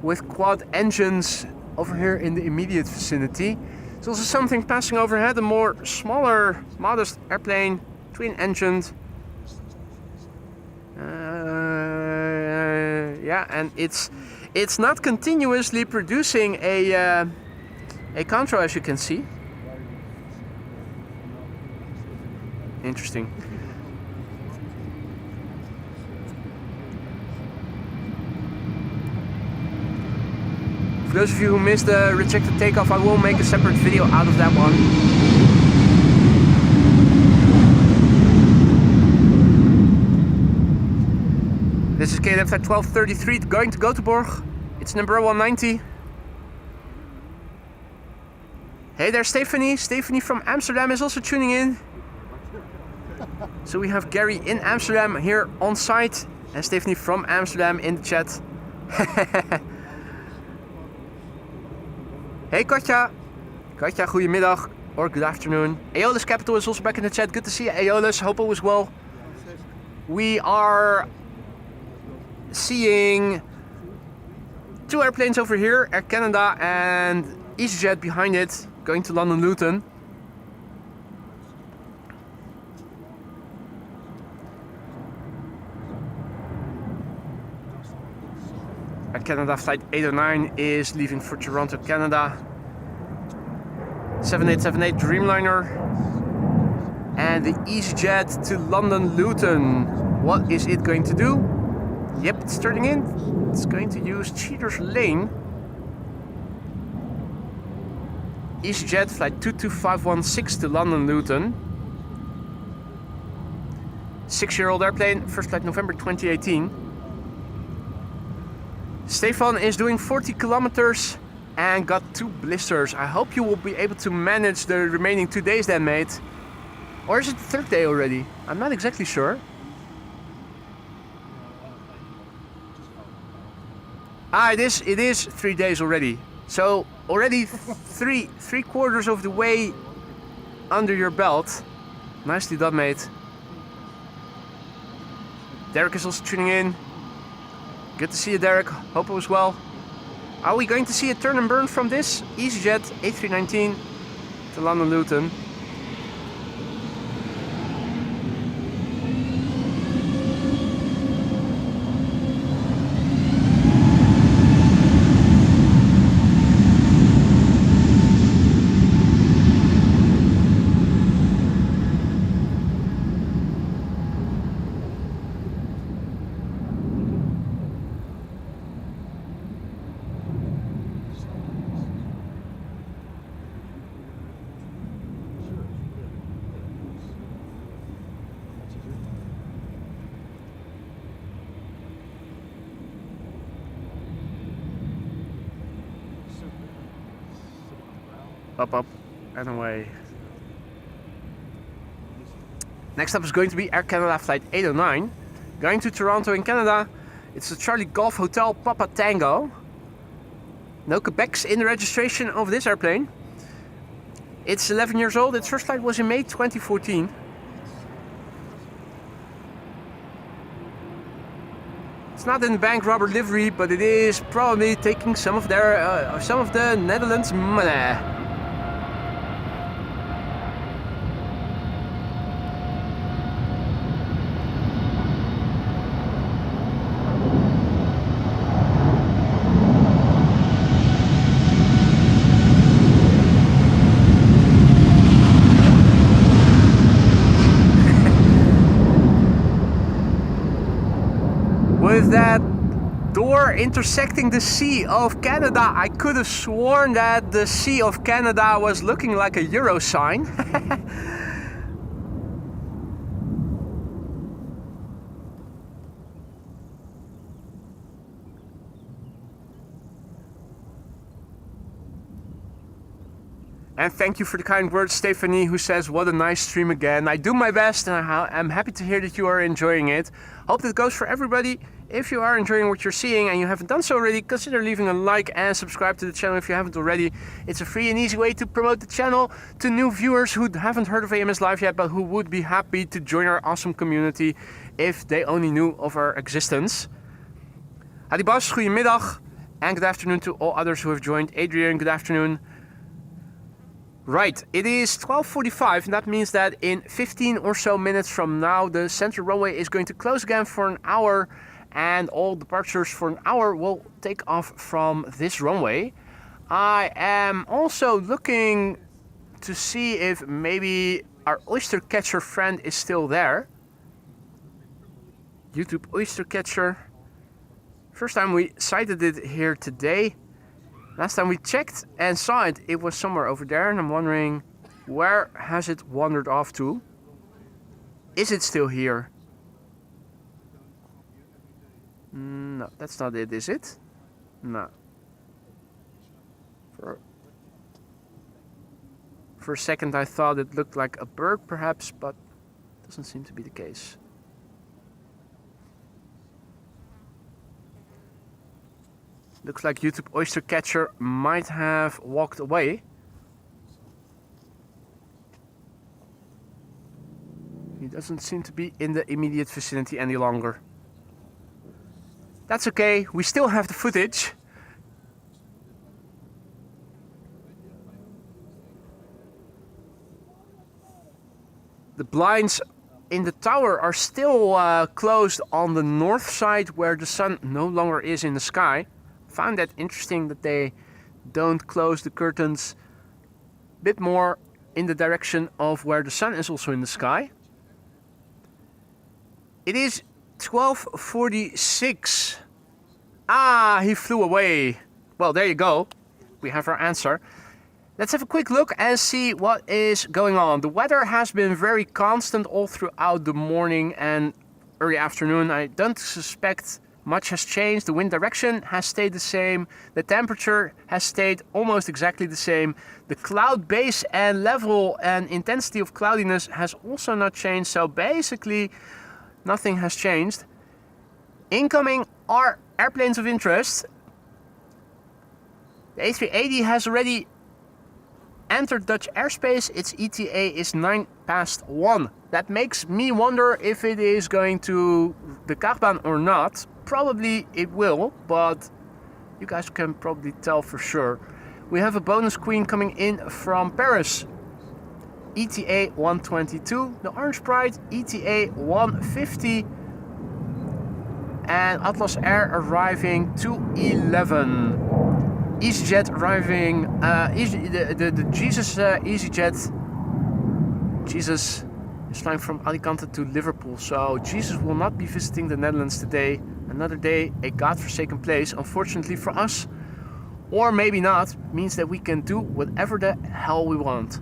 with quad engines over here in the immediate vicinity. There's also something passing overhead, a more smaller, modest airplane, twin-engined. Yeah, and it's not continuously producing a contrail, as you can see. Interesting. For those of you who missed the rejected takeoff, I will make a separate video out of that one. This is KLM flight 1233 going to Göteborg. It's number 190. Hey there, Stephanie. Stephanie from Amsterdam is also tuning in. So we have Gary in Amsterdam here on site and Stephanie from Amsterdam in the chat. Hey Katja. Katja, goedemiddag or good afternoon. Aeolus Capital is also back in the chat. Good to see you, Aeolus. Hope all is well. We are seeing two airplanes over here, Air Canada and EasyJet behind it, going to London Luton. Air Canada flight 809 is leaving for Toronto, Canada. 7878 Dreamliner and the EasyJet to London Luton. What is it going to do? Yep, it's turning in. It's going to use Cheater's Lane. EasyJet flight 22516 to London Luton. 6-year-old airplane, first flight November 2018. Stefan is doing 40 kilometers and got 2 blisters. I hope you will be able to manage the remaining 2 days then, mate. Or is it the 3rd day already? I'm not exactly sure. Ah, it is 3 days already. So already three quarters of the way under your belt. Nicely done, mate. Derek is also tuning in. Good to see you, Derek. Hope it was well. Are we going to see a turn and burn from this EasyJet A319 to London Luton? Up and away. Next up is going to be Air Canada flight 809 going to Toronto in Canada. It's the Charlie Golf Hotel Papa Tango. No Quebecs in the registration of this airplane. It's 11 years old. Its first flight was in May 2014. It's not in the bank robber livery, but it is probably taking some of the Netherlands money. With that door intersecting the Sea of Canada. I could have sworn that the Sea of Canada was looking like a euro sign. And thank you for the kind words, Stephanie, who says, what a nice stream again. I do my best and I'm happy to hear that you are enjoying it. Hope that goes for everybody. If you are enjoying what you're seeing and you haven't done so already, consider leaving a like and subscribe to the channel if you haven't already. It's a free and easy way to promote the channel to new viewers who haven't heard of AMS Live yet, but who would be happy to join our awesome community if they only knew of our existence. Adibas, goedemiddag. And good afternoon to all others who have joined. Adrian, good afternoon. Right, it is 12:45 and that means that in 15 or so minutes from now the central runway is going to close again for an hour and all departures for an hour will take off from this runway. I am also looking to see if maybe our oyster catcher friend is still there. YouTube oyster catcher. First time we sighted it here today. Last time we checked and saw it, it was somewhere over there and I'm wondering where has it wandered off to? Is it still here? No, that's not it, is it? No. For a second I thought it looked like a bird perhaps, but doesn't seem to be the case. Looks like YouTube oyster catcher might have walked away. He doesn't seem to be in the immediate vicinity any longer. That's okay, we still have the footage. The blinds in the tower are still closed on the north side where the sun no longer is in the sky. Found that interesting that they don't close the curtains a bit more in the direction of where the sun is also in the sky. It is 12:46. Ah, he flew away. Well, there you go. We have our answer. Let's have a quick look and see what is going on. The weather has been very constant all throughout the morning and early afternoon. I don't suspect much has changed. The wind direction has stayed the same. The temperature has stayed almost exactly the same. The cloud base and level and intensity of cloudiness has also not changed. So basically nothing has changed. Incoming are airplanes of interest. The A380 has already entered Dutch airspace. Its ETA is 1:09. That makes me wonder if it is going to the Takeoffs or not. Probably it will, but you guys can probably tell for sure. We have a bonus queen coming in from Paris. ETA 1:22. The Orange Pride ETA 1:50. And Atlas Air arriving 2:11. EasyJet arriving, the Jesus EasyJet. Jesus is flying from Alicante to Liverpool, so Jesus will not be visiting the Netherlands today. Another day, a godforsaken place, unfortunately for us, or maybe not, means that we can do whatever the hell we want.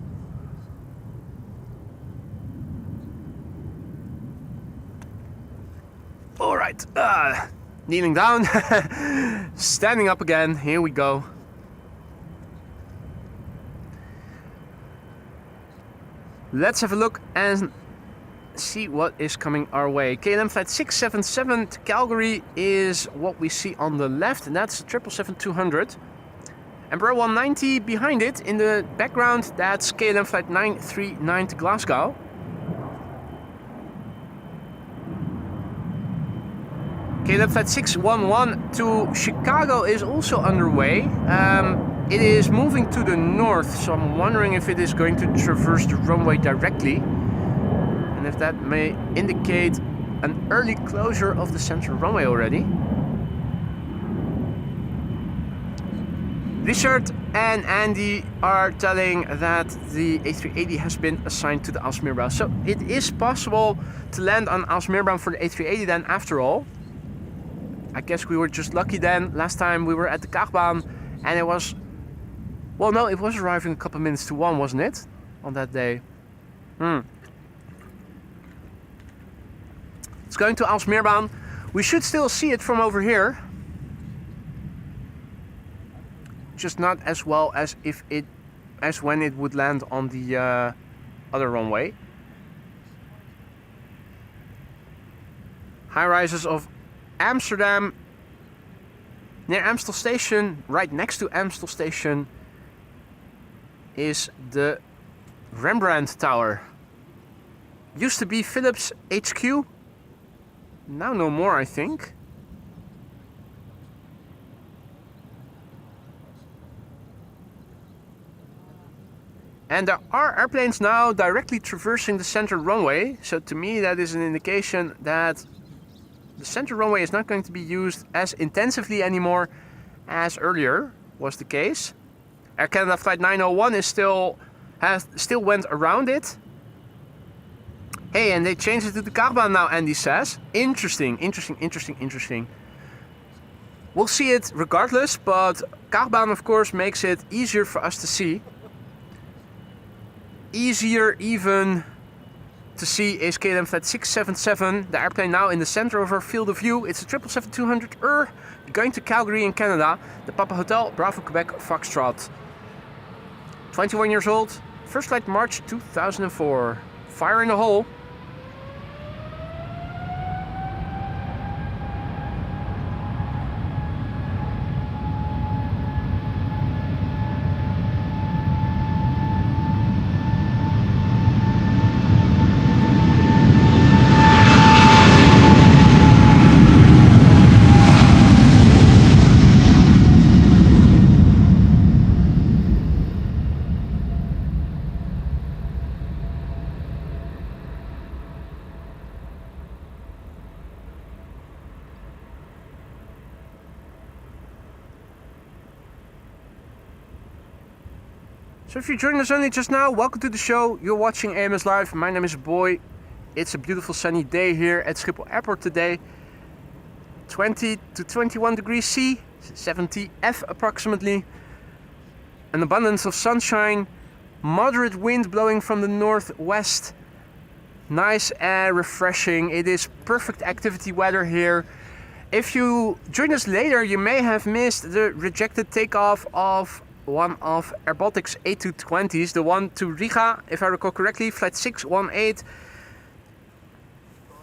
Alright, kneeling down, standing up again, here we go. Let's have a look and see what is coming our way. KLM flight 677 to Calgary is what we see on the left, and that's 777-200. Embraer 190 behind it in the background, that's KLM flight 939 to Glasgow. KLM flight 611 to Chicago is also underway. It is moving to the north, so I'm wondering if it is going to traverse the runway directly. And if that may indicate an early closure of the central runway already. Richard and Andy are telling that the A380 has been assigned to the Aalsmeerbound. So it is possible to land on Aalsmeerbound for the A380 then after all. I guess we were just lucky then. Last time we were at the Takeoffs and it was... Well, no, it was arriving a couple minutes to 1, wasn't it? On that day. It's going to Aalsmeerbaan. We should still see it from over here. Just not as well as when it would land on the other runway. High rises of Amsterdam. Near Amstel Station, right next to Amstel Station, is the Rembrandt Tower. Used to be Philips HQ. Now no more, I think. And there are airplanes now directly traversing the center runway. So to me that is an indication that the center runway is not going to be used as intensively anymore as earlier was the case. Air Canada flight 901 is still went around it. Hey, and they changed it to the Takeoffs now, Andy says. Interesting. We'll see it regardless, but Takeoffs of course makes it easier for us to see. Easier even to see is KLM flight 677, the airplane now in the center of our field of view. It's a 777-200 going to Calgary in Canada, the Papa Hotel, Bravo Quebec Foxtrot. 21 years old, first flight March 2004. Fire in the hole. So if you're joining us only just now, welcome to the show. You're watching AMS Live. My name is Boy. It's a beautiful sunny day here at Schiphol Airport today. 20 to 21 degrees C, 70 F approximately. An abundance of sunshine, moderate wind blowing from the northwest. Nice air, refreshing. It is perfect activity weather here. If you join us later, you may have missed the rejected takeoff of one of Aborted's A220s, the one to Riga, if I recall correctly, flight 618.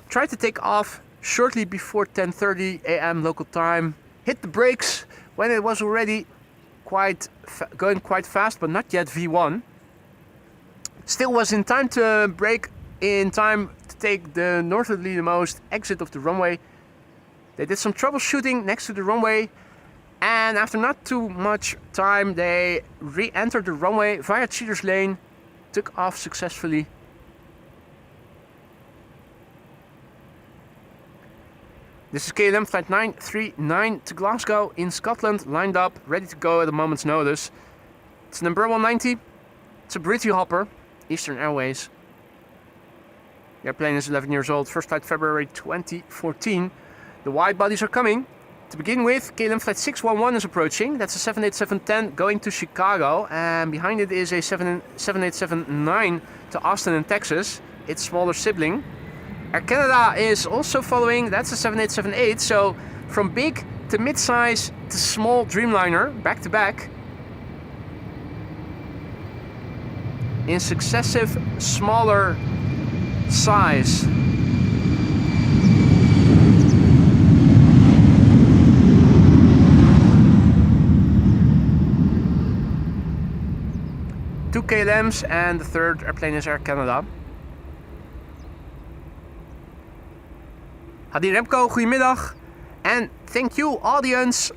Tried to take off shortly before 10:30 a.m. local time. Hit the brakes when it was already going quite fast, but not yet V1. Still was in time to brake in time to take the northerly most exit of the runway. They did some troubleshooting next to the runway. And after not too much time, they re-entered the runway via cheaters lane, took off successfully. This is KLM flight 939 to Glasgow in Scotland, lined up, ready to go at a moment's notice. It's number 190. It's a Britty hopper, Eastern Airways. The airplane is 11 years old, first flight February 2014. The wide bodies are coming. To begin with, KLM flight 611 is approaching. That's a 787-10 going to Chicago, and behind it is a 787-9 to Austin in Texas, its smaller sibling. Air Canada is also following. That's a 787-8. So from big to mid-size to small Dreamliner, back to back, in successive smaller size. Two KLMs and the third airplane is Air Canada. Hadi Remco, goedemiddag. And thank you, audience.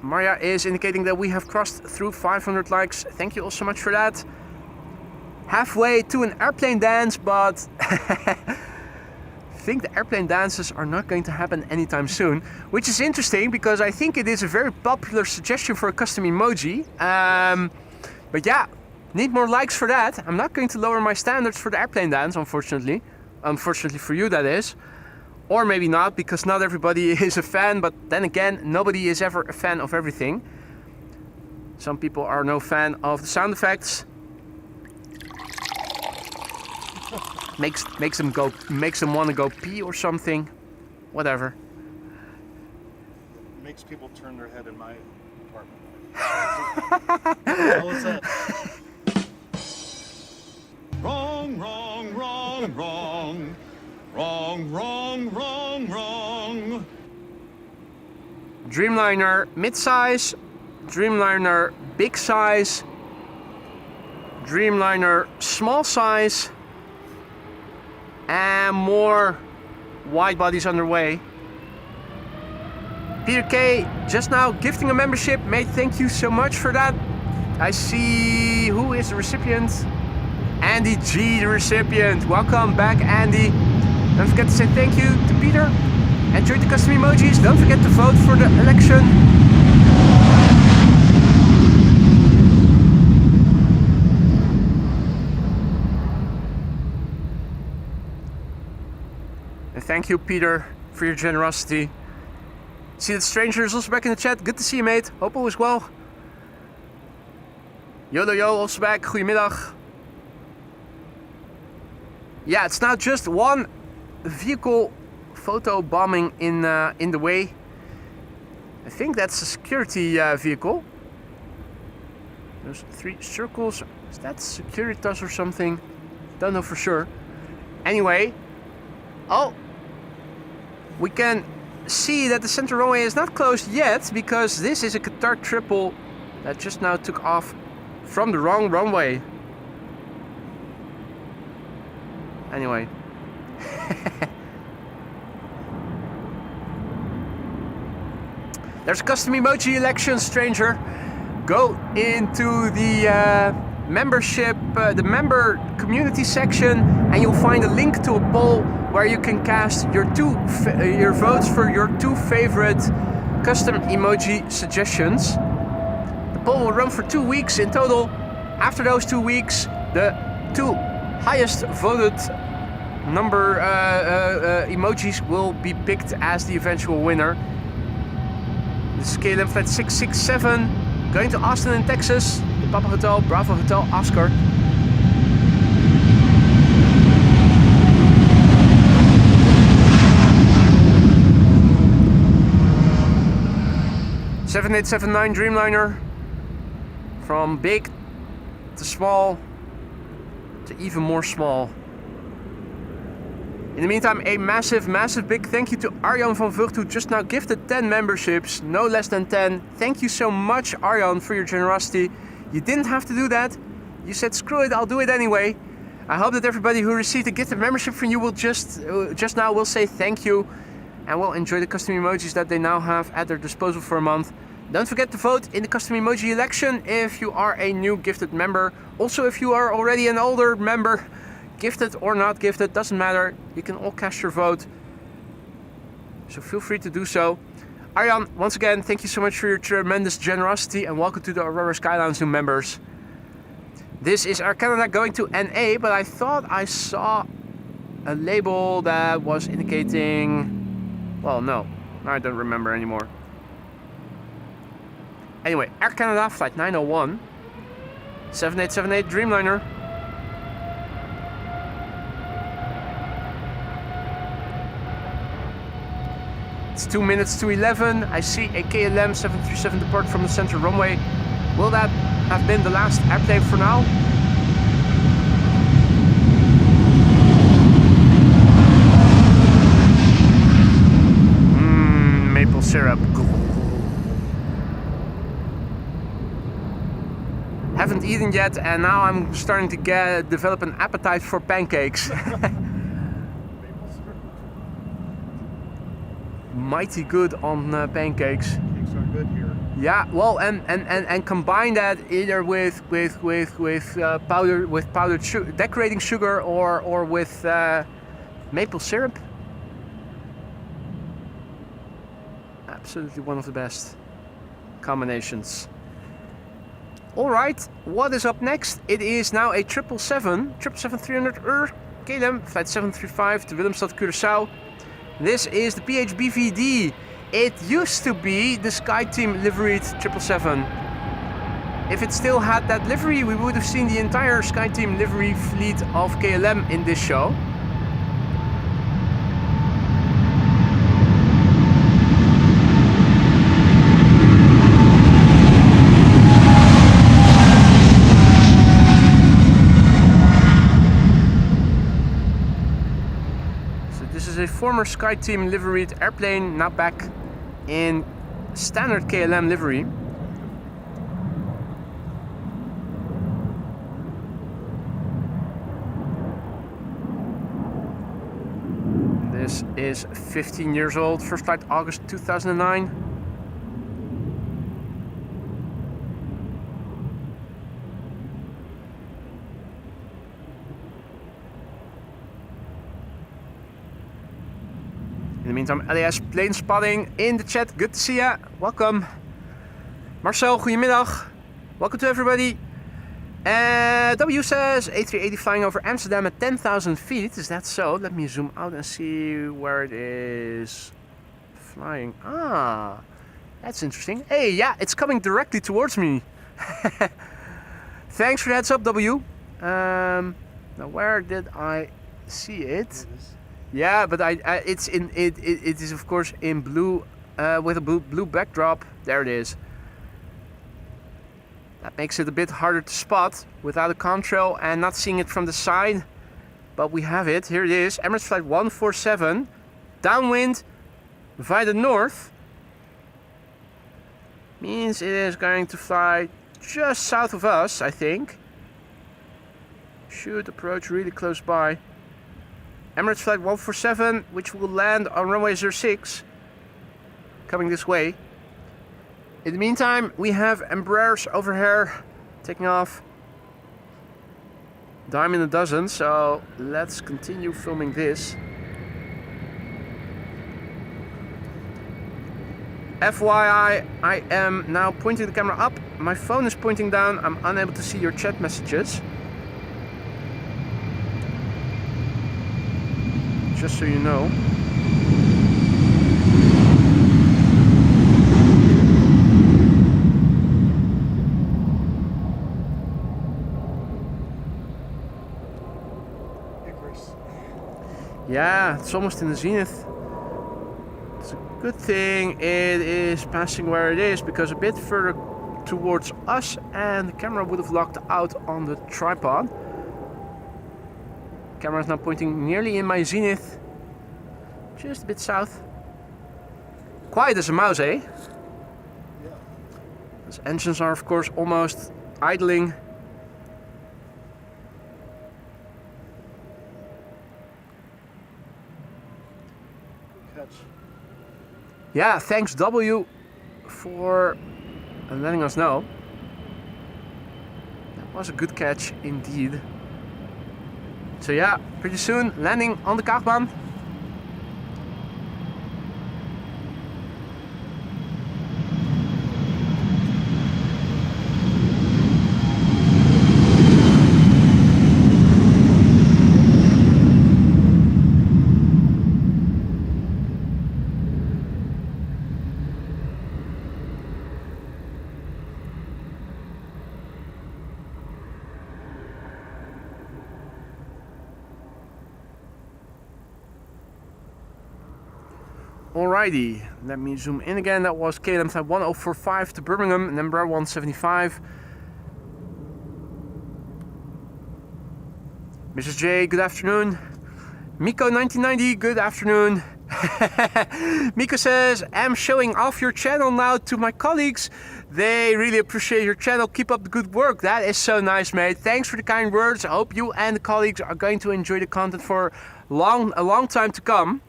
Maria is indicating that we have crossed through 500 likes. Thank you all so much for that. Halfway to an airplane dance, but I think the airplane dances are not going to happen anytime soon. Which is interesting because I think it is a very popular suggestion for a custom emoji. But yeah. Need more likes for that. I'm not going to lower my standards for the airplane dance, unfortunately. Unfortunately for you, that is. Or maybe not, because not everybody is a fan, but then again, nobody is ever a fan of everything. Some people are no fan of the sound effects. Makes them want to go pee or something. Whatever. Makes people turn their head in my apartment. How was that? Wrong, wrong, wrong, wrong. Wrong, wrong, wrong, wrong. Dreamliner mid-size, Dreamliner big size, Dreamliner small size, and more wide bodies underway. Peter K just now gifting a membership. Mate, thank you so much for that. I see who is the recipient. Andy G, the recipient. Welcome back, Andy. Don't forget to say thank you to Peter. Enjoy the custom emojis. Don't forget to vote for the election. And thank you, Peter, for your generosity. See that Stranger is also back in the chat. Good to see you, mate. Hope all is well. Yolo yo, also back. Goedemiddag. Yeah, it's not just one vehicle photo bombing in the way. I think that's a security vehicle. There's 3 circles. Is that Securitas or something? Don't know for sure. Anyway, oh, we can see that the center runway is not closed yet, because this is a Qatar triple that just now took off from the wrong runway. Anyway. There's custom emoji election, Stranger. Go into the membership, the member community section, and you'll find a link to a poll where you can cast your votes for your 2 favorite custom emoji suggestions. The poll will run for 2 weeks in total. After those 2 weeks, the 2 highest voted number emojis will be picked as the eventual winner. This is KLM flight 667 going to Austin in Texas. The Papa Hotel, Bravo Hotel, Oscar. (7879) Dreamliner, from big to small to even more small. In the meantime, a massive big thank you to Arjan van Vught, who just now gifted 10 memberships, no less than 10. Thank you so much, Arjan, for your generosity. You didn't have to do that. You said, screw it, I'll do it anyway. I hope that everybody who received a gifted membership from you will just now will say thank you, and will enjoy the custom emojis that they now have at their disposal for a month. Don't forget to vote in the custom emoji election if you are a new gifted member. Also, if you are already an older member, gifted or not gifted, doesn't matter. You can all cast your vote. So feel free to do so. Arjan, once again, thank you so much for your tremendous generosity, and welcome to the Aurora Skylounge new members. This is Air Canada going to NA, but I thought I saw a label that was indicating... Well, no. I don't remember anymore. Anyway, Air Canada, flight 901. 7878 Dreamliner. It's 2 minutes to 11. I see a KLM 737 depart from the center runway. Will that have been the last airplane for now? Maple syrup. Haven't eaten yet, and now I'm starting to develop an appetite for pancakes. Mighty good on pancakes. Pancakes are good here. Yeah, well, and combine that either with powdered sugar, decorating sugar, or with maple syrup. Absolutely one of the best combinations. All right, what is up next? It is now a 777-300 KLM flight 735 to Willemstad, Curaçao. This is the PHBVD. It used to be the SkyTeam liveried 777. If it still had that livery, we would have seen the entire SkyTeam livery fleet of KLM in this show. So this is a former SkyTeam liveried airplane, now back in standard KLM livery. This is 15 years old, first flight August 2009. In the meantime, LAS plane spotting in the chat. Good to see ya. Welcome. Marcel, goedemiddag. Welcome to everybody. W says A380 flying over Amsterdam at 10,000 feet. Is that so? Let me zoom out and see where it is flying. Ah, that's interesting. Hey, yeah, it's coming directly towards me. Thanks for the heads up, W. Now, where did I see it? Yeah, but it's in it is of course in blue with a blue backdrop. There it is. That makes it a bit harder to spot without a contrail and not seeing it from the side. But we have it. Here it is. Emirates flight 147. Downwind via the north. Means it is going to fly just south of us, I think. Should approach really close by. Emirates flight 147, which will land on runway 06. Coming this way. In the meantime, we have Embraers over here taking off. Dime in a dozen, so let's continue filming this. FYI, I am now pointing the camera up. My phone is pointing down. I'm unable to see your chat messages. Just so you know. Yeah, it's almost in the zenith. It's a good thing it is passing where it is, because a bit further towards us and the camera would have locked out on the tripod. Camera is now pointing nearly in my zenith, just a bit south. Quiet as a mouse, eh? Yeah. Those engines are of course almost idling. Yeah, thanks W for letting us know. That was a good catch indeed. So yeah, pretty soon landing on the Takeoffs. Alrighty, let me zoom in again. That was KLM flight 1045 to Birmingham and Embraer 175. Mrs. J, good afternoon. Miko 1990, good afternoon. Miko says, I'm showing off your channel now to my colleagues. They really appreciate your channel. Keep up the good work. That is so nice, mate. Thanks for the kind words. I hope you and the colleagues are going to enjoy the content for a long time to come.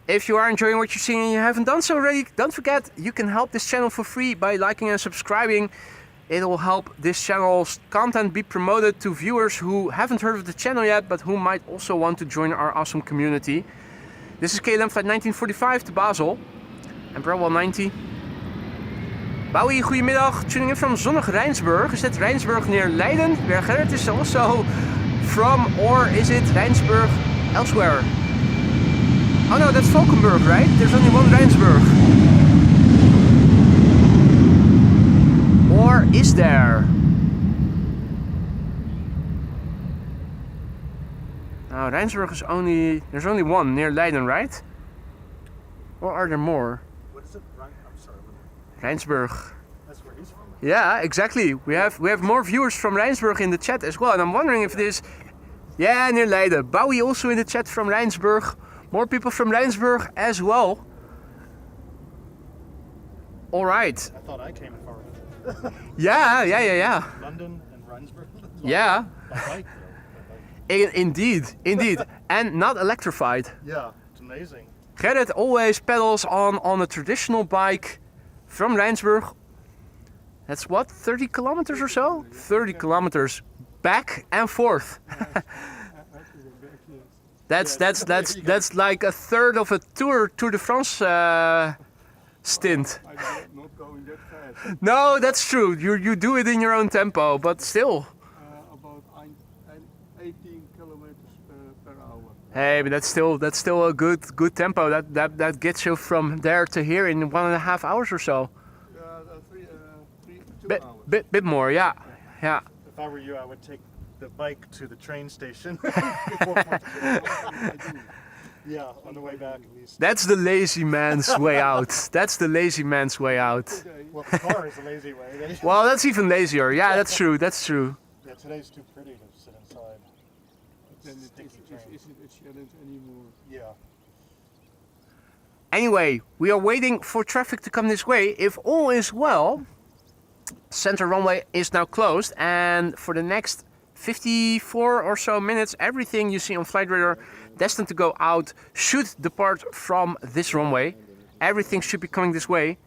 If you are enjoying what you're seeing and you haven't done so already, don't forget you can help this channel for free by liking and subscribing. It will help this channel's content be promoted to viewers who haven't heard of the channel yet, but who might also want to join our awesome community. This is KLM flight 1945 to Basel. Embraer 190. Bowie, goedemiddag. Tuning in from zonnig Rijnsburg. Is that Rijnsburg near Leiden? Where Gerrit is also from, or is it Rijnsburg elsewhere. Oh no, that's Valkenburg, right? There's only one Rijnsburg. Or is there? No, Rijnsburg is only... There's only one near Leiden, right? Or are there more? What is it? I'm sorry. Rijnsburg. That's where he's from. Yeah, exactly. We have more viewers from Rijnsburg in the chat as well. And I'm wondering if this... Yeah, near Leiden. Bowie also in the chat from Rijnsburg. More people from Rijnsburg as well. Alright. I thought I came far. Yeah. London and Rijnsburg. Yeah. By bike, though. By bike. Indeed. And not electrified. Yeah, it's amazing. Gerrit always pedals on a traditional bike from Rijnsburg. That's what, 30 kilometers or so? 30 kilometers back and forth. That's like a third of a Tour de France stint. I'm not going that fast. No, that's true. You do it in your own tempo, but still. About 18 kilometers per hour. Hey, but that's still a good tempo. That gets you from there to here in 1.5 hours or so. 2 hours. Bit more, yeah. If I were you, I would take the bike to the train station. before Portugal. Yeah, on the way back at least. That's the lazy man's way out. That's the lazy man's way out. Well, the car is a lazy way. Well, that's even lazier. Yeah, that's true. Yeah, today's too pretty to sit inside. Then It's it sticky train. isn't a challenge anymore. Yeah. Anyway, we are waiting for traffic to come this way. If all is well, center runway is now closed, and for the next 54 or so minutes, everything you see on flight radar destined to go out should depart from this runway. Everything should be coming this way.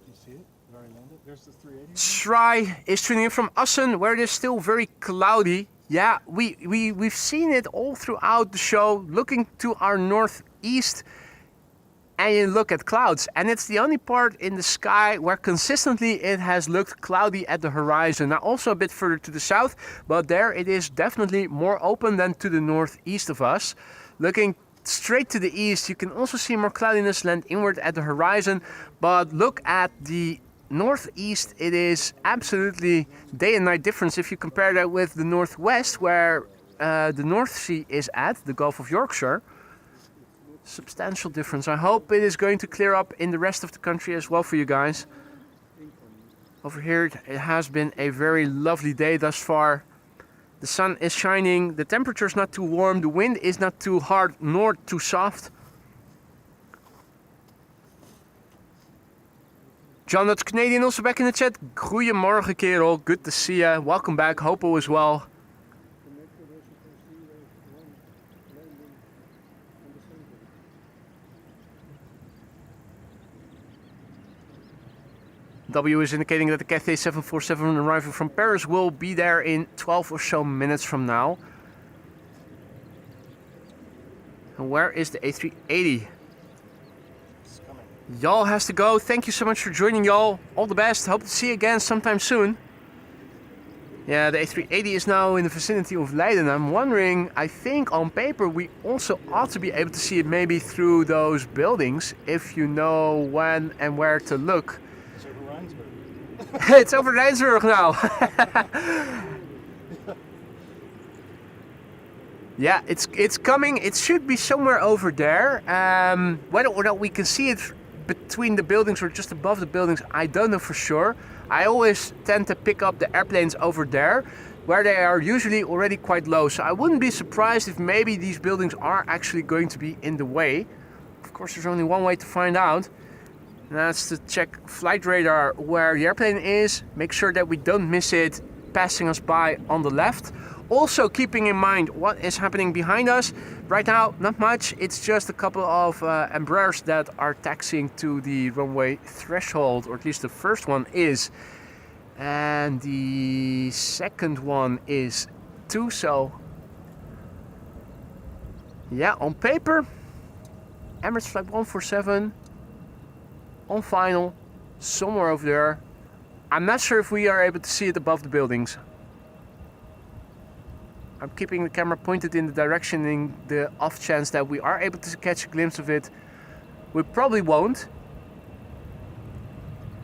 You see it? Where I landed? There's the 380. Schrei is tuning in from Assen, where it is still very cloudy. Yeah, we've seen it all throughout the show, looking to our northeast, and you look at clouds, and it's the only part in the sky where consistently it has looked cloudy at the horizon. Now also a bit further to the south, but there it is definitely more open than to the northeast of us. Looking straight to the east, you can also see more cloudiness land inward at the horizon, but look at the northeast, it is absolutely day and night difference if you compare that with the northwest, where the North Sea is at, the Gulf of Yorkshire. Substantial difference. I hope it is going to clear up in the rest of the country as well for you guys. Over here it has been a very lovely day thus far. The sun is shining, the temperature is not too warm, the wind is not too hard nor too soft. John, that's Canadian, also back in the chat. Goedemorgen kerel, good to see you. Welcome back, hope all is well. W is indicating that the Cathay 747 arriving from Paris will be there in 12 or so minutes from now. And where is the A380? It's coming. Y'all has to go. Thank you so much for joining, y'all. All the best. Hope to see you again sometime soon. Yeah, the A380 is now in the vicinity of Leiden. I'm wondering, I think on paper we also ought to be able to see it maybe through those buildings, if you know when and where to look. It's over Rijnsburg. It's over Rijnsburg now. Yeah, it's coming. It should be somewhere over there. Whether or not we can see it between the buildings or just above the buildings, I don't know for sure. I always tend to pick up the airplanes over there, where they are usually already quite low. So I wouldn't be surprised if maybe these buildings are actually going to be in the way. Of course, there's only one way to find out. And that's to check flight radar where the airplane is. Make sure that we don't miss it passing us by on the left. Also keeping in mind what is happening behind us. Right now, not much. It's just a couple of Embraers that are taxiing to the runway threshold, or at least the first one is. And the second one is too, so... Yeah, on paper, Emirates Flight 147 on final, somewhere over there. I'm not sure if we are able to see it above the buildings. I'm keeping the camera pointed in the direction in the off chance that we are able to catch a glimpse of it. We probably won't.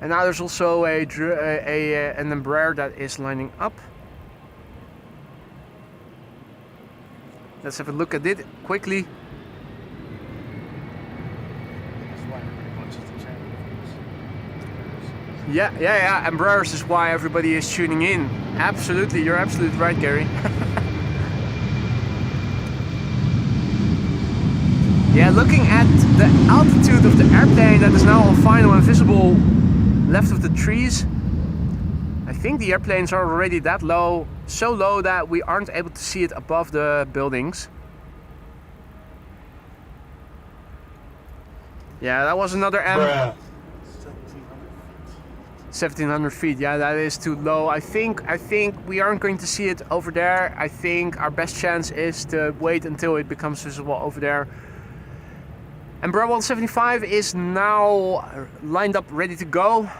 And now there's also an Embraer that is lining up. Let's have a look at it quickly. Yeah, Embraers is why everybody is tuning in. Absolutely, you're absolutely right, Gary. Yeah, looking at the altitude of the airplane that is now all final and visible left of the trees, I think the airplanes are already that low, so low that we aren't able to see it above the buildings. Yeah, that was another M. 1700 feet, yeah, that is too low. I think we aren't going to see it over there. I think our best chance is to wait until it becomes visible over there. Embraer 175 is now lined up, ready to go.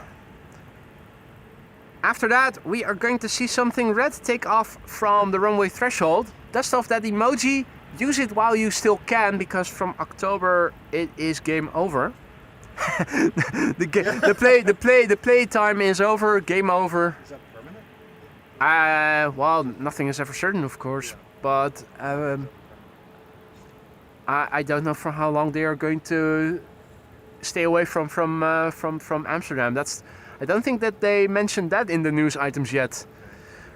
After that, we are going to see something red take off from the runway threshold. Dust off that emoji. Use it while you still can, because from October it is game over. the play time is over. Game over. Is that permanent? Well, nothing is ever certain, of course, but I don't know for how long they are going to stay away from Amsterdam. I don't think that they mentioned that in the news items yet.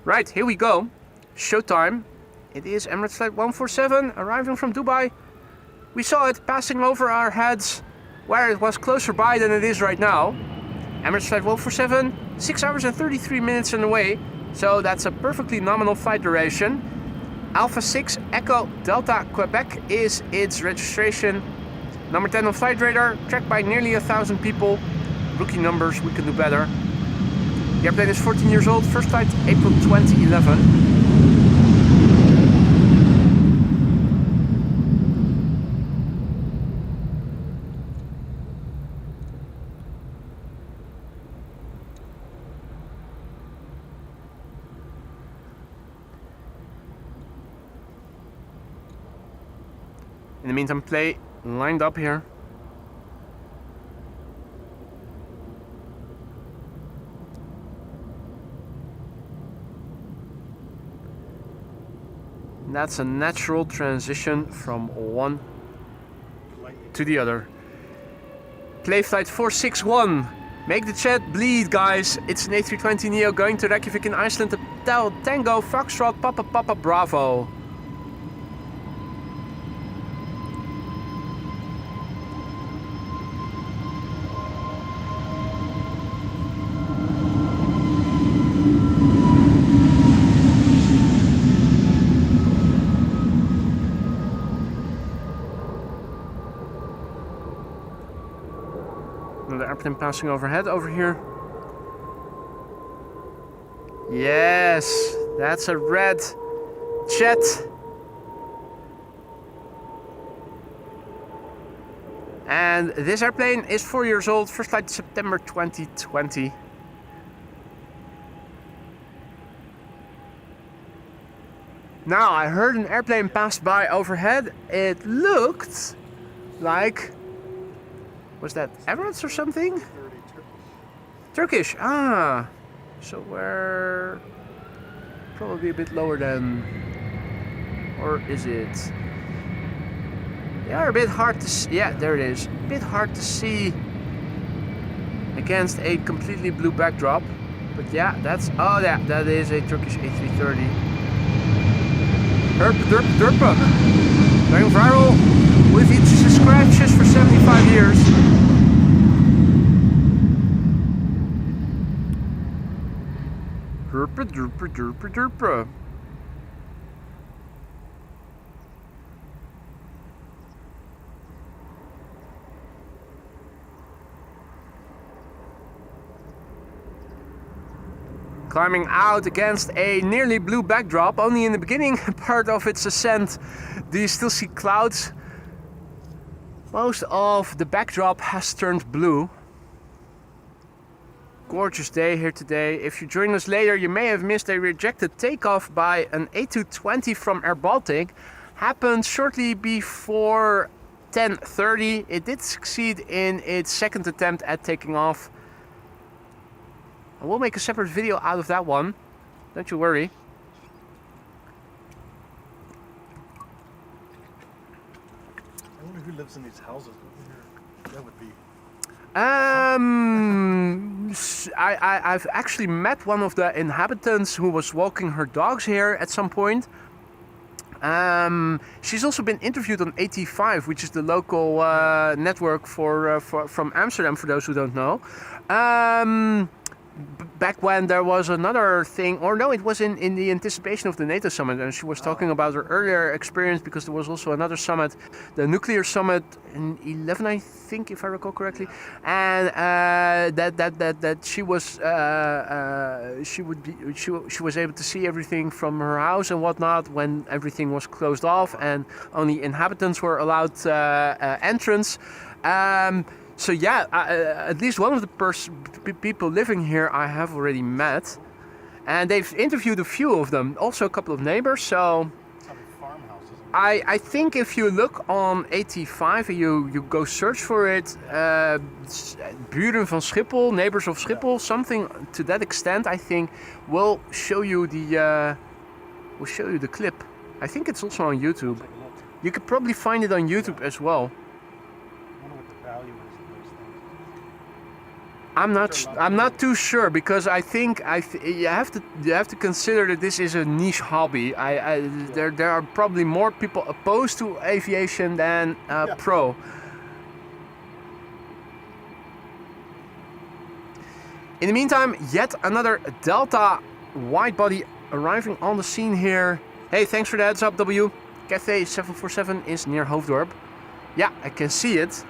Right, here we go. Showtime. It is Emirates Flight 147 arriving from Dubai. We saw it passing over our heads where it was closer by than it is right now. Emirates Flight 147, 6 hours and 33 minutes on the way. So that's a perfectly nominal flight duration. Alpha 6 Echo Delta Quebec is its registration. Number 10 on flight radar, tracked by nearly 1,000 people. Rookie numbers, we can do better. The airplane is 14 years old, first flight April 2011. In the meantime, play lined up here. And that's a natural transition from one to the other. Play flight 461. Make the chat bleed, guys. It's an A320neo going to Reykjavik in Iceland. Hotel Tango Foxtrot Papa Papa Bravo. Another airplane passing overhead over here. Yes, that's a red jet. And this airplane is 4 years old, first flight September 2020. Now, I heard an airplane pass by overhead. It looked like... Was that Emirates or something? Turkish, ah. So we're probably a bit lower than... Or is it? They are a bit hard to see. Yeah, there it is. A bit hard to see against a completely blue backdrop. But yeah, that's... Oh yeah, that is a Turkish A330. Derpa. Going viral with its scratches for 75 years. Derpa. Climbing out against a nearly blue backdrop. Only in the beginning part of its ascent do you still see clouds. Most of the backdrop has turned blue. gorgeous day here today. If you join us later, you may have missed a rejected takeoff by an A220 from Air Baltic. Happened shortly before 10:30. It did succeed in its second attempt at taking off. I will make a separate video out of that one. Don't you worry. I wonder who lives in these houses. That would be. I've actually met one of the inhabitants who was walking her dogs here at some point. She's also been interviewed on AT5, which is the local network from Amsterdam, for those who don't know. Back when there was another thing, or no, it was in the anticipation of the NATO summit, and she was talking about her earlier experience, because there was also another summit, the nuclear summit in 11, I think, if I recall correctly, and that she was she was able to see everything from her house and whatnot when everything was closed off and only inhabitants were allowed entrance. So yeah, at least one of the people living here I have already met, and they've interviewed a few of them, also a couple of neighbors. So I think if you look on AT5 and you go search for it, Buren van Schiphol, neighbors of Schiphol, something to that extent, I think will show you the clip. I think it's also on YouTube. You could probably find it on YouTube as well. I'm not too sure, because I think you have to consider that this is a niche hobby. There are probably more people opposed to aviation than pro. In the meantime, yet another Delta widebody arriving on the scene here. Hey, thanks for the heads up, W. Cathay 747 is near Hoofddorp. Yeah, I can see it.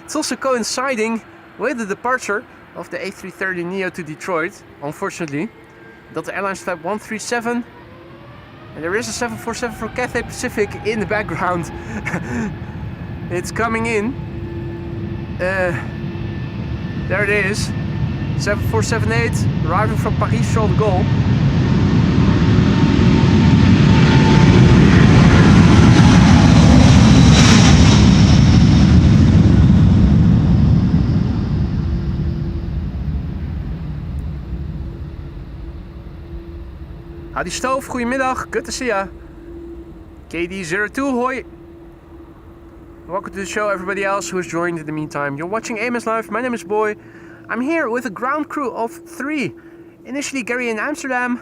It's also coinciding with the departure of the A330neo to Detroit, unfortunately. Delta Airlines Flight 137. And there is a 747 for Cathay Pacific in the background. It's coming in. There it is. 7478 arriving from Paris Charles de Gaulle. Howdy Stoof, goedemiddag, good to see ya. KD02, hoi. Welcome to the show, everybody else who has joined in the meantime. You're watching AMS Live, my name is Boy. I'm here with a ground crew of 3. Initially Gary in Amsterdam,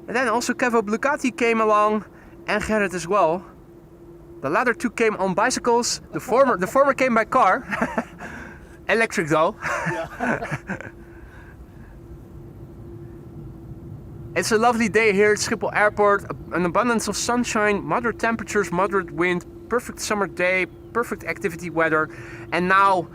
and then also Kevo Blukati came along, and Gerrit as well. The latter two came on bicycles, the former came by car. Electric though. Yeah. It's a lovely day here at Schiphol Airport, an abundance of sunshine, moderate temperatures, moderate wind, perfect summer day, perfect activity weather, and now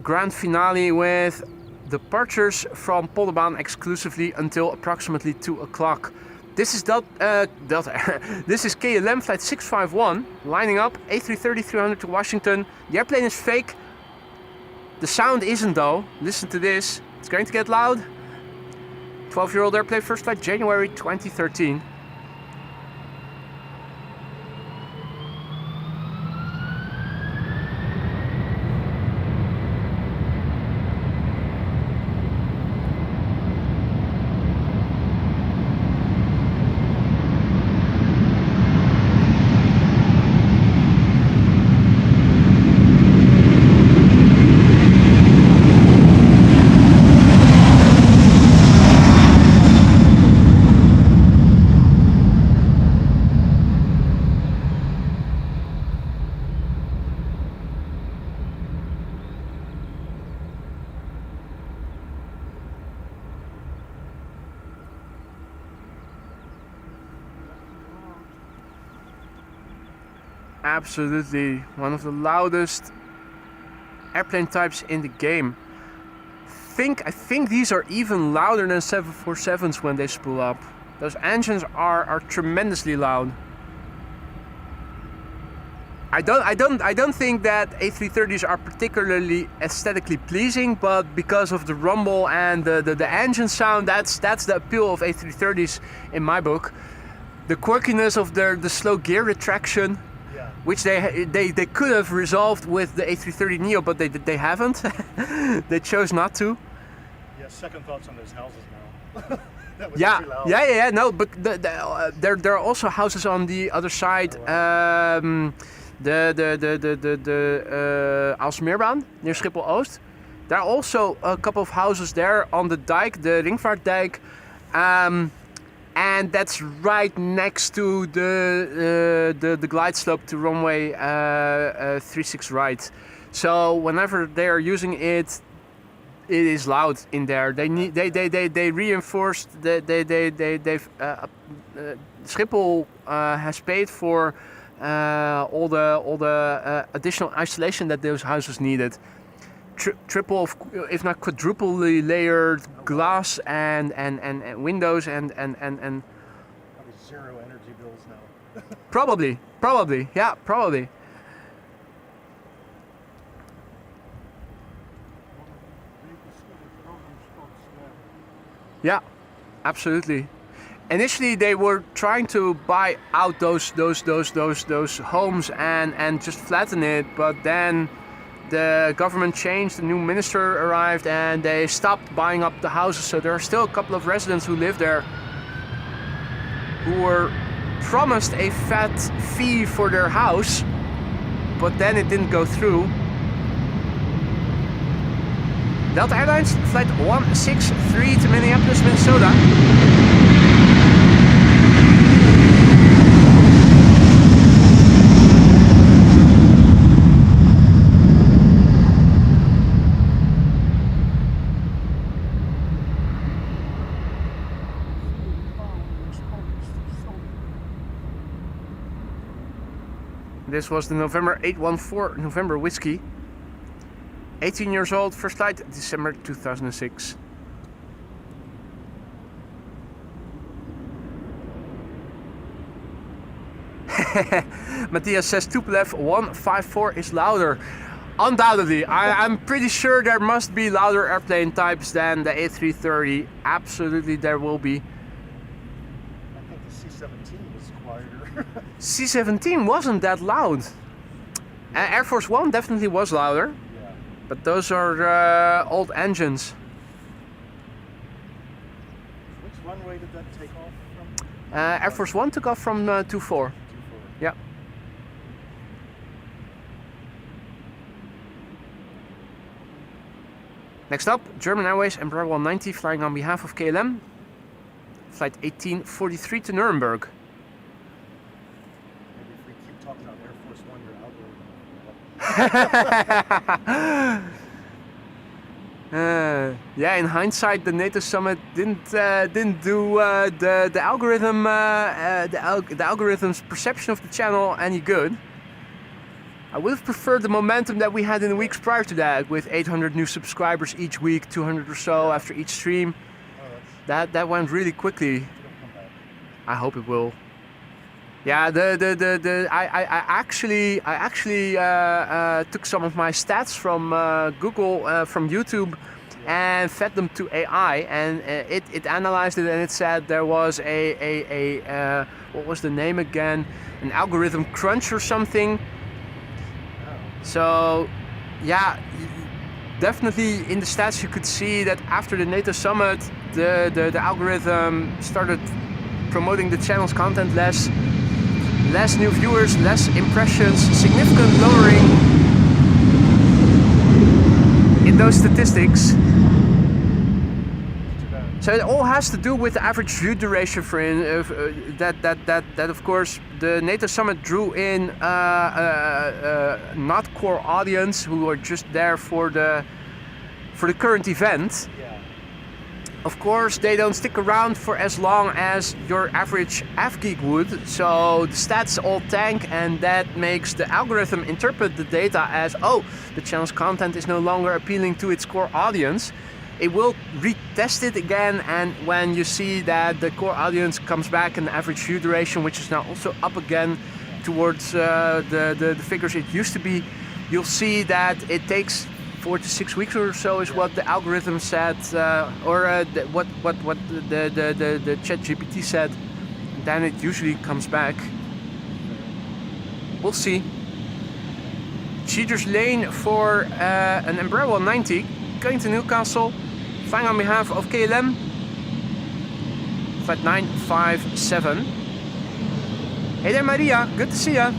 grand finale with departures from Polderbaan exclusively until approximately 2 o'clock. This is this is KLM flight 651 lining up A330-300 to Washington. The airplane is fake. The sound isn't though. Listen to this. It's going to get loud. 12-year-old airplane, first flight January 2013. Absolutely one of the loudest airplane types in the game. I think these are even louder than 747s when they spool up. Those engines are tremendously loud. I don't think that A330s are particularly aesthetically pleasing, but because of the rumble and the engine sound, that's the appeal of A330s in my book. The quirkiness of the slow gear retraction, Yeah. which they could have resolved with the A330neo, but they haven't. They chose not to. Yeah. Second thoughts on those houses now. That was Yeah, too loud. yeah. No, but there are also houses on the other side. The Aalsmeerbaan near Schiphol Oost. There are also a couple of houses there on the dike, the Ringvaartdijk, and that's right next to the glide slope to runway 36 right. So whenever they are using it, it is loud in there. They reinforced. Schiphol has paid for all the additional isolation that those houses needed. Triple, if not quadruply layered glass and windows and Probably zero energy bills now. probably, yeah, probably. Yeah, absolutely. Initially, they were trying to buy out those homes and just flatten it, but then the government changed, the new minister arrived, and they stopped buying up the houses. So there are still a couple of residents who live there who were promised a fat fee for their house, but then it didn't go through. Delta Airlines, flight 163 to Minneapolis, Minnesota. This was the November 814 November Whiskey. 18 years old, first flight, December 2006. Matthias says Tupolev 154 is louder. Undoubtedly, I'm pretty sure there must be louder airplane types than the A330. Absolutely, there will be. I think the C-17 was quieter. C-17 wasn't that loud. Air Force One definitely was louder. Yeah. But those are old engines. Which runway did that take off from? Air Force One took off from 24. Yeah. Next up, German Airways Embraer 190 flying on behalf of KLM. Flight 1843 to Nuremberg. Maybe if we keep talking about Air Force One, your algorithm. Yeah, in hindsight, the NATO summit didn't do the algorithm the algorithm's perception of the channel any good. I would have preferred the momentum that we had in the weeks prior to that, with 800 new subscribers each week, 200 or so after each stream. That went really quickly. I hope it will. Yeah, I actually took some of my stats from Google, from YouTube, and fed them to AI, and it analyzed it, and it said there was a what was the name again? An algorithm crunch or something. So, yeah, definitely in the stats you could see that after the NATO summit, the algorithm started promoting the channel's content less new viewers, less impressions, significant lowering in those statistics. So it all has to do with the average view duration for that of course the NATO summit drew in not core audience who are just there for the current event. Yeah. Of course, they don't stick around for as long as your average avgeek would, so the stats all tank, and that makes the algorithm interpret the data as, oh, the channel's content is no longer appealing to its core audience. It will retest it again, and when you see that the core audience comes back and the average view duration, which is now also up again towards the figures it used to be, you'll see that it takes 4 to 6 weeks or so is what the algorithm said, what the ChatGPT said. Then it usually comes back. We'll see. Cheaters Lane for an Embraer 90 going to Newcastle, flying on behalf of KLM. Flight 957. Hey there, Maria. Good to see ya.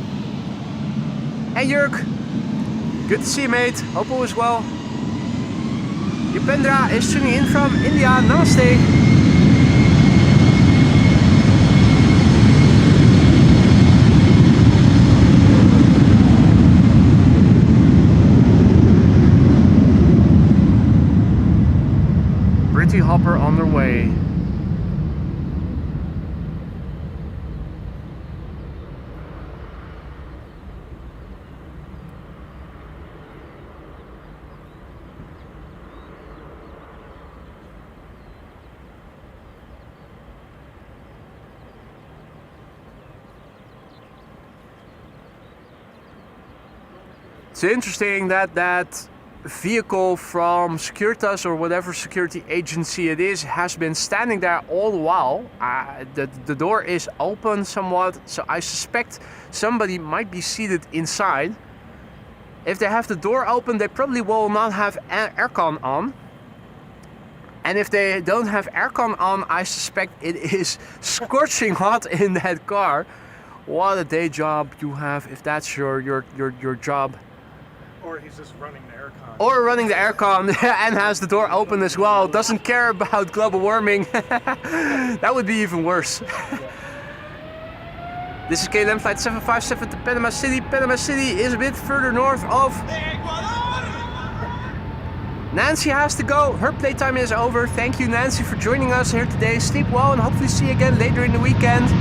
Hey, Jurk. Good to see you, mate. Hope all is well. Yupendra is tuning in from India. Namaste. Britty Hopper on their way. It's interesting that that vehicle from Securitas or whatever security agency it is has been standing there all the while. The door is open somewhat, so I suspect somebody might be seated inside. If they have the door open, they probably will not have aircon on. And if they don't have aircon on, I suspect it is scorching hot in that car. What a day job you have if that's your job. Or he's just running the aircon. Or running the aircon and has the door open as well. Doesn't care about global warming. That would be even worse. This is KLM flight 757 to Panama City. Panama City is a bit further north of... Nancy has to go. Her playtime is over. Thank you, Nancy, for joining us here today. Sleep well and hopefully see you again later in the weekend.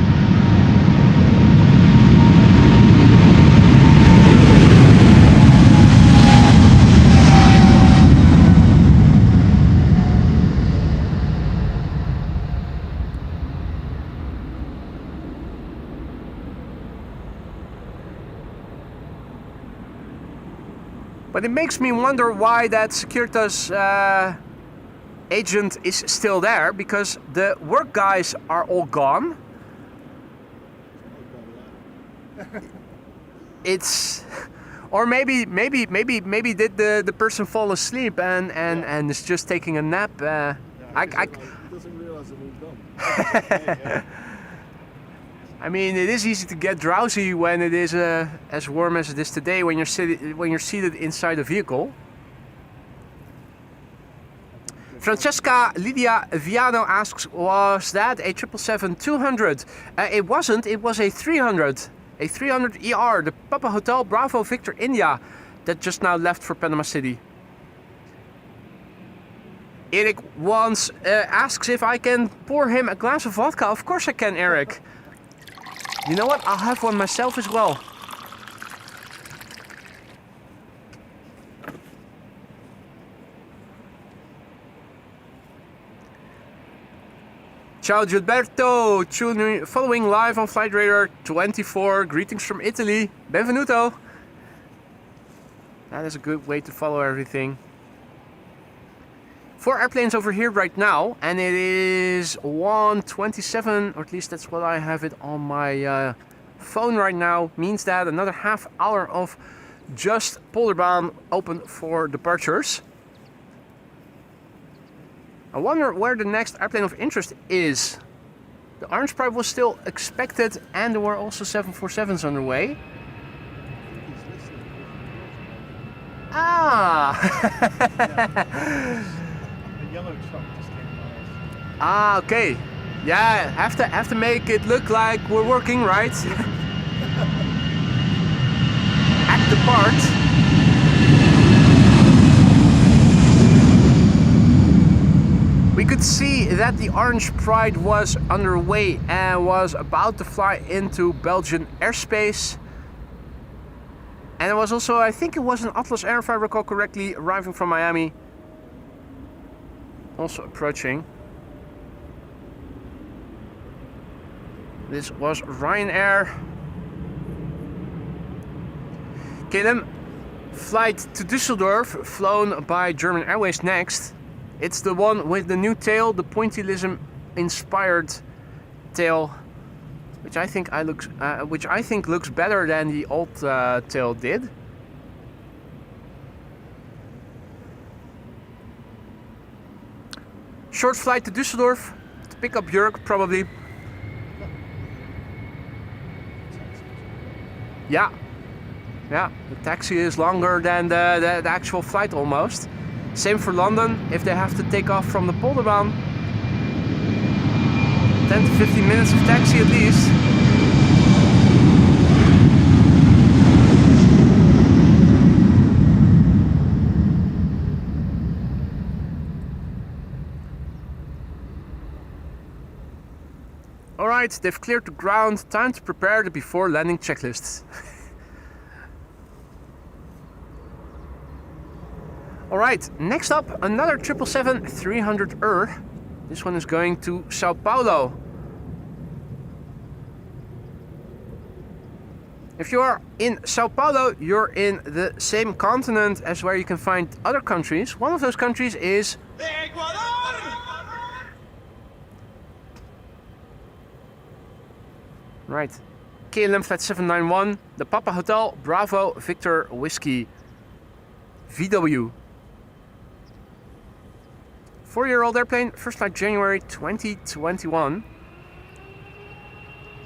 But it makes me wonder why that Securitas agent is still there, because the work guys are all gone. It's, or maybe did the person fall asleep and is just taking a nap. He doesn't realize that he's done. I mean, it is easy to get drowsy when it is as warm as it is today when you're seated inside a vehicle. Francesca Lydia Viano asks, was that a 777-200? It wasn't, it was a 300. A 300 ER, the Papa Hotel Bravo Victor India, that just now left for Panama City. Eric once asks if I can pour him a glass of vodka. Of course I can, Eric. You know what? I'll have one myself as well. Ciao Gilberto, following live on Flight Radar 24. Greetings from Italy. Benvenuto. That is a good way to follow everything. 4 airplanes over here right now, and it is 1:27, or at least that's what I have it on my phone right now. Means that another half hour of just Polderbaan open for departures. I wonder where the next airplane of interest is. The Orange Pride was still expected, and there were also 747s on the way. Ah! Yellow truck just came by. Ah, okay. Yeah, have to make it look like we're working, right? Act the part. We could see that the Orange Pride was underway and was about to fly into Belgian airspace. And it was also, I think it was an Atlas Air, if I recall correctly, arriving from Miami. Also approaching. This was Ryanair. KLM flight to Düsseldorf, flown by German Airways next. It's the one with the new tail, the pointillism inspired tail, which I think looks better than the old tail did. Short flight to Düsseldorf to pick up Jörg probably. Yeah, the taxi is longer than the actual flight almost. Same for London, if they have to take off from the Polderbaan. 10 to 15 minutes of taxi at least. Alright, they've cleared the ground, time to prepare the before landing checklists. Alright, next up another 777-300ER. This one is going to Sao Paulo. If you are in Sao Paulo, you're in the same continent as where you can find other countries. One of those countries is Ecuador! right. KLM Flight 791, the Papa Hotel Bravo Victor Whiskey VW. 4-year-old airplane, first flight January 2021.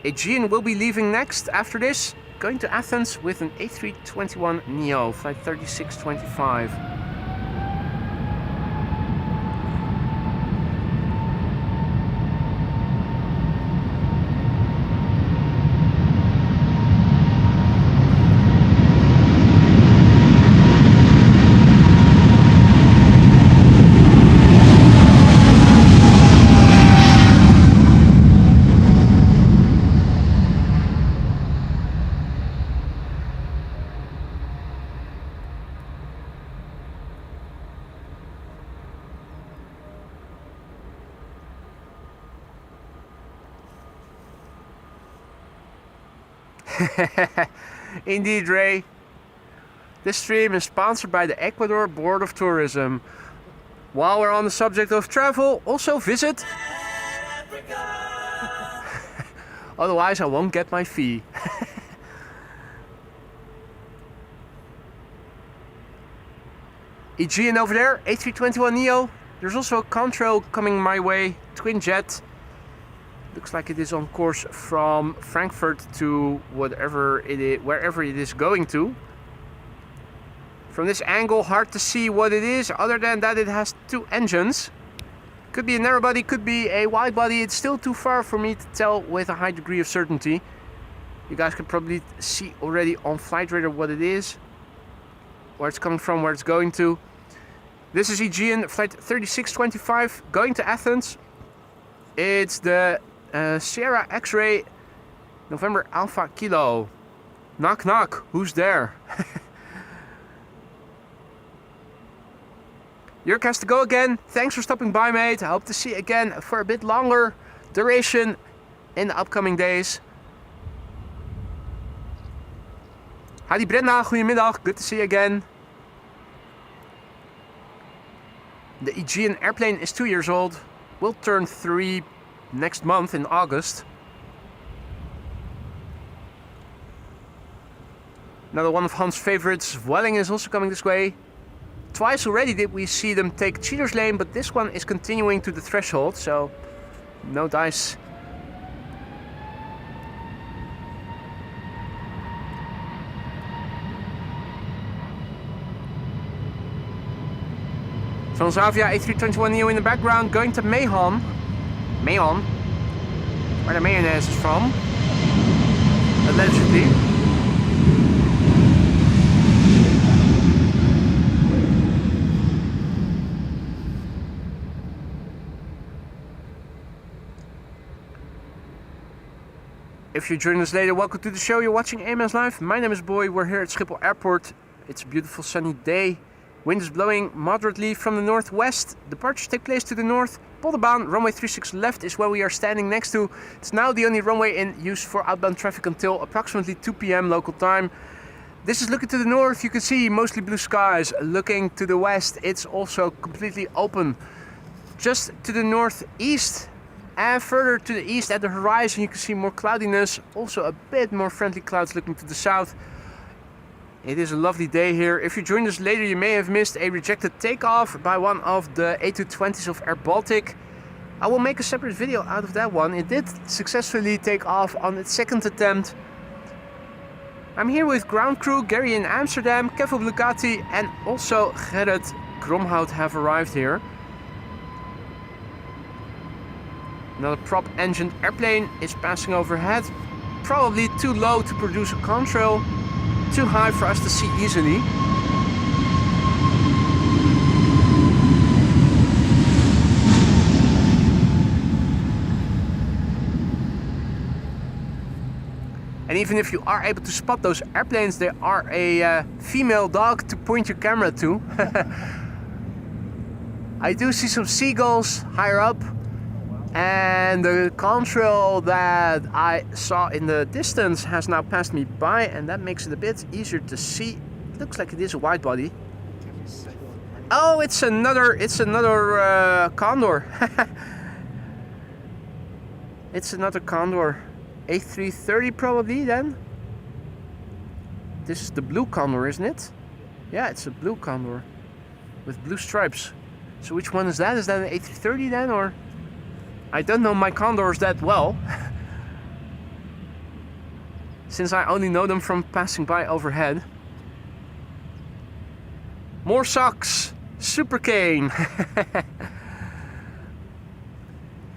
Aegean will be leaving next after this, going to Athens with an A321neo, flight 3625. Indeed, Ray. This stream is sponsored by the Ecuador Board of Tourism. While we're on the subject of travel, also visit Africa. Otherwise I won't get my fee. Aegean over there, A321neo. There's also a Contrail coming my way, twin jet. Looks like it is on course from Frankfurt to wherever it is going to. From this angle, hard to see what it is, other than that it has two engines. Could be a narrow body, could be a wide body. It's still too far for me to tell with a high degree of certainty. You guys can probably see already on Flight Radar what it is, where it's coming from, where it's going to. This is Aegean Flight 3625 going to Athens. It's the Sierra X-Ray November Alpha Kilo. Knock knock, who's there? Jörg has to go again. Thanks for stopping by, mate. I hope to see you again for a bit longer duration in the upcoming days. Hadi Brenda, goedemiddag. Good to see you again. The Aegean airplane is 2 years old. Will turn 3 next month in August. Another one of Hans' favorites, Welling, is also coming this way. Twice already did we see them take Cheater's Lane, but this one is continuing to the threshold, so no dice. Transavia A321neo in the background, going to Mahon. Mahon, where the mayonnaise is from, allegedly. If you join us later, welcome to the show. You're watching AMS Live. My name is Boy. We're here at Schiphol Airport. It's a beautiful sunny day. Wind is blowing moderately from the northwest. Departures take place to the north. Polderbaan, runway 36 left is where we are standing next to. It's now the only runway in use for outbound traffic until approximately 2 p.m. local time. This is looking to the north. You can see mostly blue skies. Looking to the west, it's also completely open. Just to the northeast and further to the east at the horizon, you can see more cloudiness. Also a bit more friendly clouds looking to the south. It is a lovely day here. If you joined us later, you may have missed a rejected takeoff by one of the A220s of Air Baltic. I will make a separate video out of that one. It did successfully take off on its second attempt. I'm here with ground crew Gary in Amsterdam, Kevo Bugatti and also Gerrit Kromhout have arrived here. Another prop engined airplane is passing overhead. Probably too low to produce a contrail, too high for us to see easily. And even if you are able to spot those airplanes, there are a female dog to point your camera to. I do see some seagulls higher up. And the contrail that I saw in the distance has now passed me by, and that makes it a bit easier to see. It looks like it is a widebody. Oh, it's another Condor. It's another Condor. A330 probably then. This is the blue Condor, isn't it? Yeah, it's a blue Condor with blue stripes. So which one is that? Is that an A330 then, or? I don't know my Condors that well, since I only know them from passing by overhead. More socks, super cane.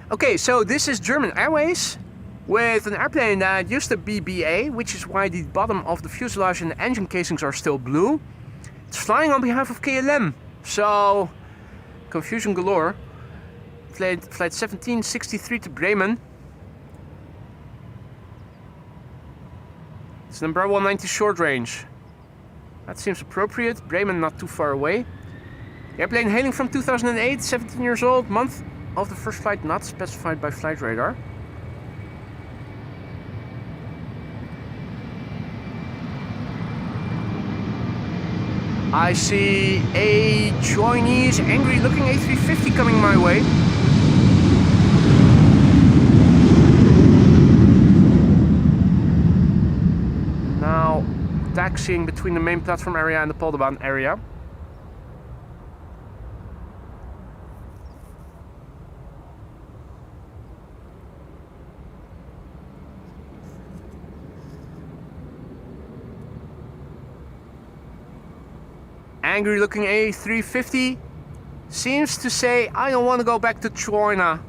Okay, so this is German Airways with an airplane that used to be BA, which is why the bottom of the fuselage and the engine casings are still blue. It's flying on behalf of KLM, so confusion galore. Flight 1763 to Bremen. It's number 190 short range. That seems appropriate. Bremen not too far away. The airplane hailing from 2008, 17 years old, month of the first flight not specified by flight radar. I see a Chinese angry looking A350 coming my way. Now taxiing between the main platform area and the Polderbaan area. Angry looking A350 seems to say, I don't want to go back to China.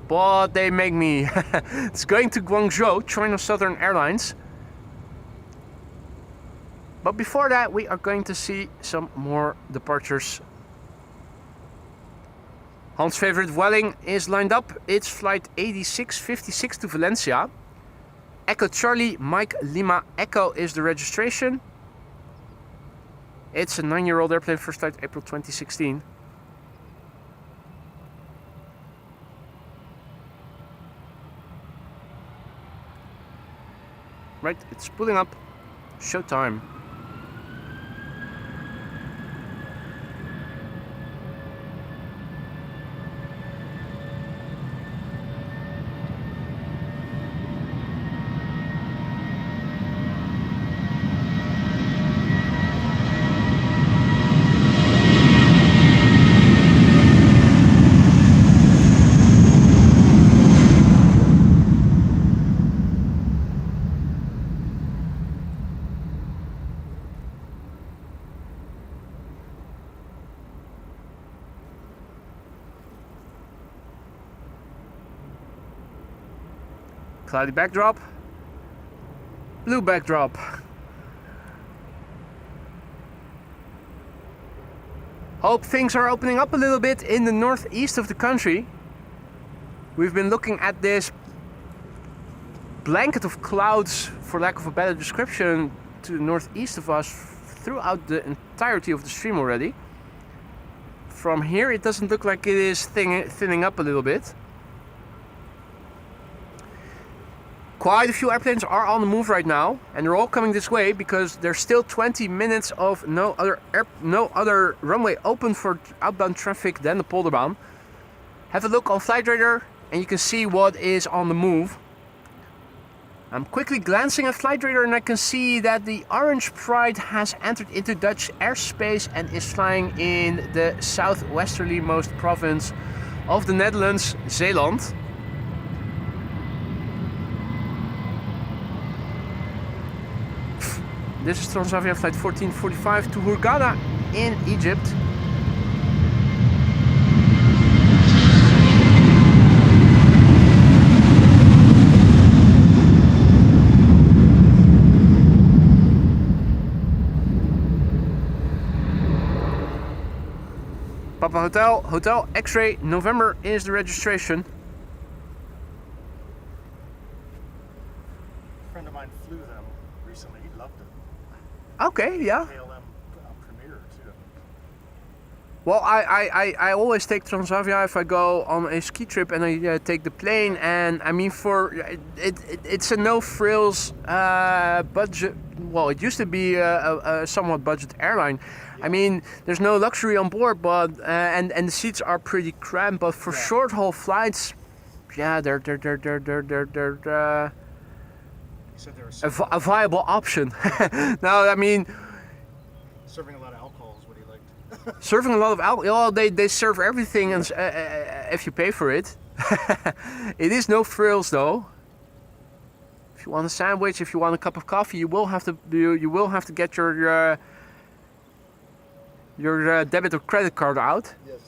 But they make me. It's going to Guangzhou, China Southern Airlines. But before that, we are going to see some more departures. Hans' favorite Welling is lined up. It's flight 8656 to Valencia. Echo Charlie Mike Lima Echo is the registration. It's a 9-year-old airplane, first flight April 2016. Right, it's pulling up. Showtime. Cloudy backdrop, blue backdrop. Hope things are opening up a little bit in the northeast of the country. We've been looking at this blanket of clouds, for lack of a better description, to the northeast of us throughout the entirety of the stream already. From here it doesn't look like it is thinning up a little bit. quite a few airplanes are on the move right now, and they're all coming this way because there's still 20 minutes of no other runway open for outbound traffic than the Polderbaan. Have a look on Flight Radar and you can see what is on the move. I'm quickly glancing at Flight Radar and I can see that the Orange Pride has entered into Dutch airspace and is flying in the southwesterly-most province of the Netherlands, Zeeland. This is Transavia flight 1445 to Hurghada in Egypt. Papa Hotel X-Ray November is the registration. A friend of mine flew them recently. He loved it. Okay, yeah. KLM Premier too. Well, I always take Transavia if I go on a ski trip and I take the plane, and I mean it's a no frills budget. Well, it used to be a somewhat budget airline. I mean, there's no luxury on board, but and the seats are pretty cramped. But for short haul flights, yeah, they're He said they were a viable option. Now, I mean, serving a lot of alcohol is what he liked. serving a lot of alcohol. They serve everything, and if you pay for it. It is no frills though. If you want a sandwich, if you want a cup of coffee, you will have to get your debit or credit card out. Yes.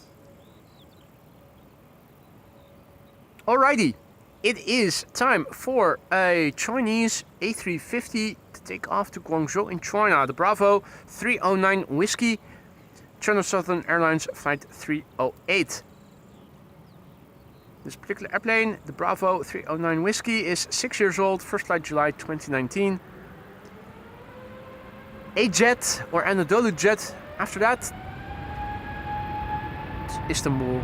Alrighty, it is time for a Chinese A350 to take off to Guangzhou in China. The Bravo 309 Whiskey, China Southern Airlines flight 308. This particular airplane, the Bravo 309 Whiskey, is 6 years old, first flight July 2019. A jet or Anadolu jet. After that, it's Istanbul.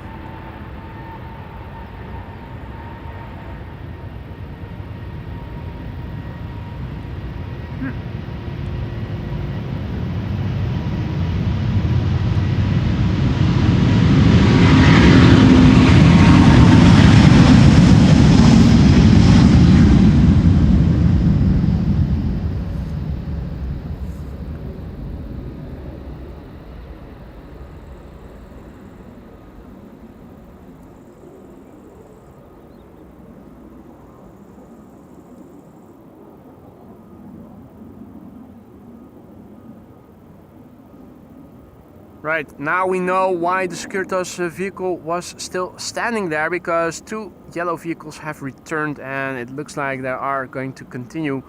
Right, now we know why the Securitas vehicle was still standing there, because 2 yellow vehicles have returned and it looks like they are going to continue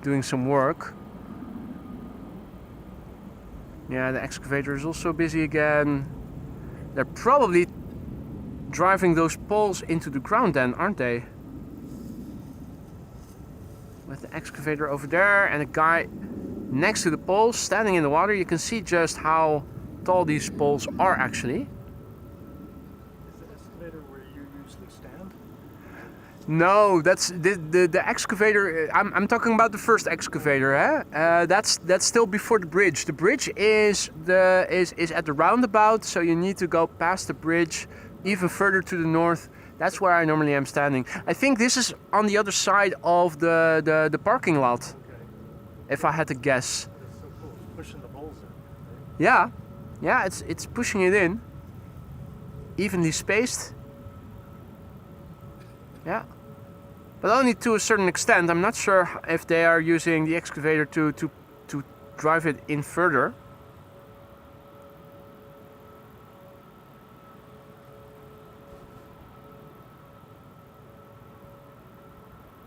doing some work. Yeah, the excavator is also busy again. They're probably driving those poles into the ground then, aren't they? With the excavator over there and a guy next to the poles standing in the water, you can see just how tall these poles are actually. Is the excavator where you usually stand? No, that's the excavator. I'm talking about the first excavator. That's still before the bridge. The bridge is at the roundabout, so you need to go past the bridge even further to the north. That's where I normally am standing. I think this is on the other side of the parking lot. Okay. If I had to guess. That's so cool. It's pushing the bowls in. Right? Yeah. Yeah, it's pushing it in. Evenly spaced. Yeah. But only to a certain extent. I'm not sure if they are using the excavator to drive it in further.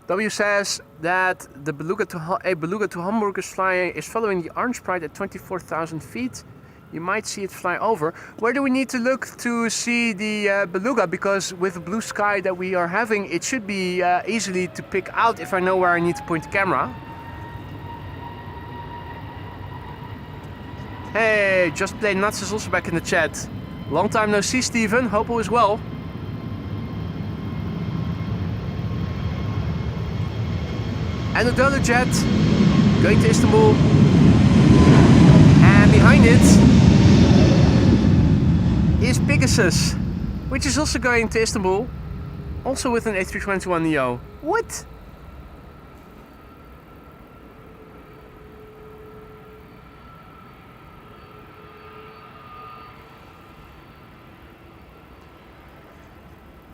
W says that the Beluga to Hamburg is following the Orange Pride at 24,000 feet. You might see it fly over. Where do we need to look to see the Beluga? Because with the blue sky that we are having, it should be easily to pick out if I know where I need to point the camera. Hey, Just Play Nuts is also back in the chat. Long time no see, Steven. Hope all is well. and another jet going to Istanbul. And behind it is Pegasus, which is also going to Istanbul, also with an A321neo. What?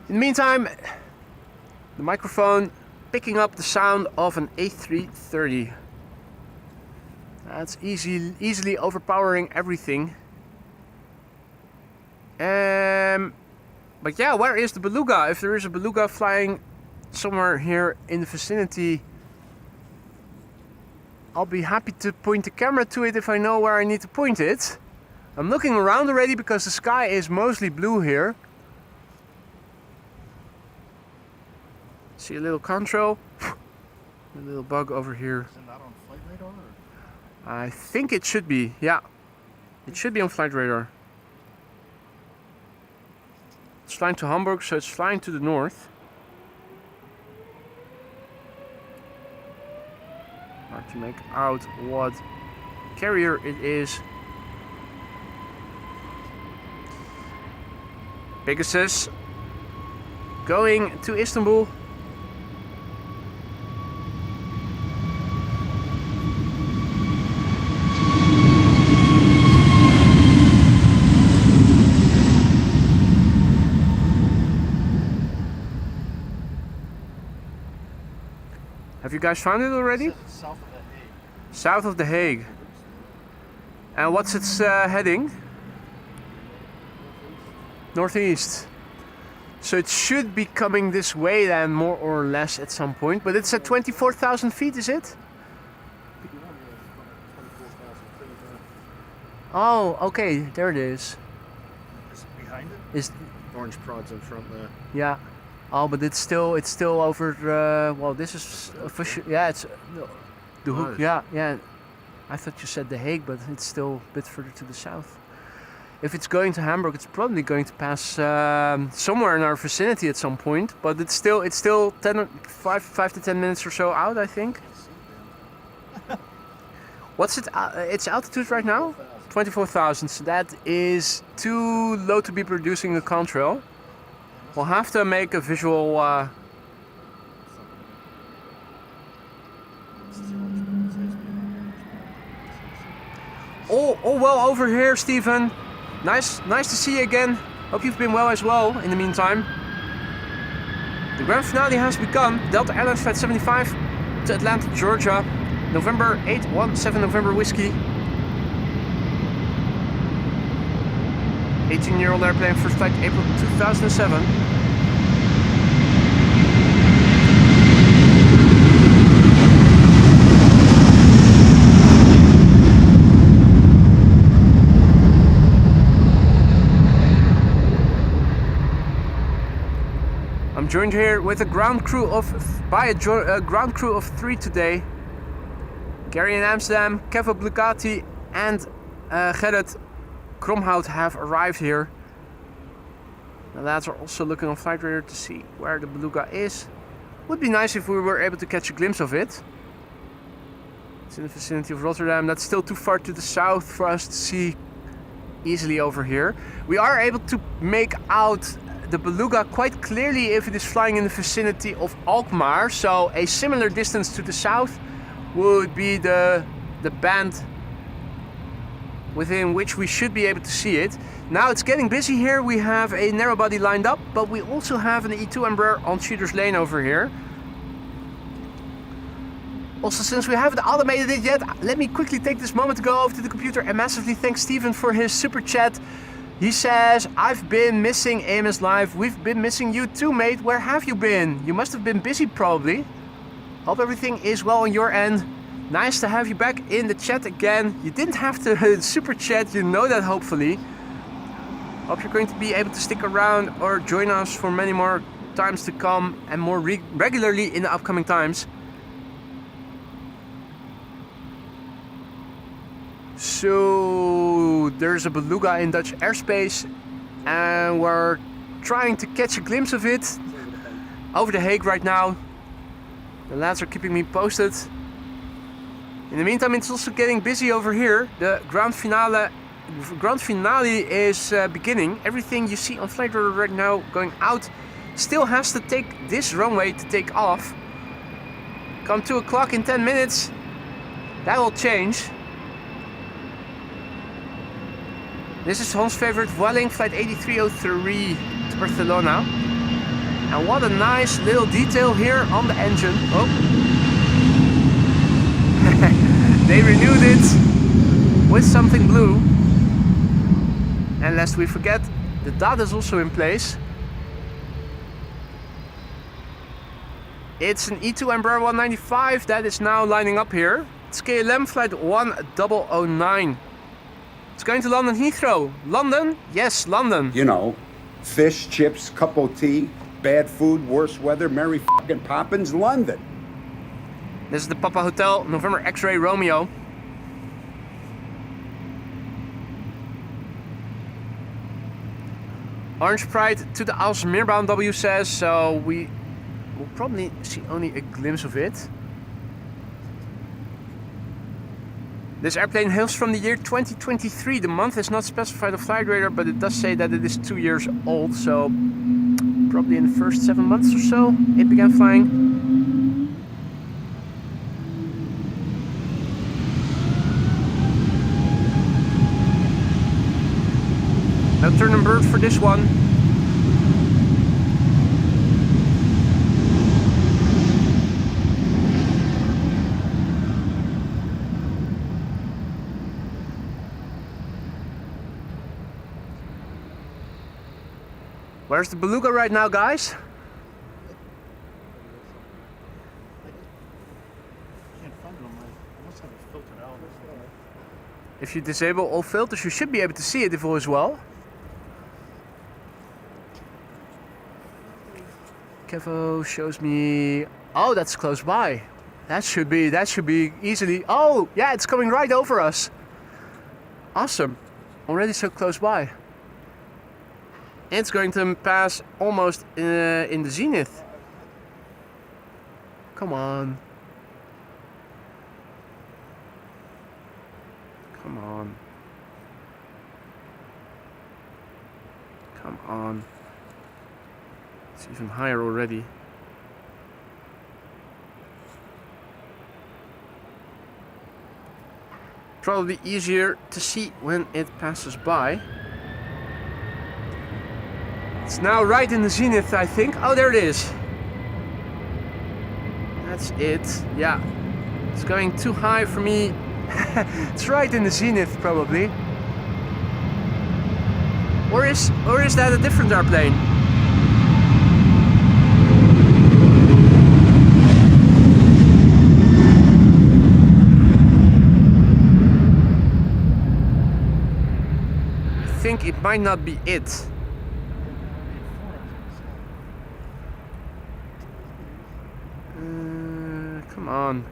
In the meantime, the microphone picking up the sound of an A330. That's easily overpowering everything. But yeah, where is the Beluga? If there is a Beluga flying somewhere here in the vicinity, I'll be happy to point the camera to it if I know where I need to point it. I'm looking around already because the sky is mostly blue here. See a little control, a little bug over here. Is it not on flight radar? Or? I think it should be, yeah. It should be on flight radar. It's flying to Hamburg, so it's flying to the north. Hard to make out what carrier it is. Pegasus going to Istanbul. Have you guys found it already? South of the Hague. South of The Hague. And what's its heading? Northeast. So it should be coming this way then, more or less at some point. But it's at 24,000 feet, is it? Oh, okay, there it is. Is it behind it? Is Orange prods in front there. yeah. Oh, but it's still over. Well, this is official. Yeah, it's the hook. Right. Yeah, yeah. I thought you said The Hague, but it's still a bit further to the south. If it's going to Hamburg, it's probably going to pass somewhere in our vicinity at some point. But it's still 5 to 10 minutes or so out, I think. What's its altitude right now? 24,000. So that is too low to be producing a contrail. We'll have to make a visual. Oh well, over here, Stephen. Nice to see you again. Hope you've been well as well. In the meantime, the grand finale has begun. Delta Airlines Flight 75 to Atlanta, Georgia, November 817 November Whiskey. 18-year-old airplane, first flight April 2007. I'm joined here with a ground crew of ground crew of 3 today. Gary in Amsterdam, Kevin Blucati, and Gerrit Kromhout have arrived here. The lads are also looking on flight radar to see where the Beluga is. Would be nice if we were able to catch a glimpse of it. It's in the vicinity of Rotterdam. That's still too far to the south for us to see easily over here. We are able to make out the Beluga quite clearly if it is flying in the vicinity of Alkmaar. So a similar distance to the south would be the band within which we should be able to see it. Now it's getting busy here. We have a narrow body lined up, but we also have an E2 Embraer on Shooter's Lane over here. Also, since we haven't automated it yet, let me quickly take this moment to go over to the computer and massively thank Steven for his super chat. He says, I've been missing AMS Live. We've been missing you too, mate. Where have you been? You must have been busy probably. Hope everything is well on your end. Nice to have you back in the chat again. You didn't have to super chat, you know that hopefully. Hope you're going to be able to stick around or join us for many more times to come and more regularly in the upcoming times. So there's a Beluga in Dutch airspace and we're trying to catch a glimpse of it over the Hague right now. The lads are keeping me posted. In the meantime, it's also getting busy over here. The grand finale is beginning. Everything you see on Flight Radar right now going out still has to take this runway to take off. Come 2 o'clock in 10 minutes, that will change. This is Hans' favorite Vueling, flight 8303 to Barcelona. And what a nice little detail here on the engine. Oh. They renewed it with something blue. And lest we forget, the dot is also in place. It's an E2 Embraer 195 that is now lining up here. It's KLM flight 1009. It's going to London Heathrow. London? Yes, London. You know, fish, chips, cup of tea, bad food, worse weather, Mary fucking Poppins, London. This is the Papa Hotel, November X-Ray Romeo. Orange Pride to the Aalsmeerbound W says, so we will probably see only a glimpse of it. This airplane hails from the year 2023. The month is not specified on Flight Radar, but it does say that it is 2 years old, so probably in the first 7 months or so it began flying. No turn and bird for this one. Where's the Beluga right now, guys? Can't find it on my. I must have it filtered out or something. If you disable all filters, you should be able to see it if all is well. Kevo shows me. Oh, that's close by. That should be easily. Oh, yeah, it's coming right over us. Awesome. Already so close by. It's going to pass almost in the zenith. Come on. Come on. Come on. It's even higher already. Probably easier to see when it passes by. It's now right in the zenith, I think. Oh, there it is. That's it. Yeah. It's going too high for me. It's right in the zenith, probably. Or is that a different airplane? I think it might not be it. Come on.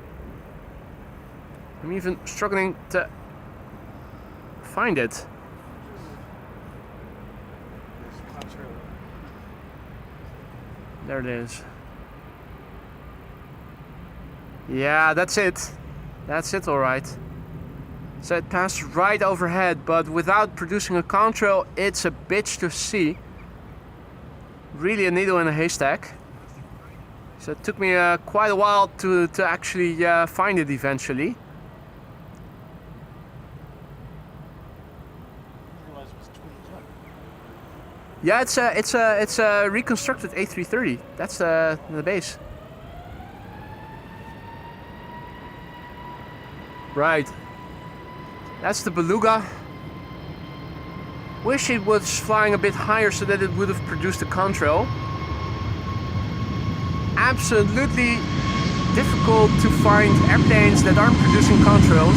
I'm even struggling to find it. There it is. Yeah, that's it. That's it, alright. So it passed right overhead, but without producing a contrail, it's a bitch to see. Really a needle in a haystack. So it took me quite a while to actually find it eventually. Yeah, it's a reconstructed A330. That's the base. Right. That's the Beluga. Wish it was flying a bit higher so that it would have produced a contrail. Absolutely difficult to find airplanes that aren't producing contrails.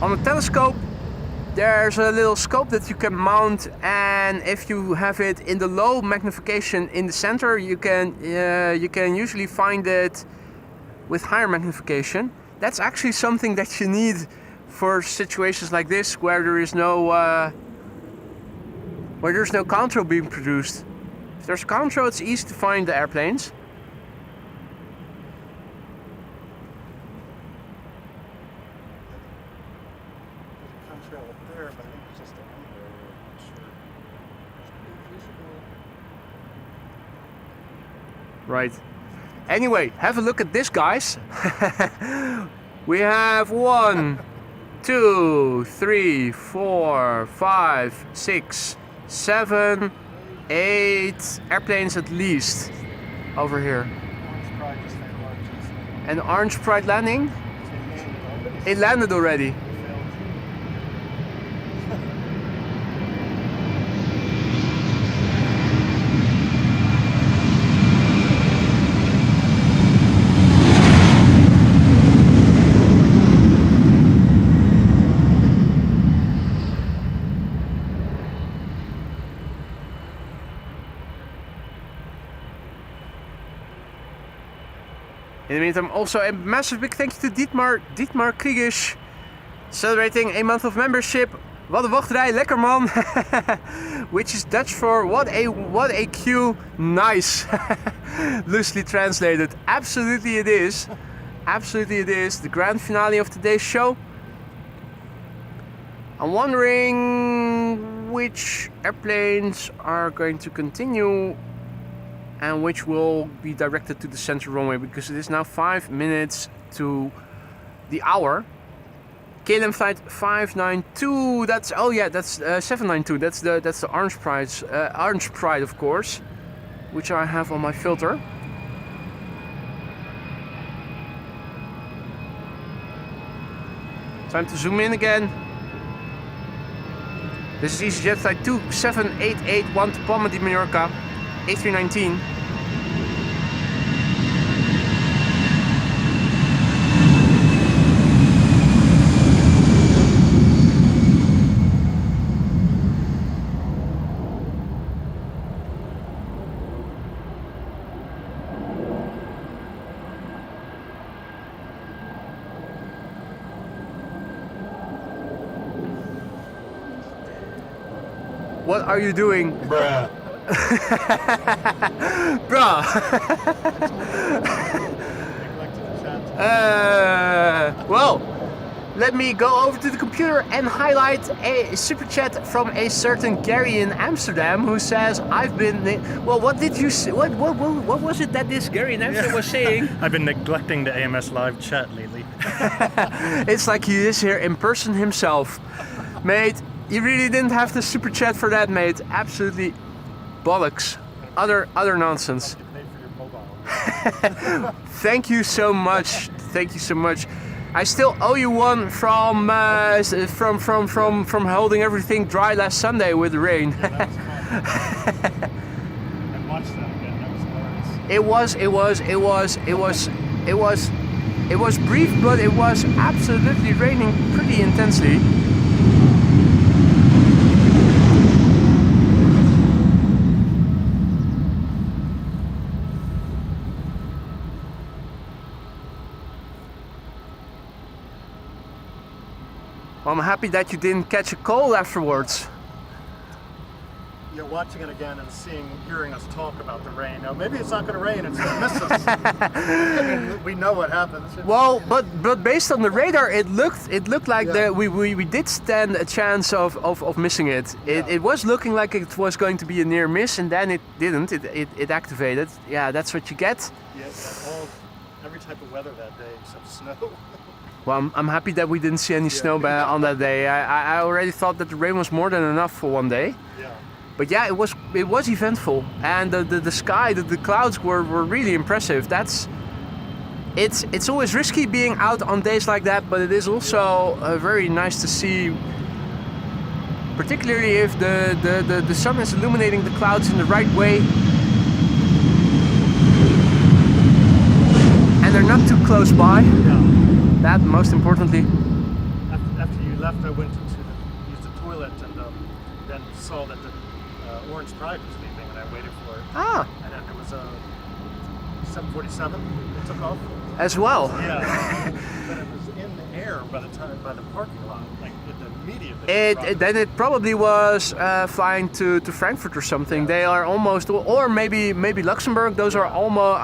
On a telescope, there's a little scope that you can mount, and if you have it in the low magnification in the center, you can usually find it with higher magnification. That's actually something that you need for situations like this, where there is no contrail being produced. If there's a control, it's easy to find the airplanes. There's a contrail up there, but I think it's just a runway. I'm not sure. Right. Anyway, have a look at this, guys. We have 1, 2, 3, 4, 5, 6, 7, 8 airplanes at least over here. Orange Pride just landed just now. And Orange Pride landing? It landed already. In the meantime, also a massive big thank you to Dietmar Kriegers, celebrating a month of membership. Wat een wachtrij, lekker man. Which is Dutch for what a queue, nice. Loosely translated. Absolutely it is. Absolutely it is. The grand finale of today's show. I'm wondering which airplanes are going to continue and which will be directed to the central runway, because it is now 5 minutes to the hour. KLM flight 592. That's 792. That's the Orange Pride, of course, which I have on my filter. Time to zoom in again. This is EasyJet flight 27881 to Palma de Mallorca, A319. What are you doing? Bruh. Bruh. Well, let me go over to the computer and highlight a super chat from a certain Gary in Amsterdam who says, "I've been." Well, what did you say? What was it that this Gary in Amsterdam was saying? I've been neglecting the AMS live chat lately. It's like he is here in person himself, mate. You really didn't have the super chat for that, mate. Absolutely bollocks. Other nonsense. Thank you so much. Thank you so much. I still owe you one from holding everything dry last Sunday with the rain. I watched that again. That was hilarious. It was brief, but it was absolutely raining pretty intensely. Well, I'm happy that you didn't catch a cold afterwards. You're watching it again and hearing us talk about the rain. Now, maybe it's not going to rain, it's going to miss us. I mean, we know what happens. Well, but based on the radar, it looked like that we did stand a chance of missing it. It was looking like it was going to be a near miss, and then it didn't. It activated. Yeah, that's what you get. Yeah, every type of weather that day except snow. Well, I'm happy that we didn't see any snow on that day. I already thought that the rain was more than enough for one day. Yeah. But yeah, it was eventful, and the sky, the clouds were really impressive. It's always risky being out on days like that, but it is also very nice to see, particularly if the sun is illuminating the clouds in the right way, and they're not too close by. Yeah. That most importantly. After you left, I went to use the toilet and then saw that the Orange Pride was leaving, and I waited for it. Ah. And then there was a 747 that took off. As well. Yeah. But it was in the air by the parking lot. Like immediately. Then it probably was flying to Frankfurt or something. Yeah. They are almost, or maybe Luxembourg. Those are almost.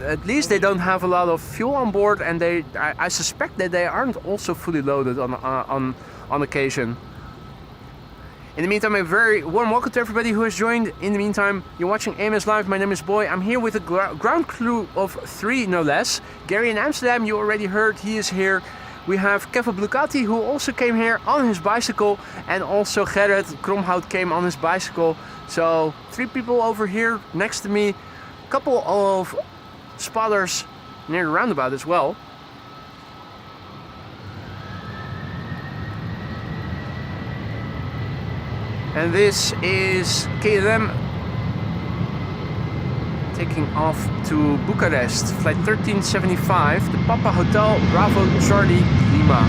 At least they don't have a lot of fuel on board, and I suspect that they aren't also fully loaded on occasion. In the meantime, a very warm welcome to everybody who has joined. In the meantime, you're watching AMS Live. My name is Boy. I'm here with a ground crew of 3, no less. Gary in Amsterdam, you already heard, he is here. We have Kevin Blukati, who also came here on his bicycle, and also Gerrit Kromhout came on his bicycle. So 3 people over here next to me, a couple of spotters near the roundabout as well. And this is KLM taking off to Bucharest, flight 1375, the Papa Hotel Bravo Charlie Lima.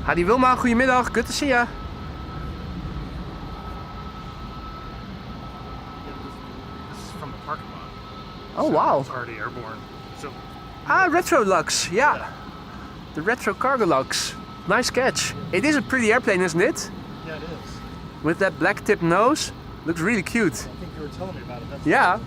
Hadi Wilma, goedemiddag, good to see ya. Oh, wow. It's already airborne. So, Retro Lux, yeah. The Retro Cargo Lux. Nice catch. It is a pretty airplane, isn't it? yeah, it is. With that black tip nose. Looks really cute. I think you were telling me about it. That's Yeah,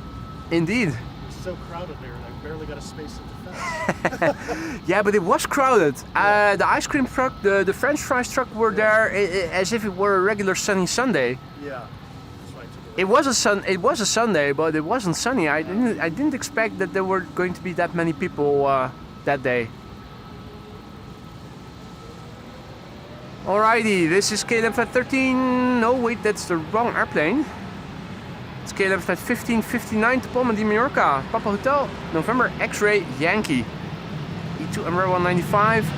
indeed. It's so crowded there, and I barely got a space at the fence. Yeah, but it was crowded. The ice cream truck, the French fries truck were there as if it were a regular sunny Sunday. Yeah. That's why I took It was a Sunday, but it wasn't sunny. I didn't expect that there were going to be that many people that day. Alrighty, this is KLM Flight 13. No, wait, that's the wrong airplane. It's KLM Flight 1559 to Palma de Mallorca, Papa Hotel, November X-Ray Yankee. E2 Embraer 195.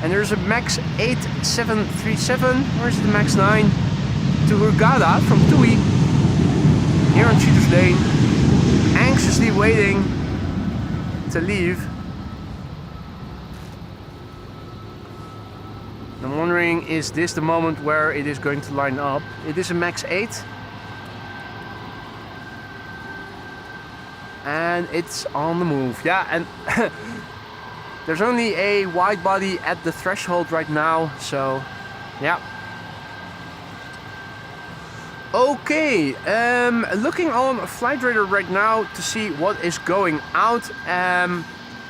And there's a Max 8737. Where's the Max 9? To Hurghada from TUI. Here on Cheaters Lane. Anxiously waiting to leave. I'm wondering, is this the moment where it is going to line up? It is a Max 8. And it's on the move. Yeah, and there's only a wide body at the threshold right now, so yeah. Okay, looking on Flight Radar right now to see what is going out.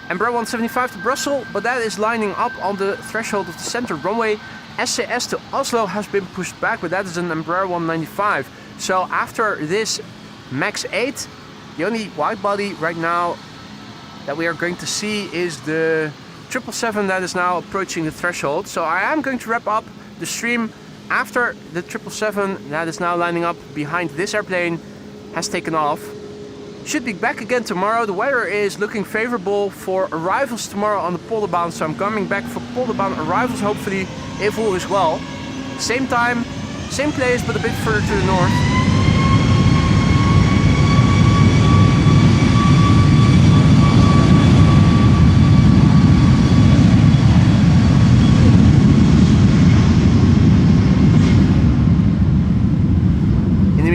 Embraer 175 to Brussels, but that is lining up on the threshold of the center runway. SCS to Oslo has been pushed back, but that is an Embraer 195. So after this Max 8, the only wide body right now that we are going to see is the 777 that is now approaching the threshold. So I am going to wrap up the stream after the 777 that is now lining up behind this airplane has taken off. Should be back again tomorrow. The weather is looking favorable for arrivals tomorrow on the Polderbaan, so I'm coming back for Polderbaan arrivals, hopefully, if all is well. Same time, same place, but a bit further to the north.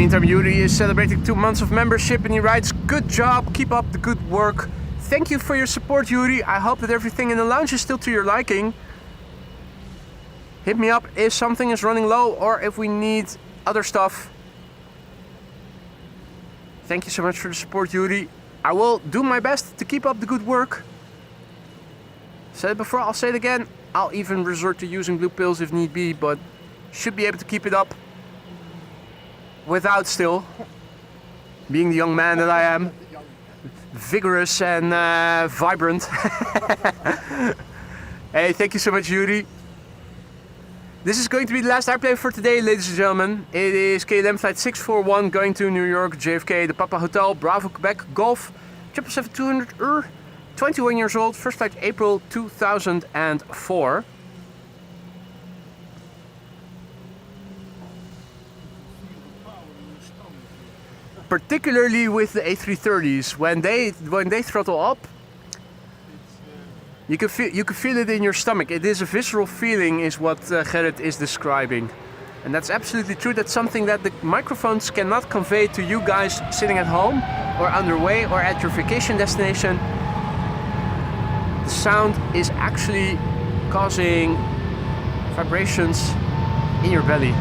Meantime, Yuri is celebrating 2 months of membership and he writes, "Good job, keep up the good work." Thank you for your support, Yuri. I hope that everything in the lounge is still to your liking. Hit me up if something is running low or if we need other stuff. Thank you so much for the support, Yuri. I will do my best to keep up the good work. Said it before, I'll say it again. I'll even resort to using blue pills if need be, but should be able to keep it up. Without still being the young man that I am, vigorous and vibrant. Hey, thank you so much, Yuri. This is going to be the last airplane for today, ladies and gentlemen. It is KLM Flight 641 going to New York, JFK, the Papa Hotel, Bravo, Quebec, Golf, 777-200, 21 years old, first flight April 2004. Particularly with the A330s, when they throttle up, You can feel it in your stomach. It is a visceral feeling, is what Gerrit is describing. And that's absolutely true. That's something that the microphones cannot convey to you guys sitting at home or underway or at your vacation destination. The sound is actually causing vibrations in your belly.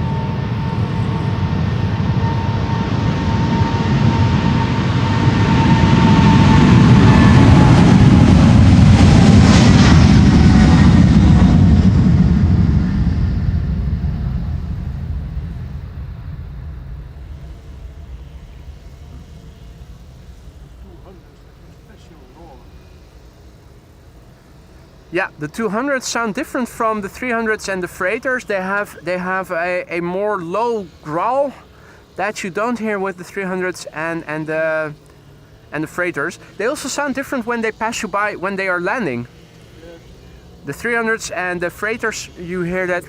Yeah, the 200s sound different from the 300s and the freighters. They have a more low growl that you don't hear with the 300s and the freighters. They also sound different when they pass you by when they are landing. The 300s and the freighters, you hear that,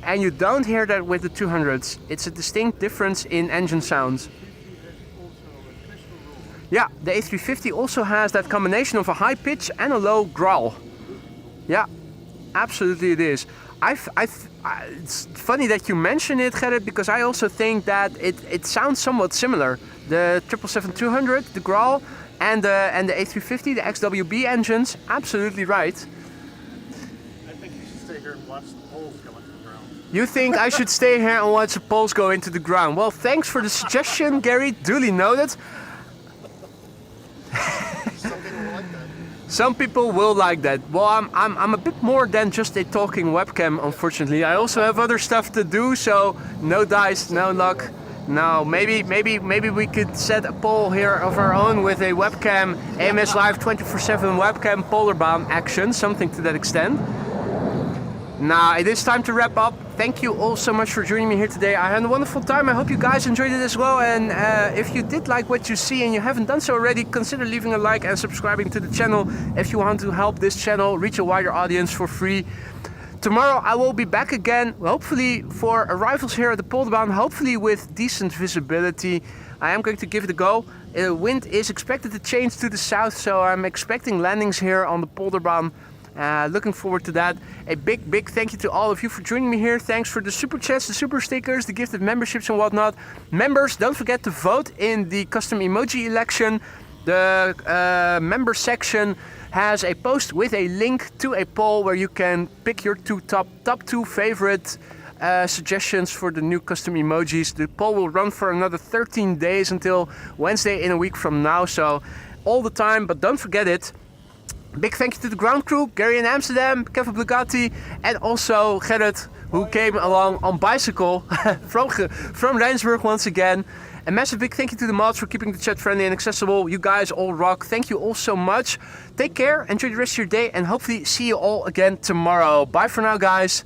and you don't hear that with the 200s. It's a distinct difference in engine sounds. Yeah, the A350 also has that combination of a high pitch and a low growl. Yeah, absolutely it is. It's funny that you mention it, Gerrit, because I also think that it sounds somewhat similar. The 777-200, the growl, and the A350, the XWB engines, absolutely right. I think you should stay here and watch the poles go into the ground. You think I should stay here and watch the poles go into the ground? Well, thanks for the suggestion, Gary, duly noted. Some people will like that. Well, I'm a bit more than just a talking webcam, unfortunately. I also have other stuff to do, so no dice, no luck. No, maybe we could set a poll here of our own with a webcam, AMS Live 24/7 webcam Polderbaan action, something to that extent. Now, it is time to wrap up. Thank you all so much for joining me here today. I had a wonderful time. I hope you guys enjoyed it as well. And if you did like what you see and you haven't done so already, consider leaving a like and subscribing to the channel if you want to help this channel reach a wider audience for free. Tomorrow I will be back again, hopefully for arrivals here at the Polderbaan, hopefully with decent visibility. I am going to give it a go. Wind is expected to change to the south, so I'm expecting landings here on the Polderbaan. Looking forward to that. A big thank you to all of you for joining me here. Thanks for the super chats, the super stickers, the gifted memberships and whatnot. Members, don't forget to vote in the custom emoji election. The member section has a post with a link to a poll where you can pick your top two favorite suggestions for the new custom emojis. The poll will run for another 13 days until Wednesday in a week from now, so all the time, but don't forget it. Big thank you to the ground crew, Gary in Amsterdam, Kevin Bugatti, and also Gerrit, who came along on bicycle from Rijnsburg once again. A massive big thank you to the mods for keeping the chat friendly and accessible. You guys all rock. Thank you all so much. Take care, enjoy the rest of your day, and hopefully see you all again tomorrow. Bye for now, guys.